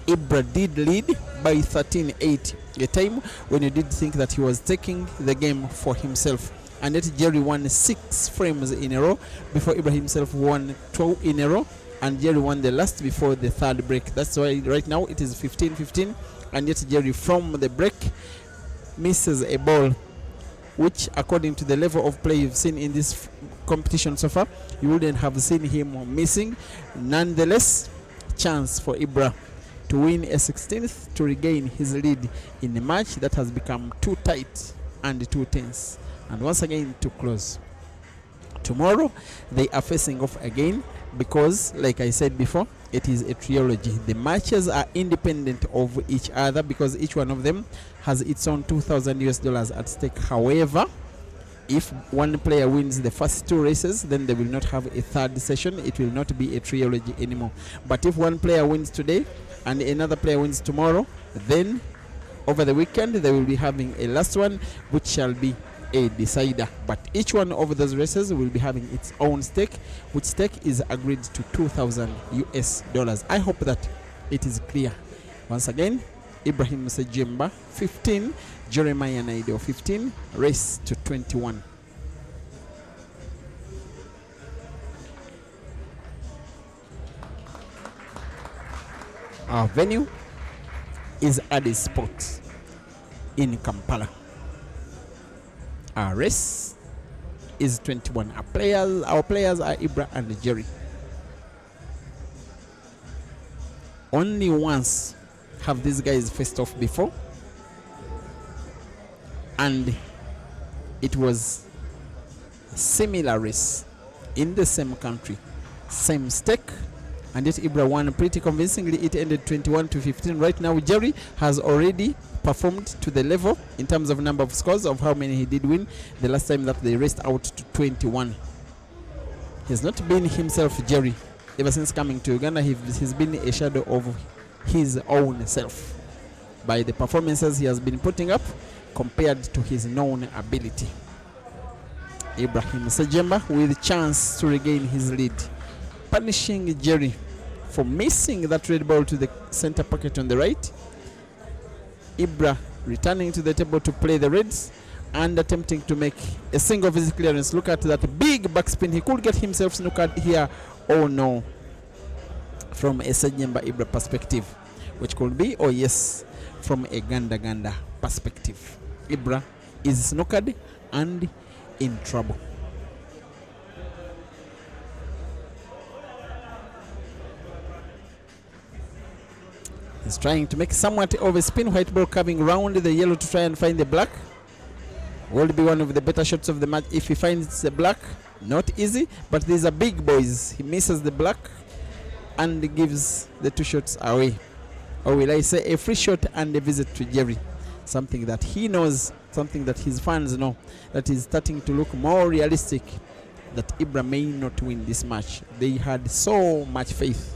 Ibra did lead by 13-8, a time when you did think that he was taking the game for himself. And yet Jerry won 6 frames in a row before Ibra himself won 12 in a row, and Jerry won the last before the third break. That's why right now it is 15-15, and yet Jerry from the break misses a ball, which according to the level of play you've seen in this competition so far, you wouldn't have seen him missing. Nonetheless, chance for Ibra to win a 16th to regain his lead in a match that has become too tight and too tense, and once again too close. Tomorrow they are facing off again because, like I said before, it is a trilogy. The matches are independent of each other because each one of them has its own 2,000 US dollars at stake. However, if one player wins the first 2 races, then they will not have a third session. It will not be a trilogy anymore. But if one player wins today and another player wins tomorrow, then over the weekend they will be having a last one, which shall be a decider. But each one of those races will be having its own stake, which stake is agreed to 2,000 US dollars. I hope that it is clear. Once again, Ibrahim Sejemba 15, Jeremiah Naido 15, race to 21. Our venue is Addis Sports in Kampala. Our race is 21. Our players are Ibra and Jerry. Only once have these guys faced off before, and it was a similar race in the same country, same stake, and yet Ibra won pretty convincingly. It ended 21-15. Right now Jerry has already performed to the level in terms of number of scores of how many he did win the last time that they raced out to 21. He's not been himself, Jerry. Ever since coming to Uganda, he's been a shadow of his own self by the performances he has been putting up compared to his known ability. Ibrahim Sejemba with chance to regain his lead, punishing Jerry for missing that red ball to the center pocket on the right. Ibra returning to the table to play the reds and attempting to make a single visit clearance. Look at that big backspin. He could get himself snookered here. Oh no. From a Sejemba Ibra perspective, which could be, oh yes, from a Ganda Ganda perspective. Ibra is snookered and in trouble. He's trying to make somewhat of a spin. White ball coming round the yellow to try and find the black. Will be one of the better shots of the match if he finds the black. Not easy, but these are big boys. He misses the black and gives the 2 shots away. Or will I say a free shot and a visit to Jerry. Something that he knows, something that his fans know, that is starting to look more realistic, that Ibra may not win this match. They had so much faith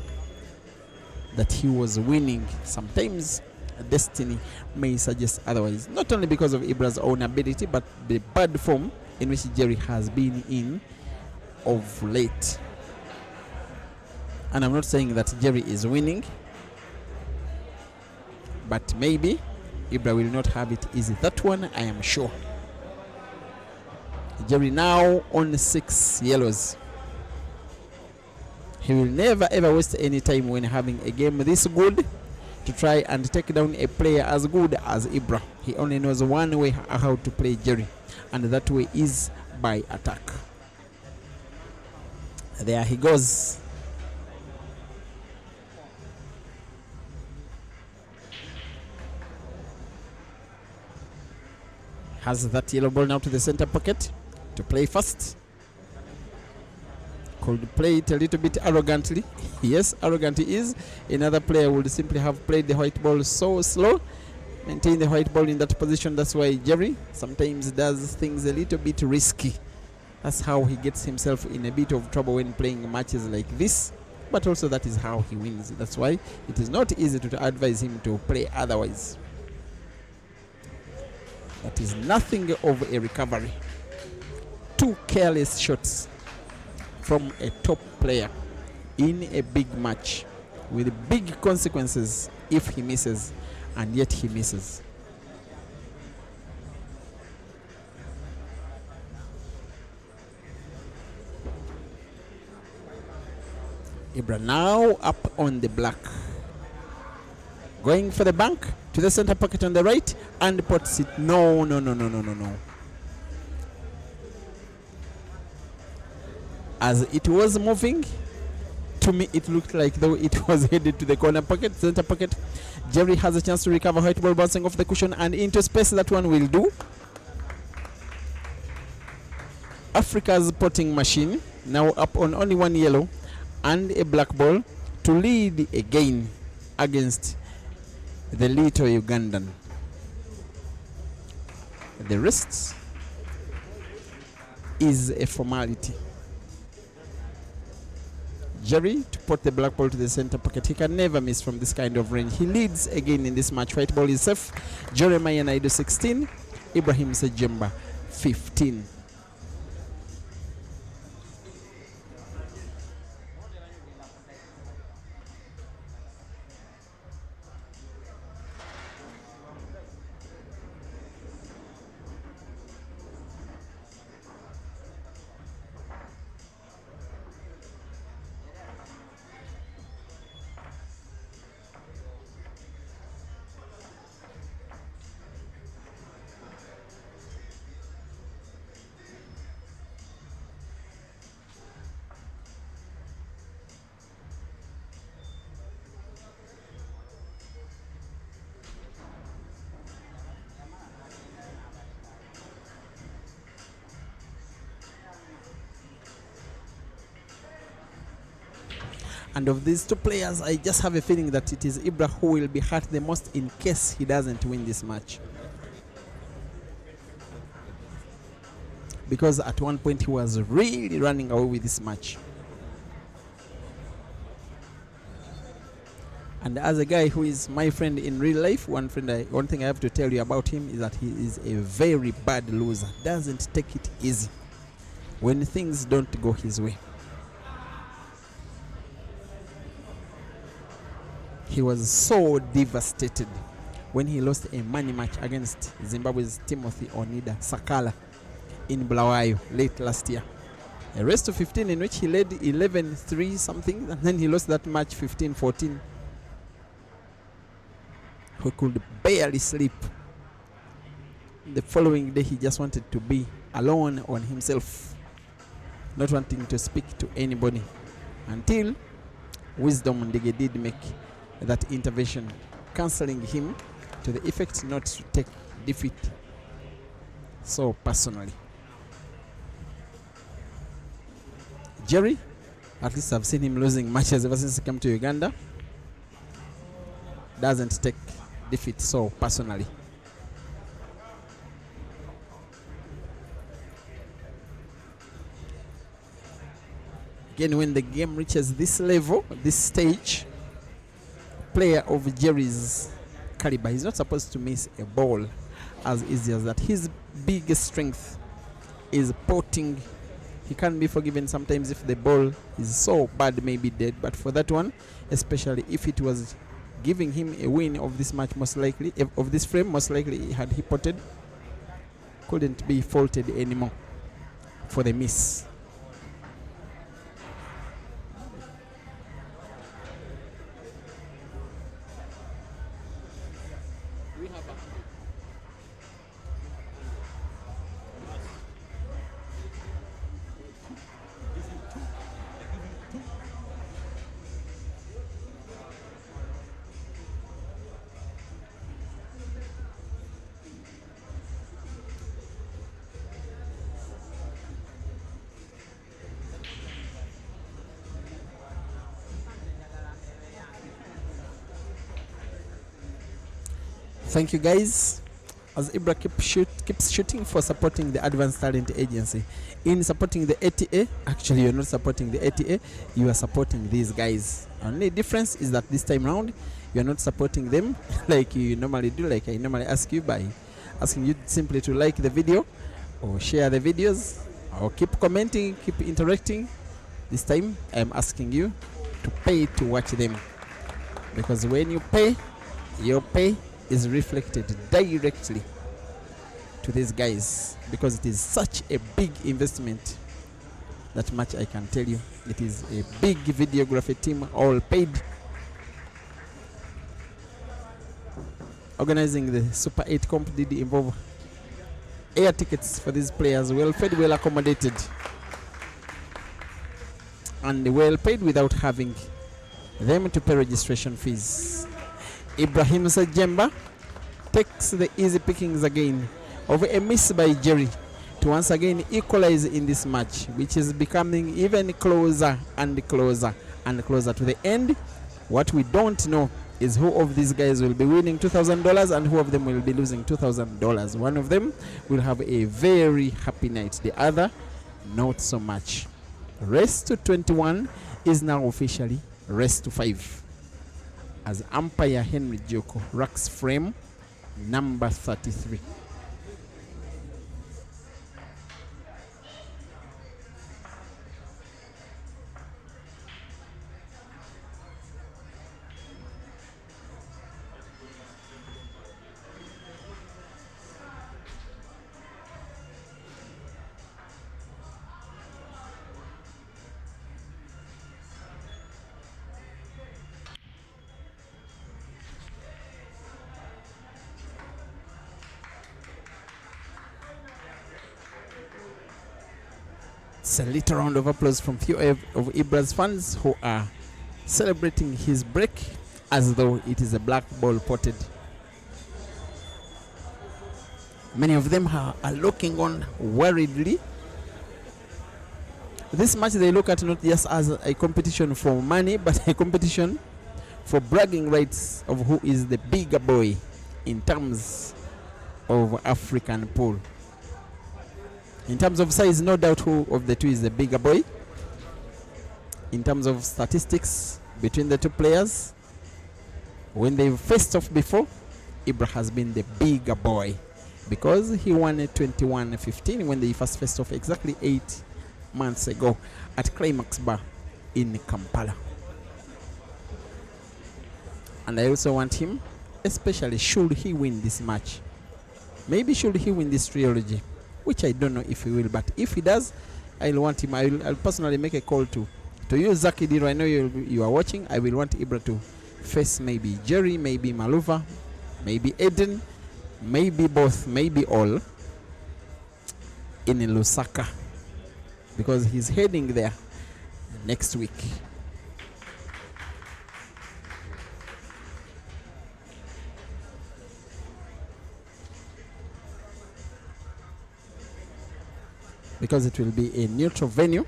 that he was winning. Sometimes destiny may suggest otherwise, not only because of Ibra's own ability, but the bad form in which Jerry has been in of late. And I'm not saying that Jerry is winning, but maybe Ibra will not have it easy. That one I am sure. Jerry now on 6 yellows. He will never ever waste any time when having a game this good to try and take down a player as good as Ibra. He only knows one way how to play Jerry, and that way is by attack. There he goes. has that yellow ball now to the center pocket to play first. Could play it a little bit arrogantly. Yes, arrogant he is. Another player would simply have played the white ball so slow, maintain the white ball in that position. That's why Jerry sometimes does things a little bit risky. That's how he gets himself in a bit of trouble when playing matches like this. But also that is how he wins. That's why it is not easy to advise him to play otherwise. That is nothing of a recovery. 2 careless shots from a top player in a big match with big consequences if he misses, and yet he misses. Ibra now up on the black, going for the bank to the center pocket on the right, and puts it. No. As it was moving, to me it looked like though it was headed to the corner pocket, center pocket. Jerry has a chance to recover. White ball bouncing off the cushion and into space. That one will do. Africa's potting machine now up on only 1 yellow and a black ball to lead again against the little Ugandan. The rest is a formality. Jerry to put the black ball to the center pocket. He can never miss from this kind of range. He leads again in this match. White ball is safe. Jeremiah Naidu 16, Ibrahim Sejemba 15. And of these 2 players, I just have a feeling that it is Ibra who will be hurt the most in case he doesn't win this match. Because at one point he was really running away with this match. And as a guy who is my friend in real life, one thing I have to tell you about him is that he is a very bad loser. Doesn't take it easy when things don't go his way. He was so devastated when he lost a money match against Zimbabwe's Timothy Onida Sakala in Bulawayo late last year. A race to 15 in which he led 11-3 something, and then he lost that match 15-14. He could barely sleep. The following day he just wanted to be alone on himself, not wanting to speak to anybody, until Wisdom Ndege did make that intervention, cancelling him to the effect not to take defeat so personally. Jerry, at least I've seen him losing matches ever since he came to Uganda, doesn't take defeat so personally. Again, when the game reaches this level, this stage, player of Jerry's caliber, he's not supposed to miss a ball as easy as that. His biggest strength is potting. He can be forgiven sometimes if the ball is so bad, maybe dead, but for that one, especially if it was giving him a win of this match, most likely, of this frame, most likely had he potted, couldn't be faulted anymore for the miss. Thank you guys. As Ibra keeps shooting for supporting the Advanced Talent Agency. In supporting the ATA, actually you're not supporting the ATA, you are supporting these guys. Only difference is that this time round you're not supporting them like you normally do, like I normally ask you by asking you simply to like the video or share the videos or keep commenting, keep interacting. This time I'm asking you to pay to watch them, because when you pay, your pay is reflected directly to these guys, because it is such a big investment. That much I can tell you. It is a big videography team, all paid. Organizing the Super 8 comp did involve air tickets for these players, well fed, well accommodated, and well paid without having them to pay registration fees. Ibrahim Sajemba takes the easy pickings again of a miss by Jerry to once again equalize in this match, which is becoming even closer and closer and closer to the end. What we don't know is who of these guys will be winning $2,000 and who of them will be losing $2,000. One of them will have a very happy night, the other not so much. Race to 21 is now officially race to 5, as umpire Henry Joko racks frame number 33. It's a little round of applause from few of Ibra's fans who are celebrating his break as though it is a black ball potted. Many of them are looking on worriedly. This match they look at not just as a competition for money, but a competition for bragging rights of who is the bigger boy in terms of African pool. In terms of size, no doubt who of the two is the bigger boy. In terms of statistics between the two players, when they've faced off before, Ibra has been the bigger boy, because he won 21-15 when they first faced off exactly 8 months ago at Climax Bar in Kampala. And I also want him, especially should he win this match, maybe should he win this trilogy, which I don't know if he will, but if he does, I'll want him. I'll personally make a call to you, Zaki Diro. I know you are watching. I will want Ibra to face maybe Jerry, maybe Maluva, maybe Eden, maybe both, maybe all in Lusaka, because he's heading there next week. Because it will be a neutral venue,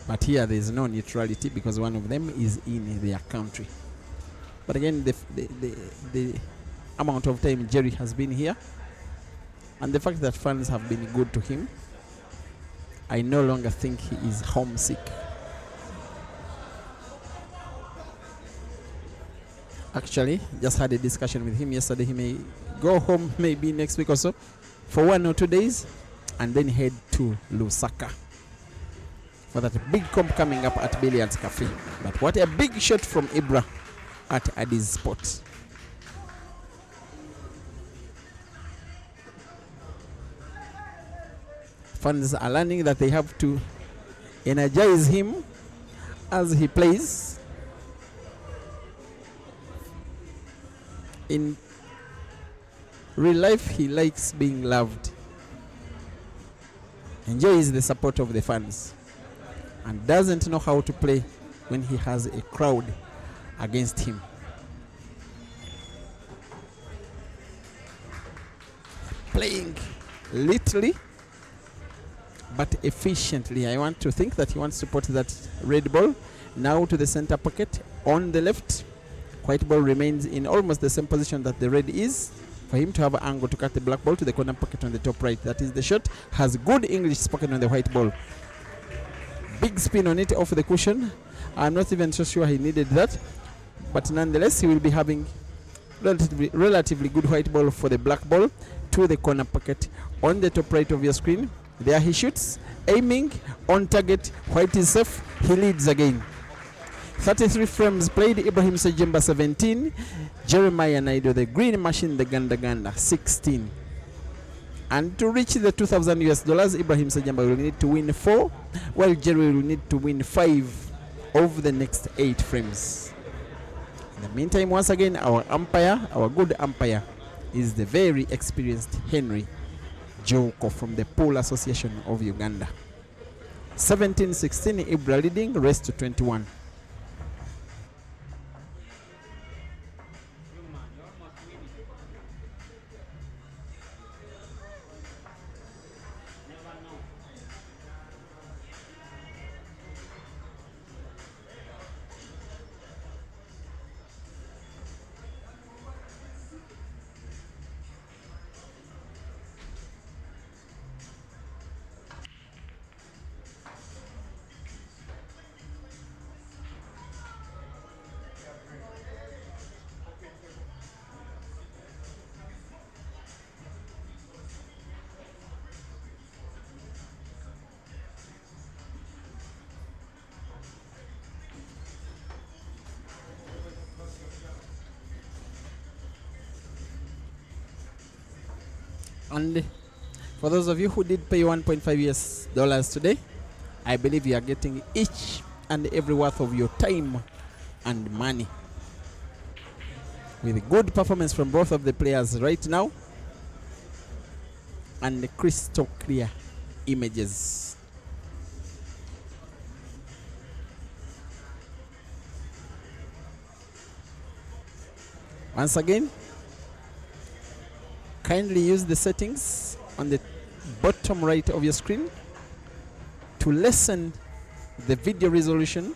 but here there is no neutrality because one of them is in their country. But again, the amount of time Jerry has been here and the fact that fans have been good to him, I no longer think he is homesick. Actually, just had a discussion with him yesterday. He may go home maybe next week or so for 1 or 2 days and then head to Lusaka for that big comp coming up at Billiards Cafe. But what a big shot from Ibra at Adi's spot. Fans are learning that they have to energize him as he plays. In real life, he likes being loved, enjoys the support of the fans, and doesn't know how to play when he has a crowd against him. Playing little but efficiently. I want to think that he wants to put that red ball now to the center pocket on the left, White ball remains in almost the same position that the red is, for him to have an angle to cut the black ball to the corner pocket on the top right. That is the shot. Has good English spoken on the white ball. Big spin on it off the cushion. I'm not even so sure he needed that, but nonetheless he will be having relatively good white ball for the black ball to the corner pocket on the top right of your screen. There he shoots, aiming on target. White is safe. He leads again. 33 frames played. Ibrahim Sejemba 17, Jeremiah Naido, the green machine, the Ganda 16. And to reach the 2,000 US dollars, Ibrahim Sejemba will need to win 4, while Jerry will need to win 5 over the next 8 frames. In the meantime, once again, our umpire, our good umpire, is the very experienced Henry Joko from the Pool Association of Uganda. 17-16, Ibra leading, rest to 21. And for those of you who did pay 1.5 US dollars today, I believe you are getting each and every worth of your time and money, with good performance from both of the players right now and the crystal clear images. Once again, kindly use the settings on the bottom right of your screen to lessen the video resolution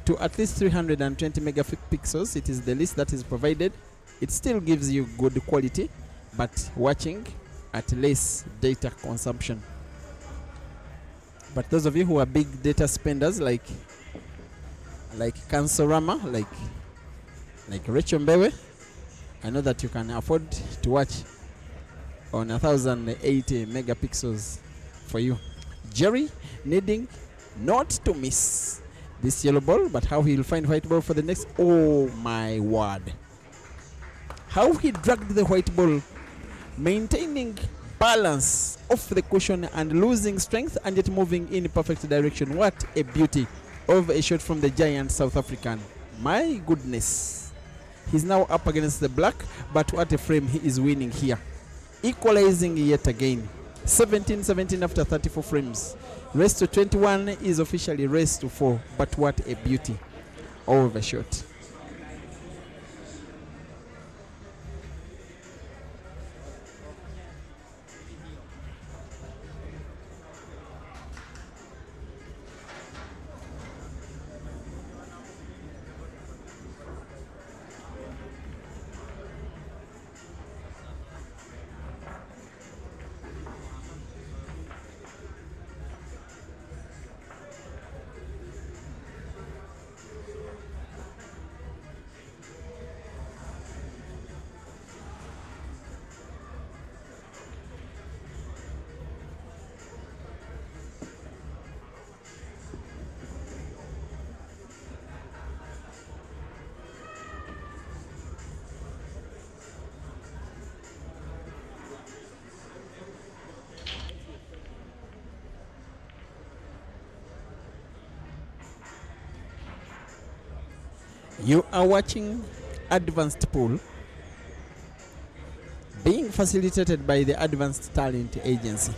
to at least 320 megapixels. It is the least that is provided. It still gives you good quality, but watching at less data consumption. But those of you who are big data spenders like Kansorama, like Rachel Mbewe, I know that you can afford to watch on 1080 megapixels for you. Jerry needing not to miss this yellow ball, but how he will find white ball for the next. Oh my word, how he dragged the white ball, maintaining balance off the cushion and losing strength and yet moving in perfect direction. What a beauty of a shot from the giant South African. My goodness, he's now up against the black, but what a frame he is winning here, equalizing yet again. 17-17 after 34 frames. Race to 21 is officially race to 4, but what a beauty of a shot. You are watching Advanced Pool, being facilitated by the Advanced Talent Agency,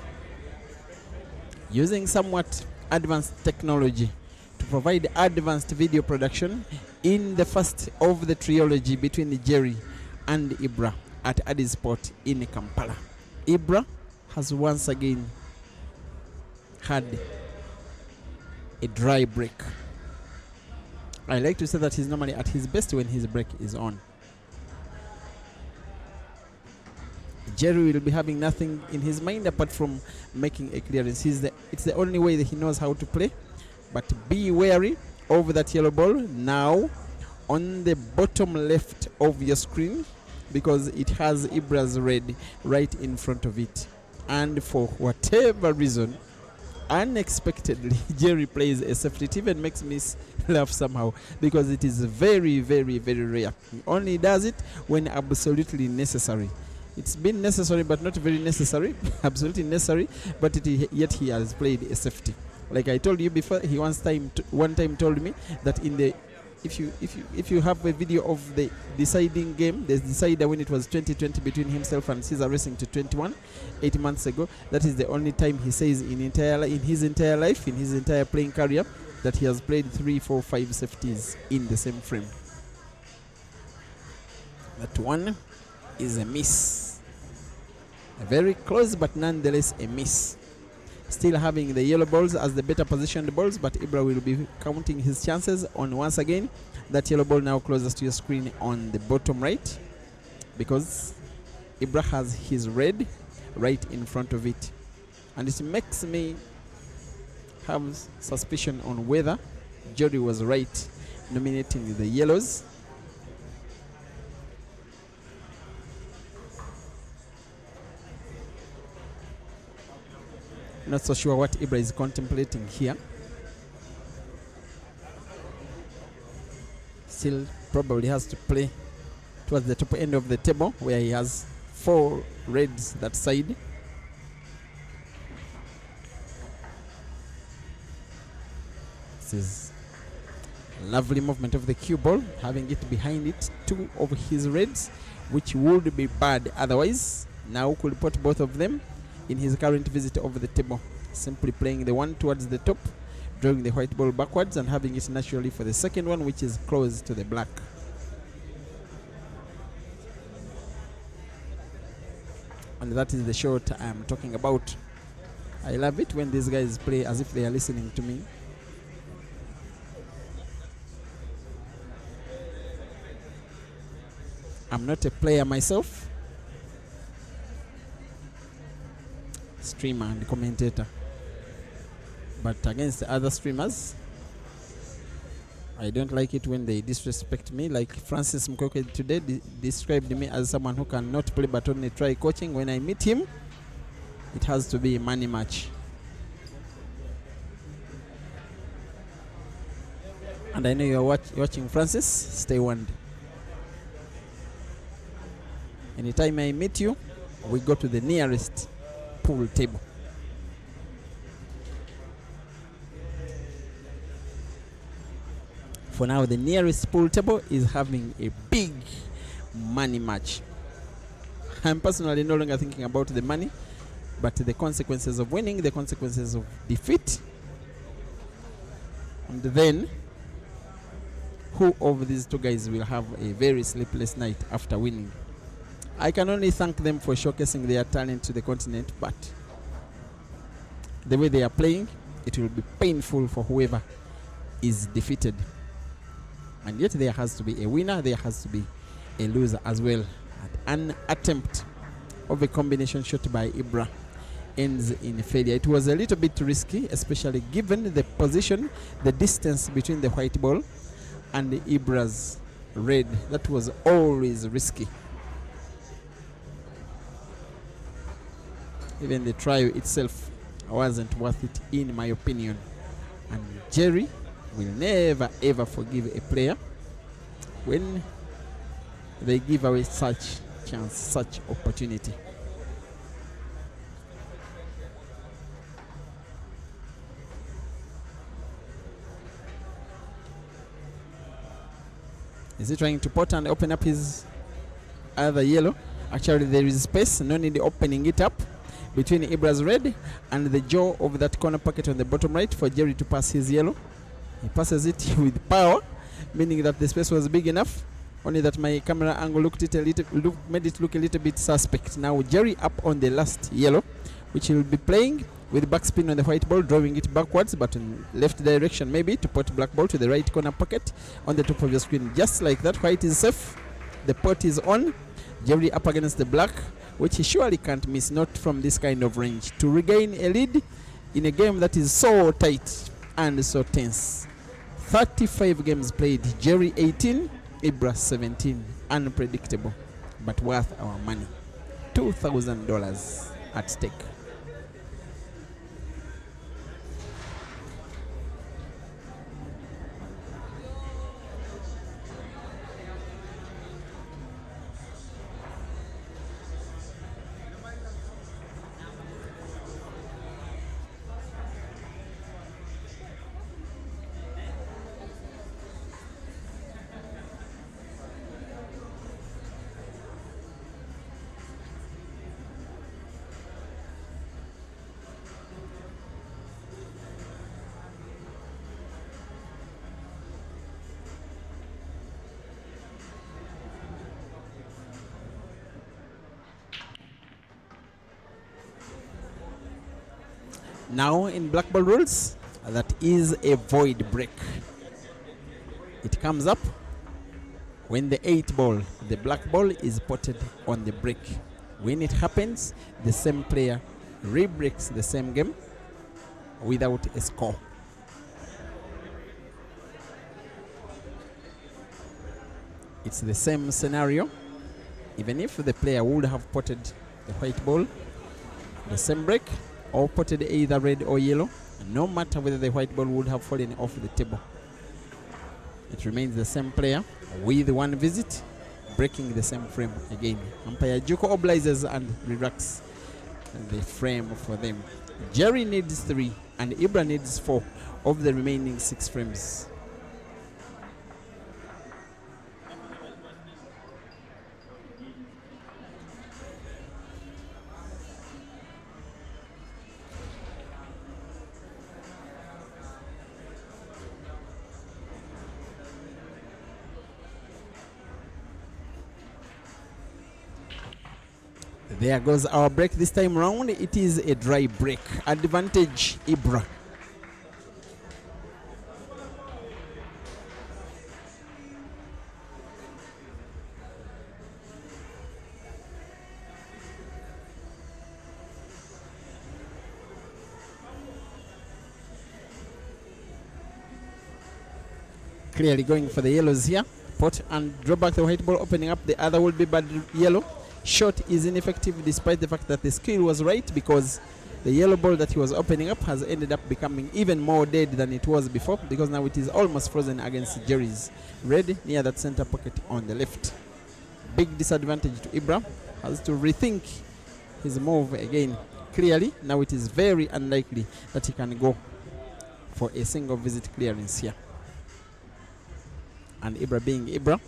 using somewhat advanced technology to provide advanced video production in the first of the trilogy between Jerry and Ibra at Addis Port in Kampala. Ibra has once again had a dry break I like to say that he's normally at his best when his break is on. Jerry will be having nothing in his mind apart from making a clearance. It's the only way that he knows how to play. But be wary of that yellow ball now on the bottom left of your screen, because it has Ibra's red right in front of it. And for whatever reason, unexpectedly, Jerry plays a safety. It even makes me laugh somehow, because it is very, very, very rare. He only does it when absolutely necessary. It's been necessary, but not very necessary. Absolutely necessary, but yet he has played a safety. Like I told you before, he one time told me that if you have a video of the deciding game, the decider when it was 2020 between himself and Caesar Racing to 21, 8 months ago, that is the only time he says in his entire life, in his entire playing career, that he has played 3, 4, 5 safeties in the same frame. That one is a miss. A very close, but nonetheless a miss. Still having the yellow balls as the better positioned balls, but Ibra will be counting his chances on once again that yellow ball now closest to your screen on the bottom right, because Ibra has his red right in front of it, and it makes me have suspicion on whether Jody was right nominating the yellows. Not so sure what Ibra is contemplating here. Still probably has to play towards the top end of the table, where he has 4 reds that side. This is a lovely movement of the cue ball, having it behind it 2 of his reds, which would be bad otherwise. Now could put both of them in his current visit over the table, simply playing the one towards the top, drawing the white ball backwards and having it naturally for the second one, which is close to the black. And that is the shot I am talking about. I love it when these guys play as if they are listening to me. I'm not a player myself, streamer and commentator, but against the other streamers, I don't like it when they disrespect me. Like Francis Mkoke today described me as someone who cannot play but only try coaching. When I meet him, it has to be a money match. And I know you're watching, Francis. Stay warned. Anytime I meet you, we go to the nearest pool table. For now, the nearest pool table is having a big money match. I'm personally no longer thinking about the money, but the consequences of winning, the consequences of defeat, and then who of these two guys will have a very sleepless night after winning. I can only thank them for showcasing their talent to the continent, but the way they are playing, it will be painful for whoever is defeated. And yet there has to be a winner, there has to be a loser as well. And an attempt of a combination shot by Ibra ends in failure. It was a little bit risky, especially given the position, the distance between the white ball and the Ibra's red. That was always risky. Even the try itself wasn't worth it, in my opinion. And Jerry will never ever forgive a player when they give away such chance, such opportunity. Is he trying to pot and open up his other yellow? Actually, there is space, no need opening it up between Ibra's red and the jaw of that corner pocket on the bottom right for Jerry to pass his yellow. He passes it with power, meaning that the space was big enough, only that my camera angle made it look a little bit suspect. Now Jerry up on the last yellow, which he will be playing with backspin on the white ball, drawing it backwards but in left direction maybe to pot black ball to the right corner pocket on the top of your screen. Just like that, white is safe. The pot is on. Jerry up against the black, which he surely can't miss, not from this kind of range, to regain a lead in a game that is so tight and so tense. 35 games played, Jerry 18, Ibra 17. Unpredictable, but worth our money. $2,000 at stake. Now in black ball rules, that is a void break. It comes up when the 8 ball, the black ball, is potted on the break. When it happens, the same player re-breaks the same game without a score. It's the same scenario. Even if the player would have potted the white ball, the same break, or potted either red or yellow, no matter whether the white ball would have fallen off the table, it remains the same player with one visit, breaking the same frame again. Umpire Juko obliges and re-racks the frame for them. Jerry needs 3 and Ibra needs 4 of the remaining 6 frames. There goes our break this time round. It is a dry break. Advantage Ibra. Clearly going for the yellows here. Pot and draw back the white ball, opening up. The other will be bad yellow. Shot is ineffective despite the fact that the skill was right, because the yellow ball that he was opening up has ended up becoming even more dead than it was before, because now it is almost frozen against Jerry's red near that center pocket on the left. Big disadvantage to Ibra. Has to rethink his move again. Clearly now it is very unlikely that he can go for a single visit clearance here. And Ibra being Ibra,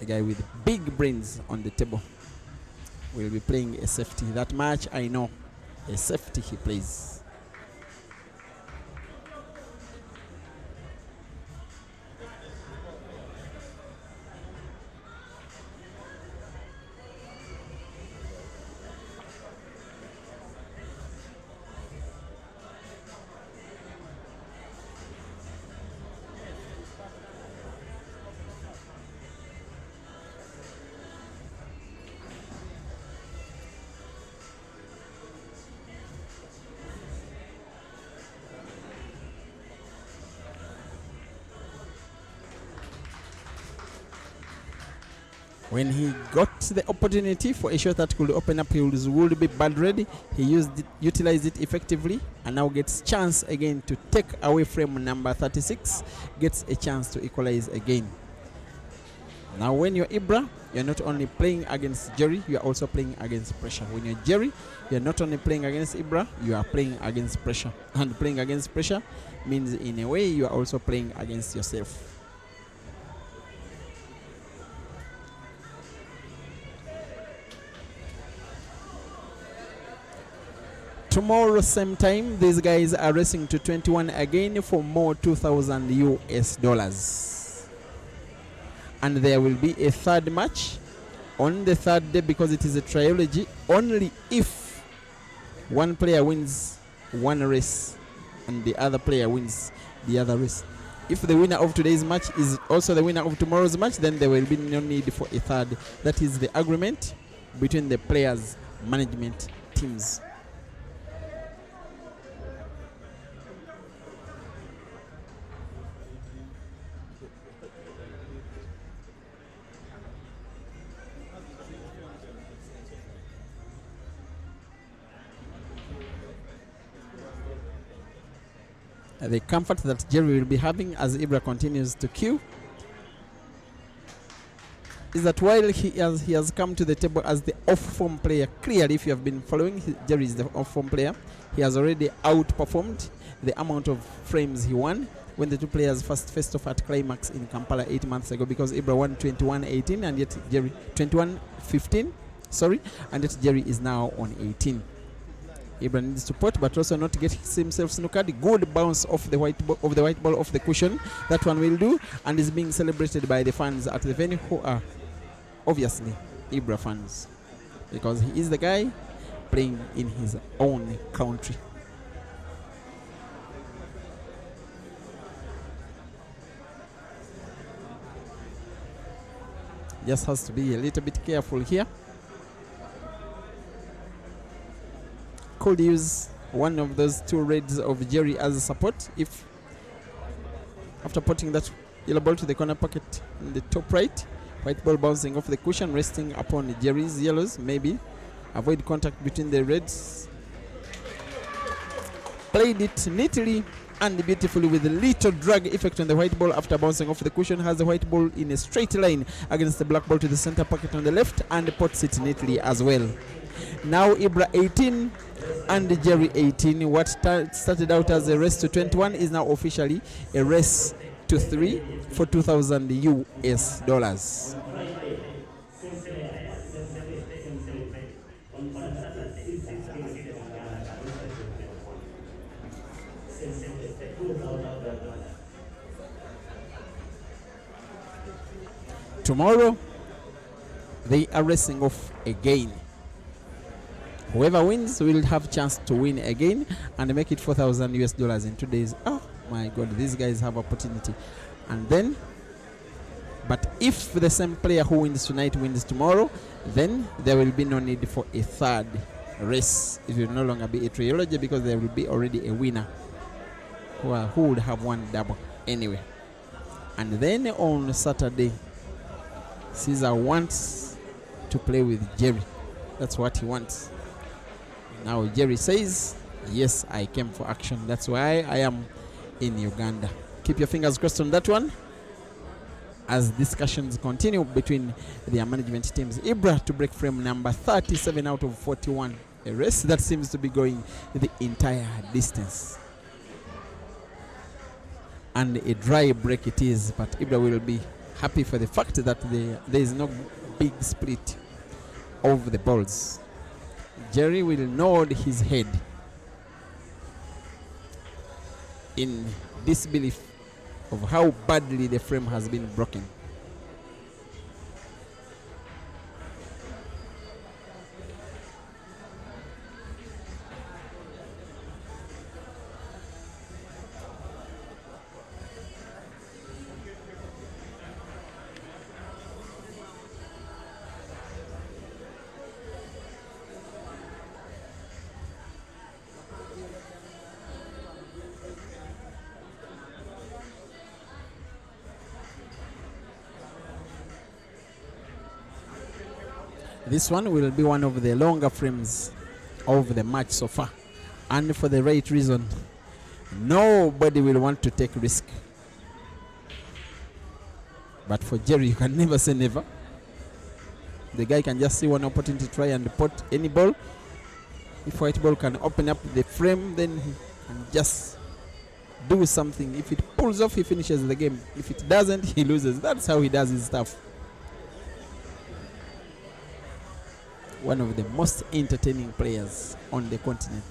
a guy with big brains on the table, will be playing a safety. That match, I know, a safety he plays. When he got the opportunity for a shot that could open up his would be bad ready, he utilized it effectively, and now gets chance again to take away frame number 36, gets a chance to equalize again. Now when you're Ibra, you're not only playing against Jerry, you are also playing against pressure. When you're Jerry, you're not only playing against Ibra, you are playing against pressure. And playing against pressure means in a way you are also playing against yourself. Tomorrow same time, these guys are racing to 21 again for more $2,000 US. And there will be a third match on the third day, because it is a trilogy. Only if one player wins one race and the other player wins the other race. If the winner of today's match is also the winner of tomorrow's match, then there will be no need for a third. That is the agreement between the players' management teams. The comfort that Jerry will be having as Ibra continues to queue is that while he has come to the table as the off-form player, clearly if you have been following, Jerry is the off-form player. He has already outperformed the amount of frames he won when the two players first faced off at Climax in Kampala 8 months ago, because Ibra won 21-18 and yet Jerry 21-15, sorry, and yet Jerry is now on 18. Ibra needs to pot, but also not get himself snookered. Good bounce off the white ball off the cushion. That one will do, and is being celebrated by the fans at the venue, who are obviously Ibra fans, because he is the guy playing in his own country. Just has to be a little bit careful here. Could use one of those two reds of Jerry as a support if after putting that yellow ball to the corner pocket in the top right, white ball bouncing off the cushion, resting upon Jerry's yellows, maybe avoid contact between the reds. Played it neatly and beautifully with a little drag effect on the white ball after bouncing off the cushion. Has the white ball in a straight line against the black ball to the center pocket on the left and puts it neatly as well. Now Ibra 18 and Jerry 18. What started out as a race to 21 is now officially a race to 3 for 2,000 US dollars. Tomorrow they are racing off again. Whoever wins will have a chance to win again and make it 4,000 US dollars in 2 days. Oh my God, these guys have opportunity. And then, but if the same player who wins tonight wins tomorrow, then there will be no need for a third race. It will no longer be a trilogy, because there will be already a winner who would have won double anyway. And then on Saturday, Caesar wants to play with Jerry. That's what he wants. Now Jerry says, yes, I came for action. That's why I am in Uganda. Keep your fingers crossed on that one as discussions continue between their management teams. Ibra to break frame number 37 out of 41. A race that seems to be going the entire distance. And a dry break it is, but Ibra will be happy for the fact that there is no big split of the balls. Jerry will nod his head in disbelief of how badly the frame has been broken. This one will be one of the longer frames of the match so far, and for the right reason. Nobody will want to take risk, but for Jerry you can never say never. The guy can just see one opportunity to try and pot any ball. If white ball can open up the frame, then he can just do something. If it pulls off, he finishes the game. If it doesn't, he loses. That's how he does his stuff. One of the most entertaining players on the continent.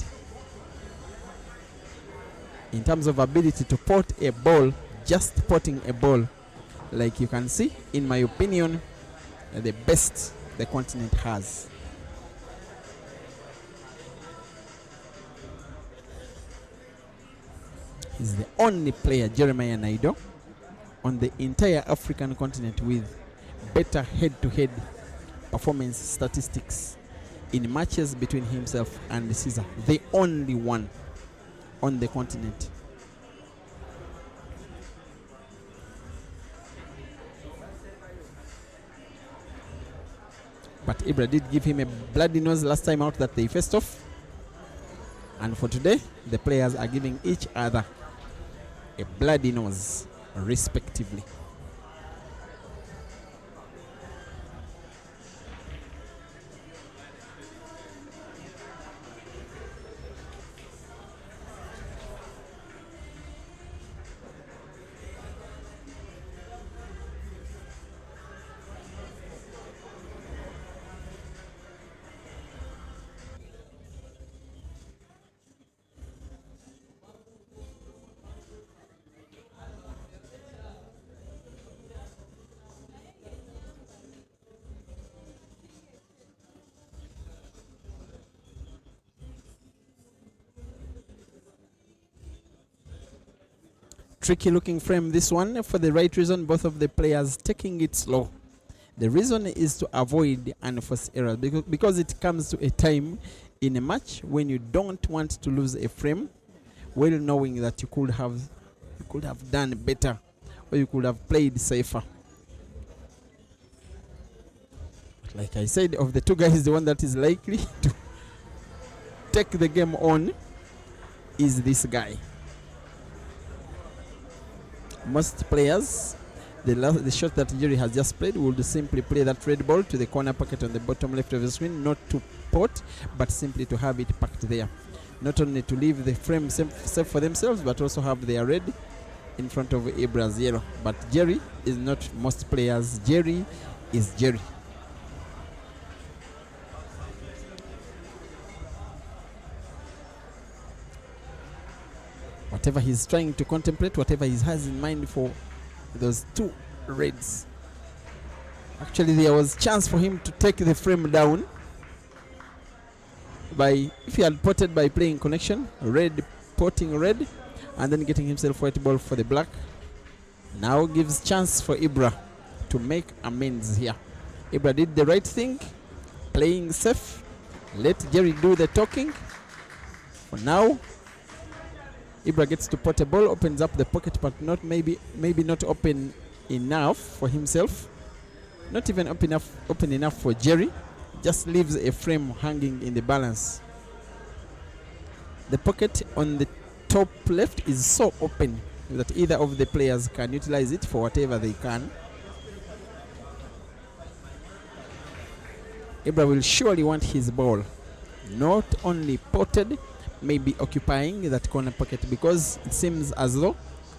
In terms of ability to pot a ball, just potting a ball, like you can see, in my opinion, the best the continent has. He's the only player, Jeremiah Naido, on the entire African continent with better head-to-head performance statistics in matches between himself and Caesar. The only one on the continent. But Ibra did give him a bloody nose last time out that they faced off. And for today, the players are giving each other a bloody nose, respectively. Tricky looking frame, this one, for the right reason, both of the players taking it slow. The reason is to avoid unforced errors, because it comes to a time in a match when you don't want to lose a frame, well knowing that you could have done better, or you could have played safer. Like I said, of the two guys, the one that is likely to take the game on is this guy. Most players, the shot that Jerry has just played, would simply play that red ball to the corner pocket on the bottom left of the screen, not to pot, but simply to have it packed there. Not only to leave the frame safe for themselves, but also have their red in front of Ibra's yellow. But Jerry is not most players. Jerry is Jerry. Whatever he's trying to contemplate, whatever he has in mind for those two reds. Actually, there was chance for him to take the frame down by, if he had potted by playing connection, red potting red, and then getting himself white ball for the black. Now gives chance for Ibra to make amends here. Ibra did the right thing, playing safe. Let Jerry do the talking. For now, Ibra gets to pot a ball, opens up the pocket, but not maybe not open enough for himself. Not even open enough for Jerry. Just leaves a frame hanging in the balance. The pocket on the top left is so open that either of the players can utilize it for whatever they can. Ibra will surely want his ball not only potted, maybe occupying that corner pocket, because it seems as though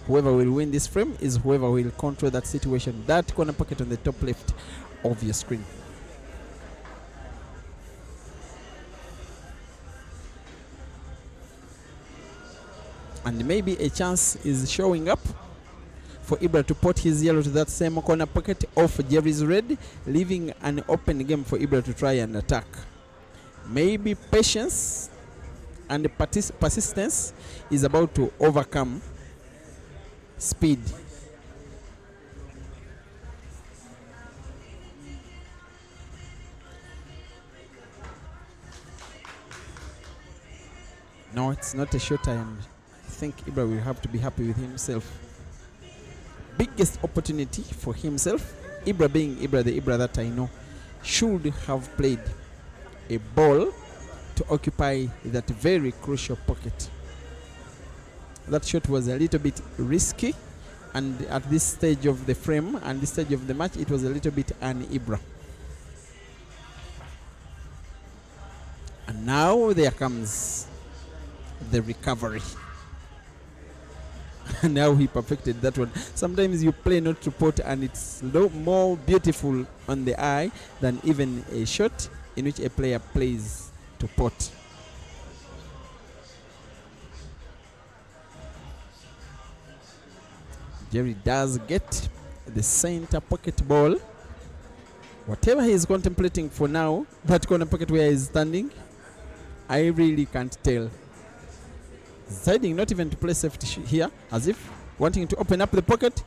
whoever will win this frame is whoever will control that situation, that corner pocket on the top left of your screen. And maybe a chance is showing up for Ibra to pot his yellow to that same corner pocket of Jerry's red, leaving an open game for Ibra to try and attack. Maybe patience and persistence is about to overcome speed. No, it's not a short time. I think Ibra will have to be happy with himself. Biggest opportunity for himself, Ibra being Ibra, the Ibra that I know, should have played a ball to occupy that very crucial pocket. That shot was a little bit risky, and at this stage of the frame and this stage of the match, it was a little bit un-Ibra. And now there comes the recovery. And now he perfected that one. Sometimes you play not to pot, and it's more beautiful on the eye than even a shot in which a player plays to pot. Jerry does get the center pocket ball. Whatever he is contemplating for now, that corner pocket where he is standing, I really can't tell. deciding not even to play safety here, as if wanting to open up the pocket.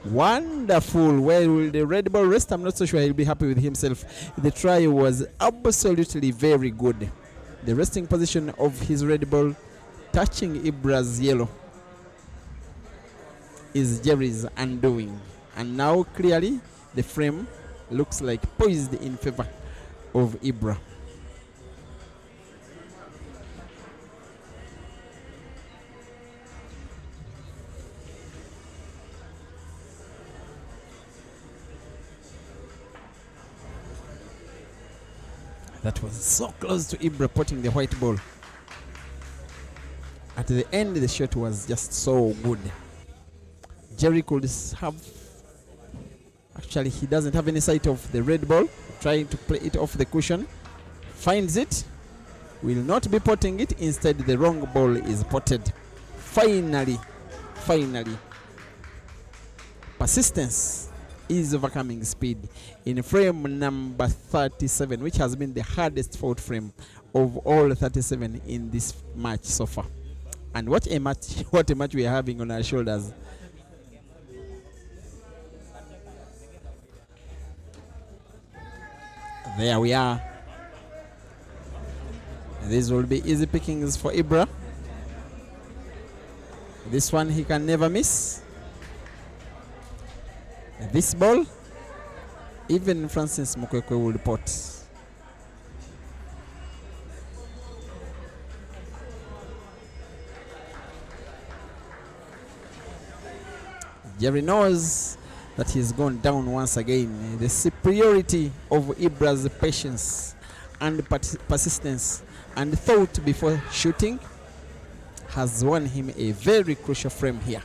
Wonderful. Where will the red ball rest? I'm not so sure he'll be happy with himself. The try was absolutely very good. The resting position of his red ball touching Ibra's yellow is Jerry's undoing. And now clearly the frame looks like poised in favor of Ibra. That was so close to Ibra putting the white ball. At the end, the shot was just so good. Jerry could have... Actually, he doesn't have any sight of the red ball. Trying to play it off the cushion. Finds it. Will not be potting it. Instead, the wrong ball is potted. Finally. Persistence is overcoming speed in frame number 37, which has been the hardest fought frame of all 37 in this match so far. And what a match we are having on our shoulders. There we are. These will be easy pickings for Ibra. This one he can never miss. This ball, even Francis Mukwekwe would pot. Jerry knows that he's gone down once again. The superiority of Ibra's patience and persistence and thought before shooting has won him a very crucial frame here.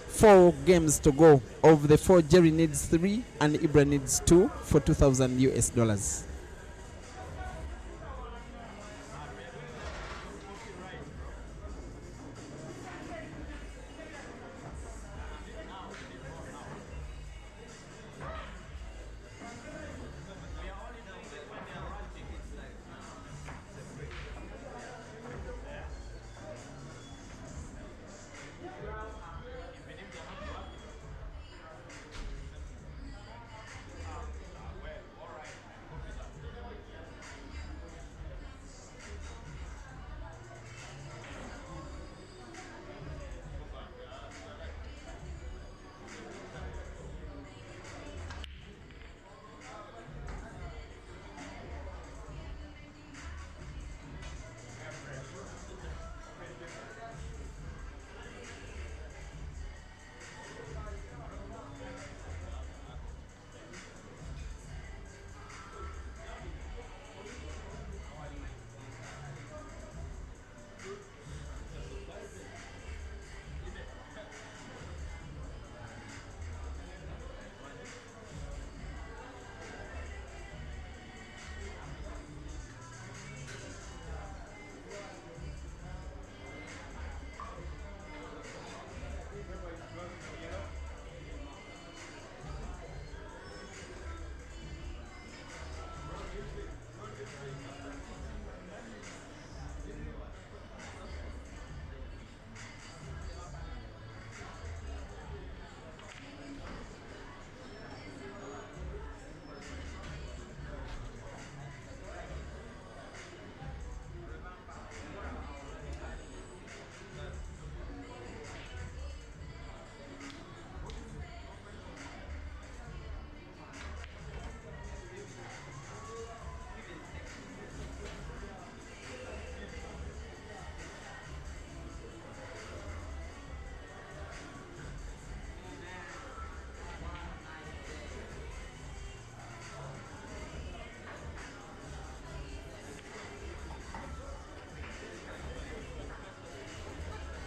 4 games to go. Of the 4, Jerry needs 3 and Ibra needs 2 for $2,000.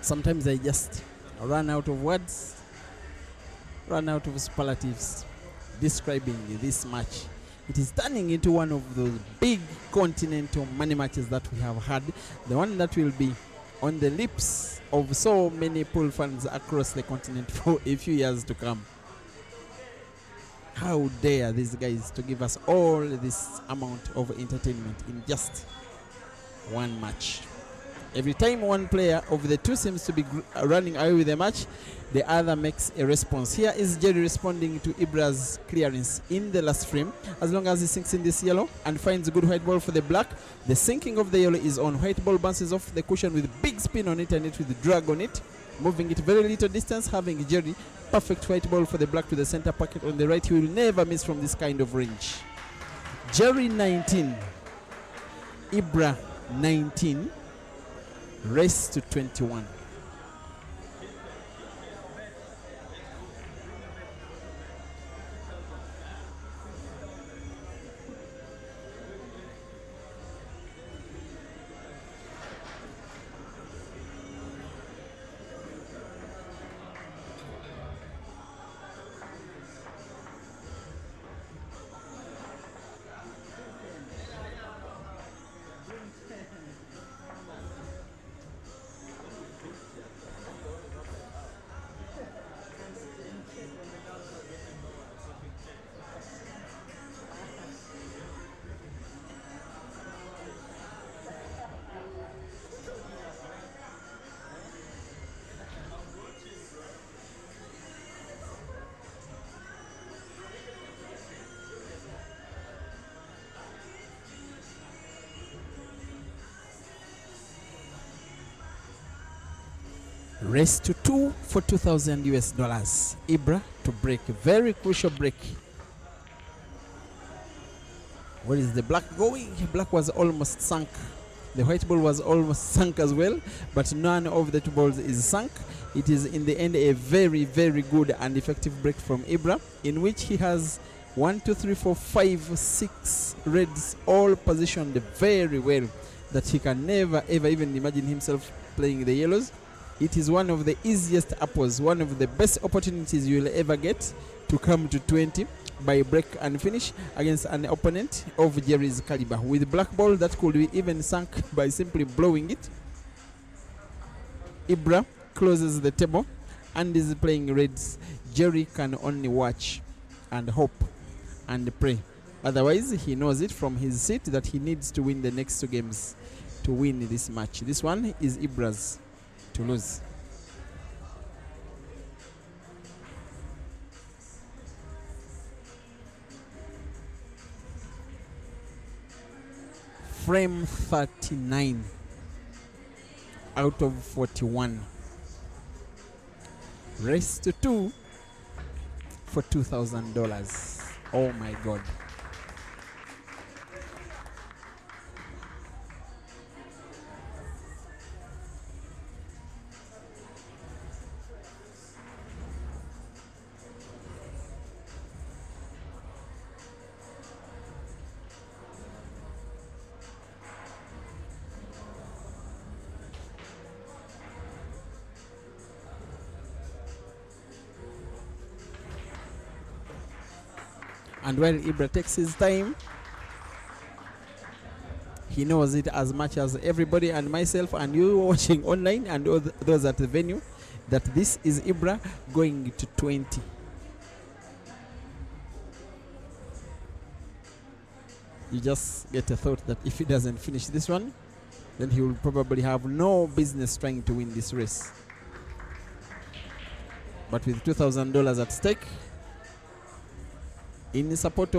Sometimes I just run out of words, run out of superlatives describing this match. It is turning into one of those big continental money matches that we have had. The one that will be on the lips of so many pool fans across the continent for a few years to come. How dare these guys to give us all this amount of entertainment in just one match. Every time one player of the two seems to be running away with the match, the other makes a response. Here is Jerry responding to Ibra's clearance in the last frame. As long as he sinks in this yellow and finds a good white ball for the black, the sinking of the yellow is on. White ball bounces off the cushion with big spin on it and it with drag on it, moving it very little distance, having Jerry perfect white ball for the black to the center pocket on the right. He will never miss from this kind of range. Jerry 19, Ibra 19, race to 21. Race to 2 for 2,000 US dollars. Ibra to break, a very crucial break. Where is the black going? Black was almost sunk. The white ball was almost sunk as well, but none of the two balls is sunk. It is in the end a very, very good and effective break from Ibra, in which he has 1, 2, 3, 4, 5, 6 reds all positioned very well, that he can never ever even imagine himself playing the yellows. It is one of the easiest apples, one of the best opportunities you will ever get to come to 20 by break and finish against an opponent of Jerry's caliber. With black ball that could be even sunk by simply blowing it, Ibra closes the table and is playing reds. Jerry can only watch and hope and pray. Otherwise, he knows it from his seat that he needs to win the next two games to win this match. This one is Ibra's to lose. Frame 39 out of 41. Race to 2 for $2,000. Oh my God. And while Ibra takes his time, he knows it as much as everybody and myself and you watching online and those at the venue, that this is Ibra going to 20. You just get a thought that if he doesn't finish this one, then he will probably have no business trying to win this race. But with $2,000 at stake, in support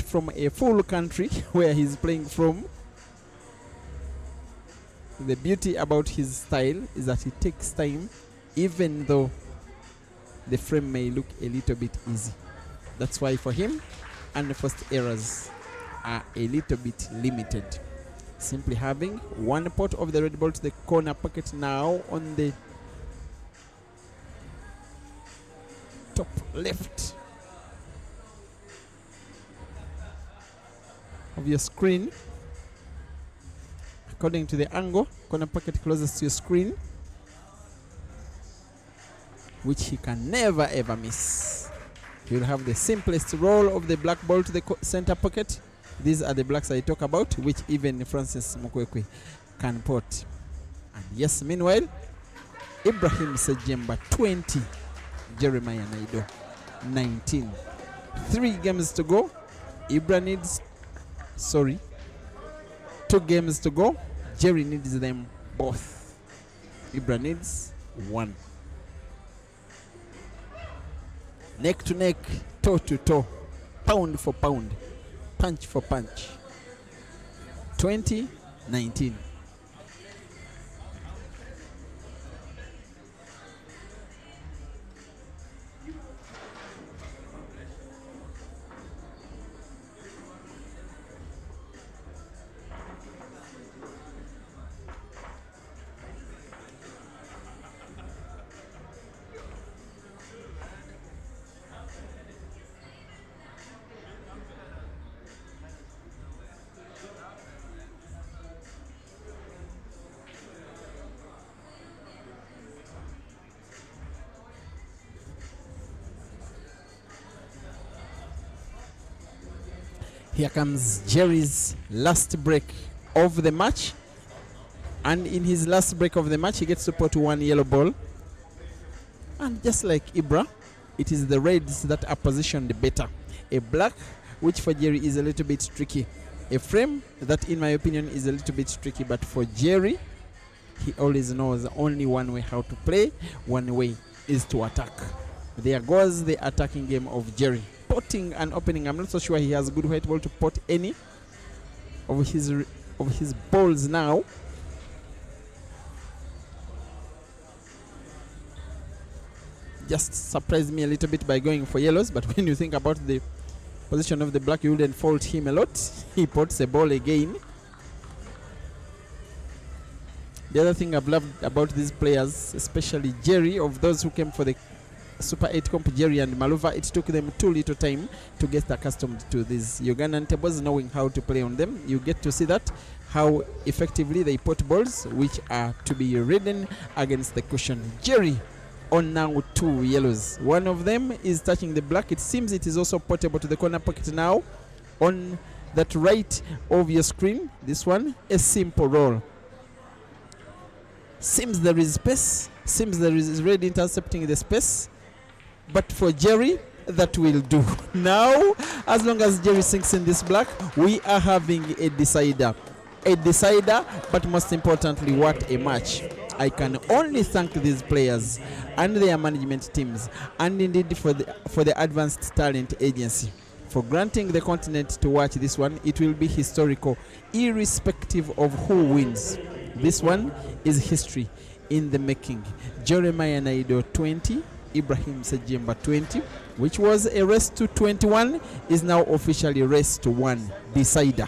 from a full country where he's playing from, the beauty about his style is that he takes time, even though the frame may look a little bit easy. That's why for him, unforced errors are a little bit limited. Simply having one pot of the red ball to the corner pocket now on the top left of your screen, according to the angle, corner pocket closest to your screen, which he can never ever miss. He will have the simplest roll of the black ball to the center pocket. These are the blacks I talk about, which even Francis Mukwekwe can pot. And yes, meanwhile, Ibrahim Sejemba 20, Jeremiah Naido 19. 3 games to go. Ibra needs 2 games to go. Jerry needs them both. Ibra needs one. Neck to neck, toe to toe, pound for pound, punch for punch. 2019. Here comes Jerry's last break of the match. And in his last break of the match, he gets to put one yellow ball. And just like Ibra, it is the reds that are positioned better. A black, which for Jerry is a little bit tricky. A frame that, in my opinion, is a little bit tricky. But for Jerry, he always knows only one way how to play. One way is to attack. There goes the attacking game of Jerry. Potting and opening. I'm not so sure he has good white ball to pot any of his balls now. Just surprised me a little bit by going for yellows, but when you think about the position of the black, you wouldn't fault him a lot. He pots a ball again. The other thing I've loved about these players, especially Jerry, of those who came for the Super 8 comp, Jerry and Maluva, it took them too little time to get accustomed to these Ugandan tables, knowing how to play on them. You get to see that, how effectively they pot balls, which are to be ridden against the cushion. Jerry on now 2 yellows. One of them is touching the black. It seems it is also portable to the corner pocket now. On that right of your screen, this one, a simple roll. Seems there is space. Seems there is red intercepting the space. But for Jerry, that will do. Now, as long as Jerry sinks in this black, we are having a decider. A decider, but most importantly, what a match. I can only thank these players and their management teams, and indeed for the Advanced Talent Agency, for granting the continent to watch this one. It will be historical, irrespective of who wins. This one is history in the making. Jeremiah Naido 20, Ibrahim Sejemba 20, which was a race to 21, is now officially race to 1 decider.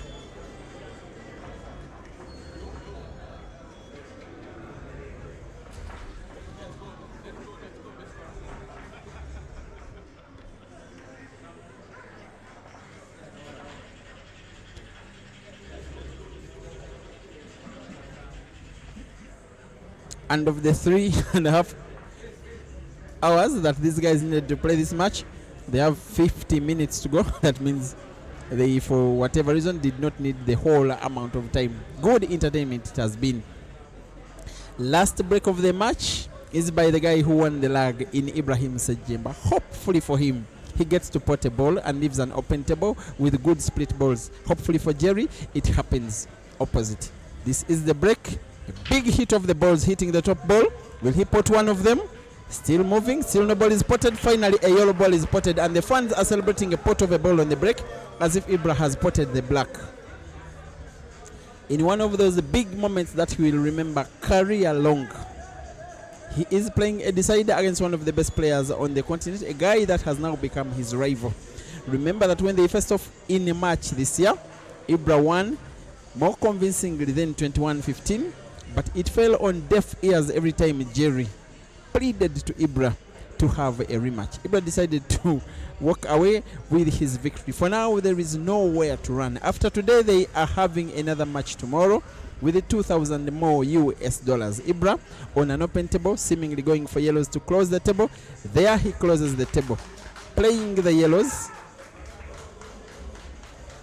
And of the 3.5 hours that these guys needed to play this match, they have 50 minutes to go. That means they, for whatever reason, did not need the whole amount of time. Good entertainment it has been. Last break of the match is by the guy who won the lag in Ibrahim Sejemba. Hopefully for him, he gets to pot a ball and leaves an open table with good split balls. Hopefully for Jerry, it happens opposite. This is the break. A big hit of the balls hitting the top ball. Will he pot one of them? Still moving, still no ball is potted. Finally a yellow ball is potted, and the fans are celebrating a pot of a ball on the break as if Ibra has potted the black. In one of those big moments that he will remember career long. He is playing a decider against one of the best players on the continent, a guy that has now become his rival. Remember that when they faced off in a match this year, Ibra won more convincingly than 21-15, but it fell on deaf ears every time Jerry pleaded to Ibra to have a rematch. Ibra decided to walk away with his victory. For now, there is nowhere to run. After today, they are having another match tomorrow with the 2,000 more US dollars. Ibra on an open table, seemingly going for yellows to close the table. There he closes the table, playing the yellows.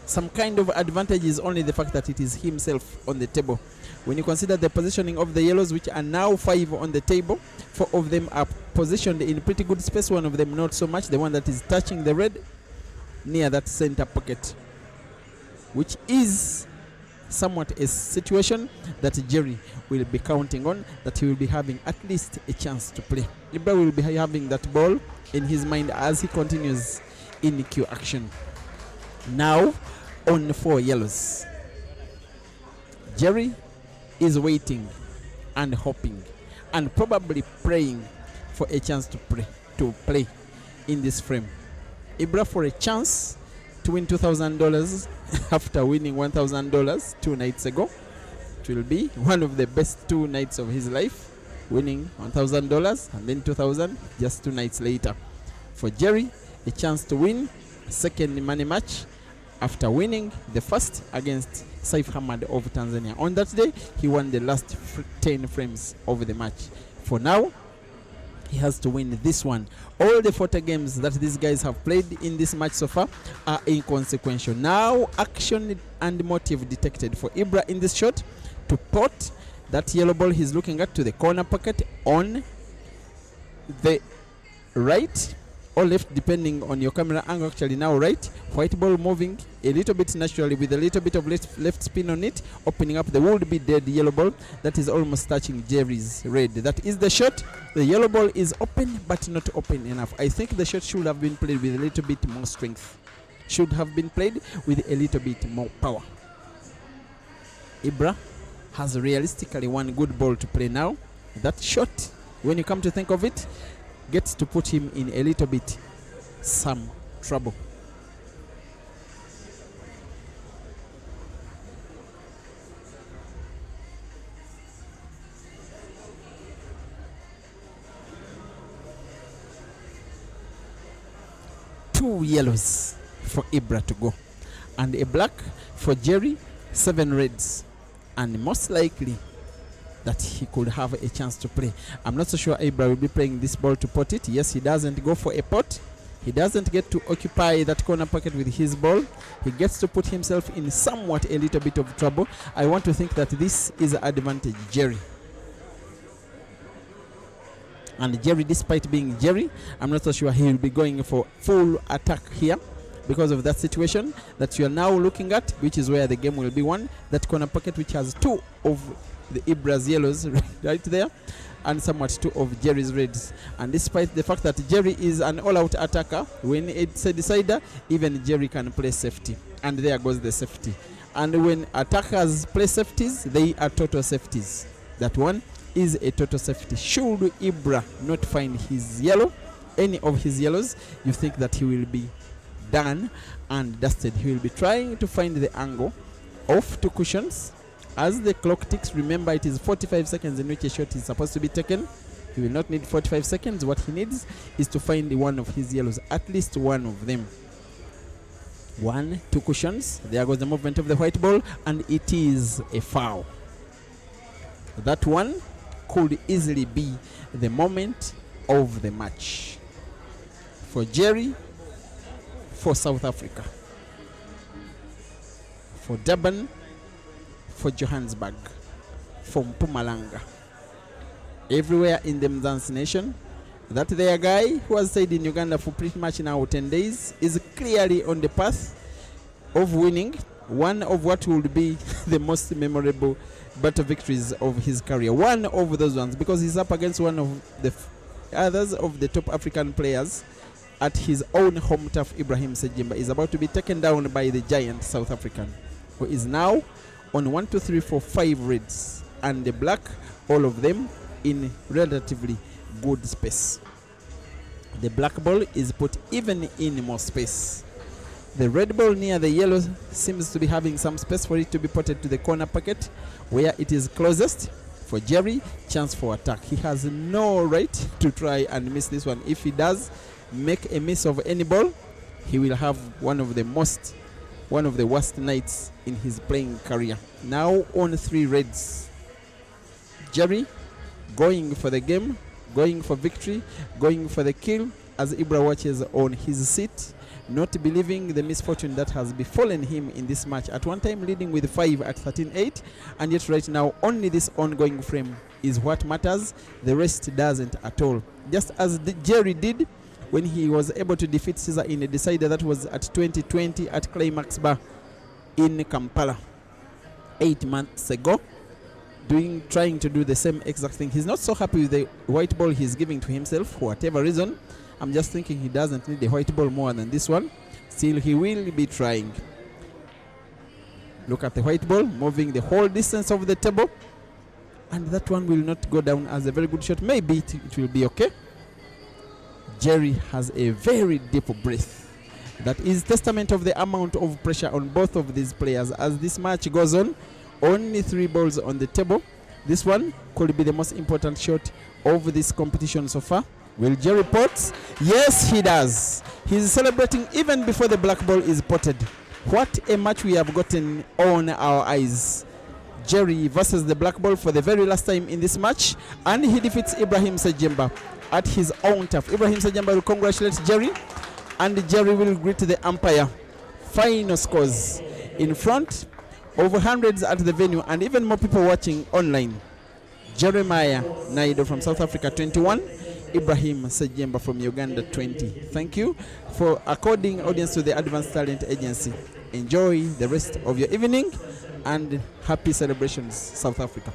Some kind of advantage is only the fact that it is himself on the table. When you consider the positioning of the yellows, which are now 5 on the table, 4 of them are positioned in pretty good space, one of them not so much, the one that is touching the red near that center pocket, which is somewhat a situation that Jerry will be counting on, that he will be having at least a chance to play. Ibra will be having that ball in his mind as he continues in queue action. Now on 4 yellows. Jerry is waiting and hoping and probably praying for a chance to play in this frame. Ibra for a chance to win $2,000 after winning $1,000 2 nights ago. It will be one of the best 2 nights of his life, winning $1,000 and then $2,000 just 2 nights later. For Jerry, a chance to win a second money match after winning the first against Saif Hamad of Tanzania. On that day, he won the last 10 frames of the match. For now, he has to win this one. All the 40 games that these guys have played in this match so far are inconsequential. Now, action and motive detected for Ibra in this shot to pot that yellow ball he's looking at to the corner pocket on the right or left, depending on your camera angle. Actually now right, white ball moving a little bit naturally with a little bit of left spin on it, opening up the would be dead yellow ball that is almost touching Jerry's red. That is the shot. The yellow ball is open but not open enough. I think the shot should have been played with a little bit more strength, should have been played with a little bit more power. Ibra has realistically one good ball to play now. That shot, when you come to think of it, gets to put him in a little bit some trouble. Two yellows for Ibra to go and a black for Jerry, 7 reds, and most likely that he could have a chance to play. I'm not so sure Ibra will be playing this ball to pot it. Yes, he doesn't go for a pot. He doesn't get to occupy that corner pocket with his ball. He gets to put himself in somewhat a little bit of trouble. I want to think that this is advantage Jerry. And Jerry, despite being Jerry, I'm not so sure he will be going for full attack here because of that situation that you are now looking at, which is where the game will be won. That corner pocket which has 2 of the Ibra's yellows right there and somewhat 2 of Jerry's reds. And despite the fact that Jerry is an all-out attacker, when it's a decider, even Jerry can play safety, and there goes the safety. And when attackers play safeties, they are total safeties. That one is a total safety. Should Ibra not find his yellow, any of his yellows, you think that he will be done and dusted. He will be trying to find the angle of 2 cushions. As the clock ticks, remember it is 45 seconds in which a shot is supposed to be taken. He will not need 45 seconds. What he needs is to find one of his yellows, at least one of them. 1, 2 cushions. There goes the movement of the white ball, and it is a foul. That one could easily be the moment of the match for Jerry, for South Africa, for Durban, for Johannesburg, for Mpumalanga, everywhere in the Mzansi nation. That their guy who has stayed in Uganda for pretty much now 10 days is clearly on the path of winning one of what would be the most memorable battle victories of his career. One of those ones, because he's up against one of the others of the top African players at his own home turf. Ibrahim Sejimba is about to be taken down by the giant South African, who is now on 1, 2, 3, 4, 5 reds and the black, all of them in relatively good space. The black ball is put even in more space. The red ball near the yellow seems to be having some space for it to be potted to the corner pocket where it is closest. For Jerry, chance for attack. He has no right to try and miss this one. If he does make a miss of any ball, he will have one of the worst nights in his playing career. Now on 3 reds. Jerry going for the game, going for victory, going for the kill as Ibra watches on his seat, not believing the misfortune that has befallen him in this match. At one time leading with 5 at 13-8, and yet right now only this ongoing frame is what matters. The rest doesn't at all. Just as Jerry did when he was able to defeat Caesar in a decider that was at 2020 at Climax Bar in Kampala. 8 months ago, trying to do the same exact thing. He's not so happy with the white ball he's giving to himself for whatever reason. I'm just thinking he doesn't need the white ball more than this one. Still, he will be trying. Look at the white ball moving the whole distance of the table, and that one will not go down as a very good shot. Maybe it will be okay. Jerry has a very deep breath. That is testament of the amount of pressure on both of these players as this match goes on. Only 3 balls on the table. This one could be the most important shot of this competition so far. Will Jerry pot? Yes, he does. He's celebrating even before the black ball is potted. What a match we have gotten on our eyes. Jerry versus the black ball for the very last time in this match, and he defeats Ibrahim Sejemba at his own turf. Ibrahim Sejemba will congratulate Jerry, and Jerry will greet the umpire. Final scores in front of hundreds at the venue and even more people watching online. Jeremiah Naido from South Africa 21, Ibrahim Sejemba from Uganda 20. Thank you for according audience to the Advanced Talent Agency. Enjoy the rest of your evening and happy celebrations, South Africa.